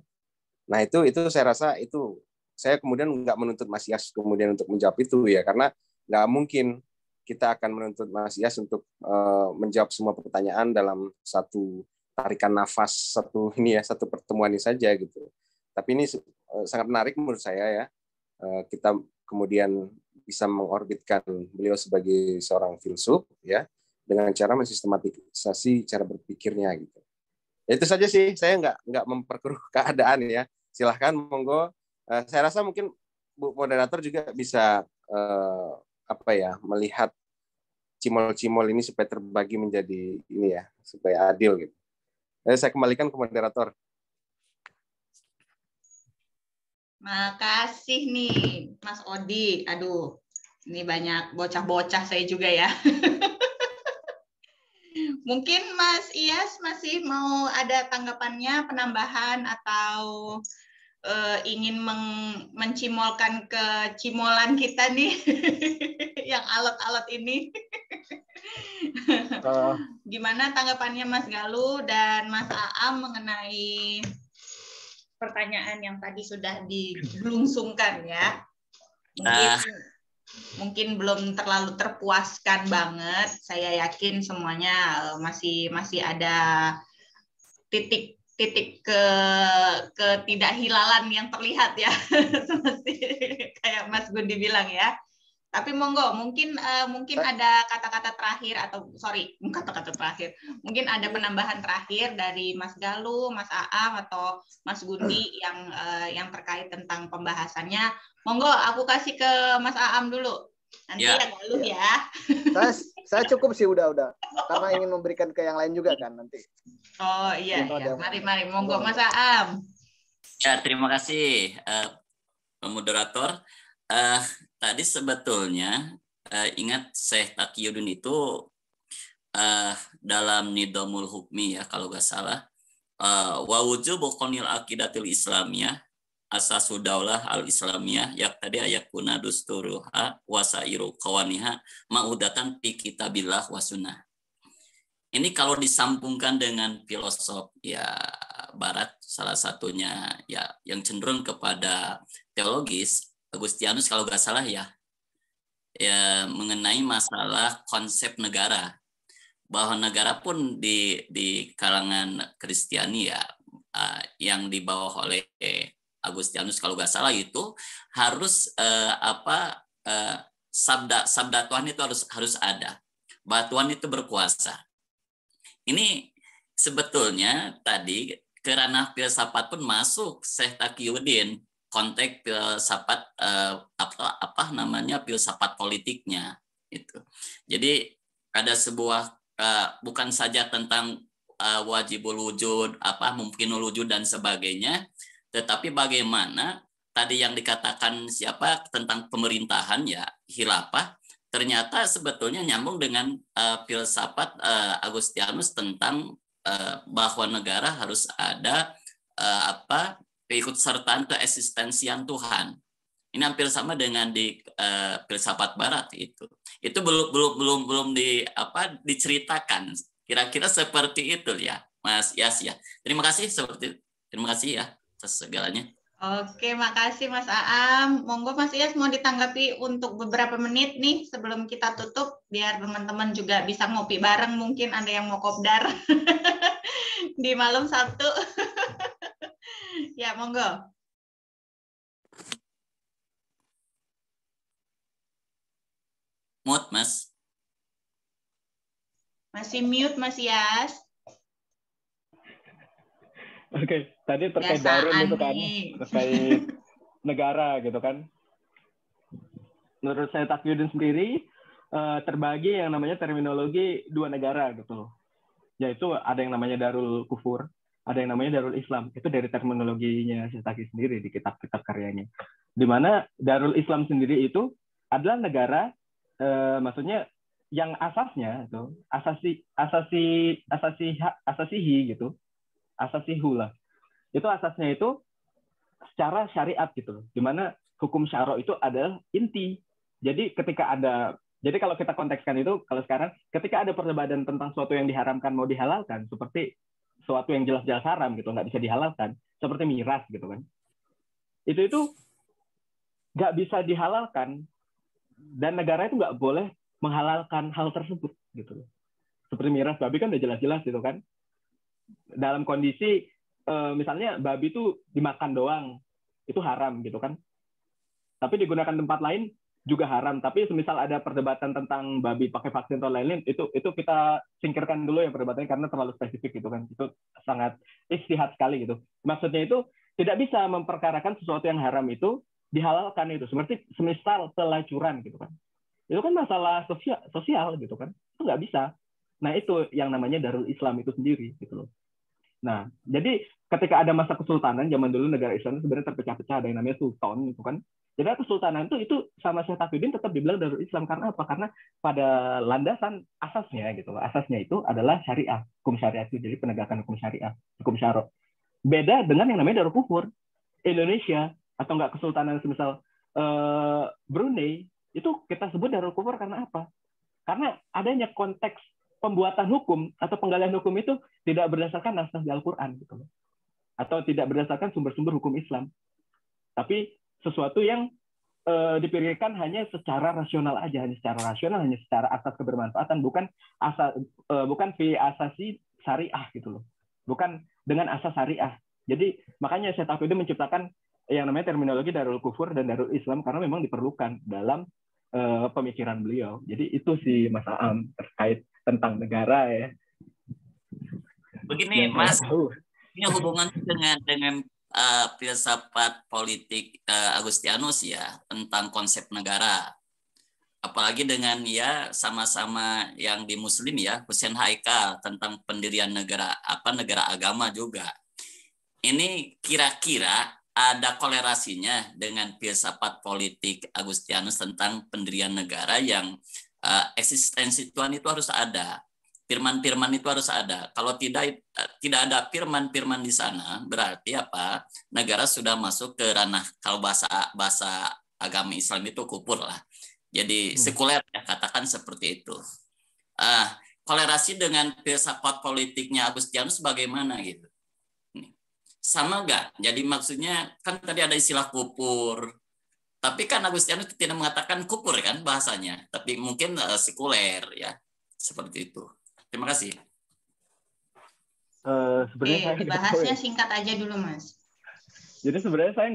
Nah itu saya rasa itu saya kemudian nggak menuntut Mas Yas kemudian untuk menjawab itu ya, karena nggak mungkin kita akan menuntut Mas Yas untuk menjawab semua pertanyaan dalam satu tarikan nafas satu pertemuan ini saja gitu. Tapi ini sangat menarik menurut saya ya, kita kemudian bisa mengorbitkan beliau sebagai seorang filsuf ya, dengan cara mensistematisasi cara berpikirnya gitu. Ya, itu saja sih, saya nggak memperkeruh keadaan ya. Silahkan monggo. Saya rasa mungkin Bu moderator juga bisa melihat cimol-cimol ini supaya terbagi menjadi ini ya, supaya adil gitu. Saya kembalikan ke moderator. Makasih nih Mas Odi. Aduh, ini banyak bocah-bocah saya juga ya. Mungkin Mas Iyas masih mau ada tanggapannya, penambahan atau ingin mencimolkan ke cimolan kita nih yang alot-alot ini. Gimana tanggapannya Mas Galuh dan Mas Aam mengenai pertanyaan yang tadi sudah dilungsungkan ya? Mungkin belum terlalu terpuaskan banget. Saya yakin semuanya masih ada titik ketidakhilalan yang terlihat ya, seperti kayak Mas Gundi bilang ya. Tapi monggo, mungkin ada kata-kata terakhir atau kata-kata terakhir. Mungkin ada penambahan terakhir dari Mas Galuh, Mas Aam atau Mas Gundi yang terkait tentang pembahasannya. Monggo, aku kasih ke Mas Aam dulu. Nanti ya Galuh ya. Saya cukup sih udah. Karena ingin memberikan ke yang lain juga kan nanti. Oh iya. Mari monggo Mas Aam. Ya, terima kasih moderator. Tadi sebetulnya ingat Syekh Taqiyuddin itu dalam Nidhamul Hukmi ya kalau nggak salah, wa wujubu qanil aqidatil islamiyah asasu daulah al-islamiyah tadi ayakuna dusturuha wasairu qawaniha ma'udatan fi kitabillah wa sunnah. Ini kalau disambungkan dengan filosof ya barat, salah satunya ya yang cenderung kepada teologis, Agustianus kalau nggak salah ya mengenai masalah konsep negara, bahwa negara pun di kalangan Kristiani ya yang dibawa oleh Agustianus kalau nggak salah itu harus sabda Tuhan itu harus ada, bahwa Tuhan itu berkuasa. Ini sebetulnya tadi ke ranah filsafat pun masuk Syekh Taqiyuddin, konteks filsafat filsafat politiknya itu. Jadi ada sebuah bukan saja tentang wajibul wujud, mungkinul wujud dan sebagainya, tetapi bagaimana tadi yang dikatakan tentang pemerintahan ya khilafah, ternyata sebetulnya nyambung dengan filsafat Agustianus tentang bahwa negara harus ada keikutsertaan keeksistensian Tuhan. Ini hampir sama dengan di filsafat Barat itu. Itu belum diceritakan. Kira-kira seperti itu ya, Mas Yas ya. Terima kasih ya atas segalanya. Oke, makasih Mas Aam. Monggo Mas Iyas mau ditanggapi untuk beberapa menit nih sebelum kita tutup, biar teman-teman juga bisa ngopi bareng, mungkin ada yang mau kopdar di malam Sabtu. Ya, monggo. Mute, Mas. Masih mute, Mas Iyas. Oke, tadi terkait Darul itu kan, terkait negara gitu kan. Menurut saya Taqiyuddin sendiri terbagi yang namanya terminologi dua negara gitu. Yaitu ada yang namanya Darul Kufur, ada yang namanya Darul Islam. Itu dari terminologinya Syekh Taqi sendiri di kitab-kitab karyanya. Di mana Darul Islam sendiri itu adalah negara maksudnya yang asasnya itu asasihi gitu. Asasihu lah. Itu asasnya itu secara syariat gitu. Di mana hukum syara itu adalah inti. Jadi kalau kita kontekskan itu, kalau sekarang ketika ada perdebatan tentang sesuatu yang diharamkan mau dihalalkan, seperti sesuatu yang jelas-jelas haram gitu, nggak bisa dihalalkan, seperti miras gitu kan. Itu nggak bisa dihalalkan, dan negara itu nggak boleh menghalalkan hal tersebut gitu. Seperti miras babi kan udah jelas-jelas gitu kan. Dalam kondisi misalnya babi itu dimakan doang, itu haram gitu kan. Tapi digunakan tempat lain juga haram. Tapi semisal ada perdebatan tentang babi pakai vaksin atau lain-lain, itu kita singkirkan dulu yang perdebatannya karena terlalu spesifik gitu kan. Itu sangat ijtihad sekali gitu. Maksudnya itu tidak bisa memperkarakan sesuatu yang haram itu dihalalkan itu. Seperti semisal pelacuran gitu kan. Itu kan masalah sosial gitu kan. Itu nggak bisa. Nah, itu yang namanya Darul Islam itu sendiri gitu loh. Nah, jadi ketika ada masa kesultanan, zaman dulu negara Islam itu sebenarnya terpecah-pecah, ada yang namanya sultan gitu kan. Jadi kesultanan itu sama Syekh Taqiyuddin tetap dibilang Darul Islam karena apa? Karena pada landasan asasnya gitu loh. Asasnya itu adalah syariah, hukum syariah itu. Jadi penegakan hukum syariah, hukum syara. Beda dengan yang namanya Darul Kufur. Indonesia atau enggak kesultanan semisal Brunei, itu kita sebut Darul Kufur karena apa? Karena adanya konteks pembuatan hukum atau penggalian hukum itu tidak berdasarkan naskah di Al-Quran gitu, atau tidak berdasarkan sumber-sumber hukum Islam, tapi sesuatu yang dipikirkan hanya secara rasional aja, hanya secara asas kebermanfaatan, bukan fi asasi syariah gitu loh, bukan dengan asas syariah. Jadi makanya Syekh Taqiyuddin menciptakan yang namanya terminologi Darul Kufur dan Darul Islam karena memang diperlukan dalam pemikiran beliau. Jadi itu sih Mas Aam terkait tentang negara ya. Begini Mas, ini hubungan dengan filsafat politik Agustianus ya tentang konsep negara. Apalagi dengan ya sama-sama yang di Muslim ya, Husain Haikal tentang pendirian negara negara agama juga. Ini kira-kira ada kolerasinya dengan filsafat politik Agustianus tentang pendirian negara yang eksistensi Tuhan itu harus ada. Firman-firman itu harus ada. Kalau tidak ada firman-firman di sana, berarti apa? Negara sudah masuk ke ranah, kalau bahasa agama Islam itu kufur lah. Jadi sekuler ya, katakan seperti itu. Kolerasi dengan filsafat politiknya Agustianus bagaimana gitu? Sama nggak? Jadi maksudnya kan tadi ada istilah kufur, tapi kan Agustianus tidak mengatakan kufur kan bahasanya, tapi mungkin sekuler ya, seperti itu. Terima kasih. Sebenarnya saya dibahasnya singkat aja dulu, Mas. Jadi sebenarnya saya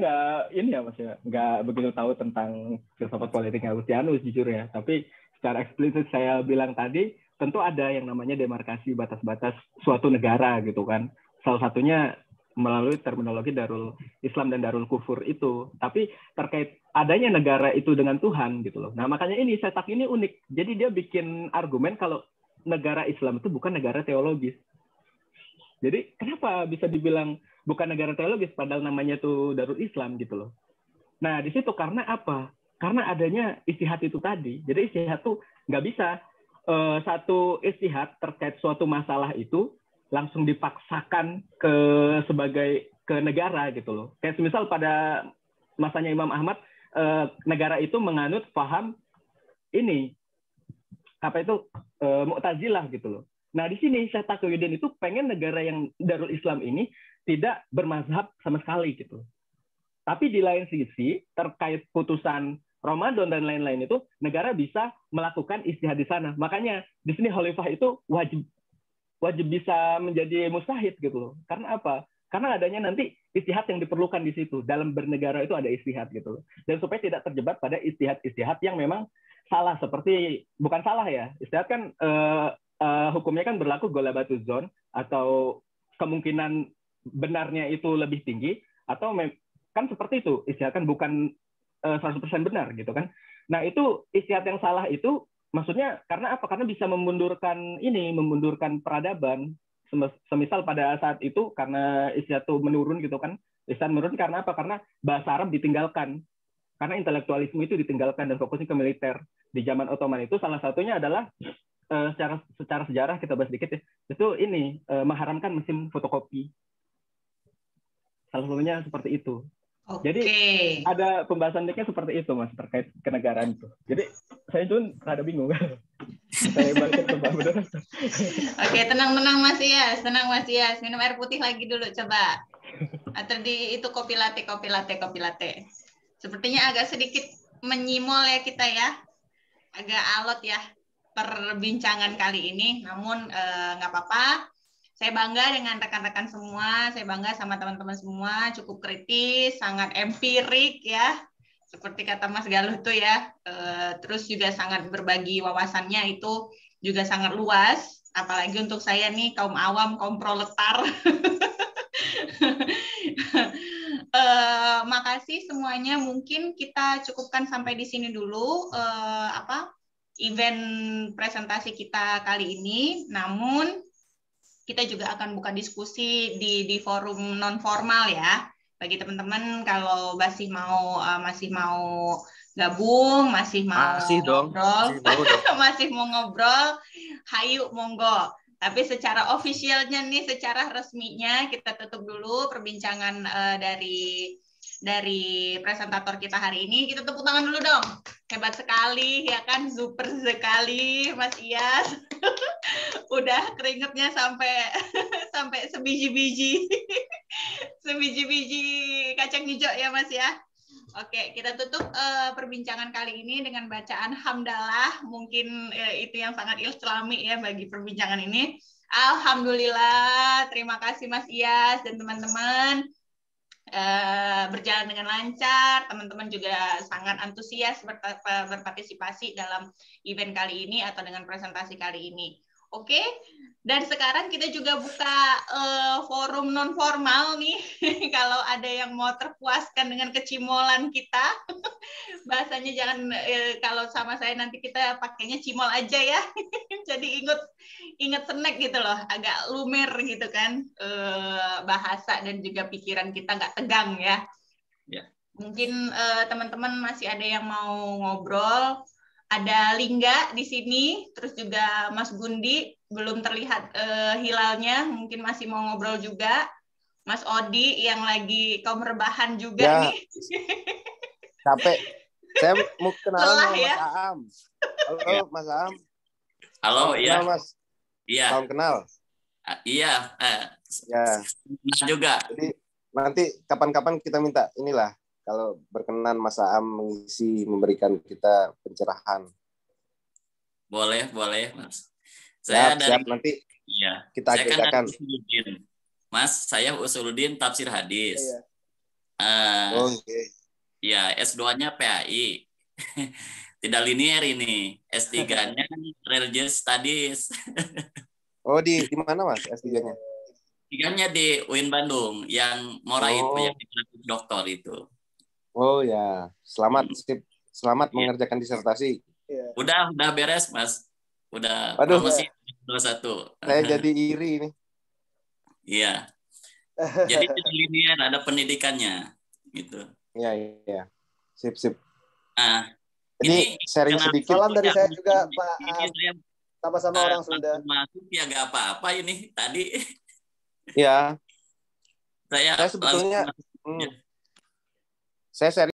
nggak begitu tahu tentang filsafat politiknya Agustianus jujur ya. Tapi secara eksplisit saya bilang tadi, tentu ada yang namanya demarkasi batas-batas suatu negara gitu kan. Salah satunya melalui terminologi Darul Islam dan Darul Kufur itu. Tapi terkait adanya negara itu dengan Tuhan gitu loh. Nah makanya ini Cetak ini unik. Jadi dia bikin argumen kalau negara Islam itu bukan negara teologis. Jadi kenapa bisa dibilang bukan negara teologis padahal namanya itu Darul Islam gitu loh. Nah di situ karena apa? Karena adanya istihad itu tadi. Jadi istihad tuh nggak bisa satu istihad terkait suatu masalah itu langsung dipaksakan ke negara gitu loh. Kayak misal pada masanya Imam Ahmad, negara itu menganut paham ini Mu'tazilah gitu loh. Nah di sini Syekh Taqiyuddin itu pengen negara yang Darul Islam ini tidak bermazhab sama sekali gitu. Tapi di lain sisi terkait putusan Ramadan dan lain-lain itu negara bisa melakukan ijtihad di sana. Makanya di sini khalifah itu wajib bisa menjadi mustahid gitu loh. Karena apa? Karena adanya nanti ijtihad yang diperlukan di situ. Dalam bernegara itu ada ijtihad gitu loh. Dan supaya tidak terjebak pada ijtihad yang memang salah, seperti bukan salah ya. Ijtihad kan hukumnya kan berlaku ghalabatuz dzon atau kemungkinan benarnya itu lebih tinggi, atau kan seperti itu. Ijtihad kan bukan 100% benar gitu kan. Nah, itu ijtihad yang salah itu maksudnya karena apa? Karena bisa memundurkan peradaban. Semisal pada saat itu karena ijtihad itu menurun gitu kan. Ijtihad menurun karena apa? Karena bahasa Arab ditinggalkan. Karena intelektualisme itu ditinggalkan dan fokusnya ke militer. Di zaman Ottoman itu salah satunya adalah secara sejarah kita bahas sedikit ya. Itu mengharamkan mesin fotokopi. Salah satunya seperti itu. Jadi ada pembahasan diknya seperti itu Mas terkait kenegaraan itu. Jadi saya pun rada bingung. Saya balikin ke Mbak Bener. Oke, tenang Mas Iyas, minum air putih lagi dulu coba. Atau itu kopi latte. Sepertinya agak sedikit menyimol ya kita ya. Agak alot ya perbincangan kali ini, namun nggak apa-apa. Saya bangga dengan rekan-rekan semua, saya bangga sama teman-teman semua, cukup kritis, sangat empirik ya, seperti kata Mas Galuh tuh ya, terus juga sangat berbagi wawasannya itu juga sangat luas, apalagi untuk saya nih kaum awam, kaum proletar. Makasih semuanya, mungkin kita cukupkan sampai di sini dulu event presentasi kita kali ini, namun kita juga akan buka diskusi di forum non formal ya. Bagi teman-teman kalau masih mau gabung, masih mau ngobrol, hayu monggo. Tapi secara officialnya nih, secara resminya kita tutup dulu perbincangan dari presentator kita hari ini. Kita tepuk tangan dulu dong. Hebat sekali ya kan, super sekali Mas Iyas. Udah keringetnya sampai sebiji-biji kacang hijau ya Mas ya. Oke, kita tutup perbincangan kali ini dengan bacaan hamdalah. Mungkin itu yang sangat islami ya bagi perbincangan ini. Alhamdulillah, terima kasih Mas Iyas dan teman-teman. Berjalan dengan lancar, teman-teman juga sangat antusias berpartisipasi dalam event kali ini atau dengan presentasi kali ini. Oke, dan sekarang kita juga buka forum non formal nih. Kalau ada yang mau terpuaskan dengan kecimolan kita, bahasanya jangan kalau sama saya nanti kita pakainya cimol aja ya. Jadi inget snack gitu loh, agak lumer gitu kan, bahasa dan juga pikiran kita nggak tegang ya. Mungkin teman-teman masih ada yang mau ngobrol, ada Lingga di sini, terus juga Mas Gundi, belum terlihat hilalnya, mungkin masih mau ngobrol juga. Mas Odi yang lagi kaum rebahan juga Ya. nih. Capek. Saya mau kenalan Lelah sama ya? Mas Aam. Halo, Ya. Mas Aam. Halo, Salam iya. kenal, Mas. Iya. Salam kenal. Iya. Ya. Juga. Jadi nanti kapan-kapan kita minta inilah kalau berkenan Mas Aam mengisi, memberikan kita pencerahan. Boleh, Mas. Saya Siap, nanti iya. kita Saya kan agendakan. dari Usuluddin. Mas, saya Usuluddin Tafsir Hadis. Iya. Oke. Ya, S2-nya PAI. Tidak linear ini. S3-nya Religious Studies. Oh, di mana, Mas, S3-nya? Tiganya di UIN Bandung, yang Mora itu, Oh. yang doktor itu. Oh ya, selamat, sip. Selamat Iya. mengerjakan disertasi. Iya. Udah beres, Mas. Udah Waduh. promosi 21. Saya jadi iri ini. Iya. Jadi tidak linear, ada pendidikannya gitu. Iya. Sip. Nah, Ini sharing kenapa- sedikit. Salam dari saya juga, Pak Ini Am. saya Sama-sama orang Sunda. masuk ya gak apa-apa ini tadi. Ya, Saya saya sebetulnya langsung- saya sharing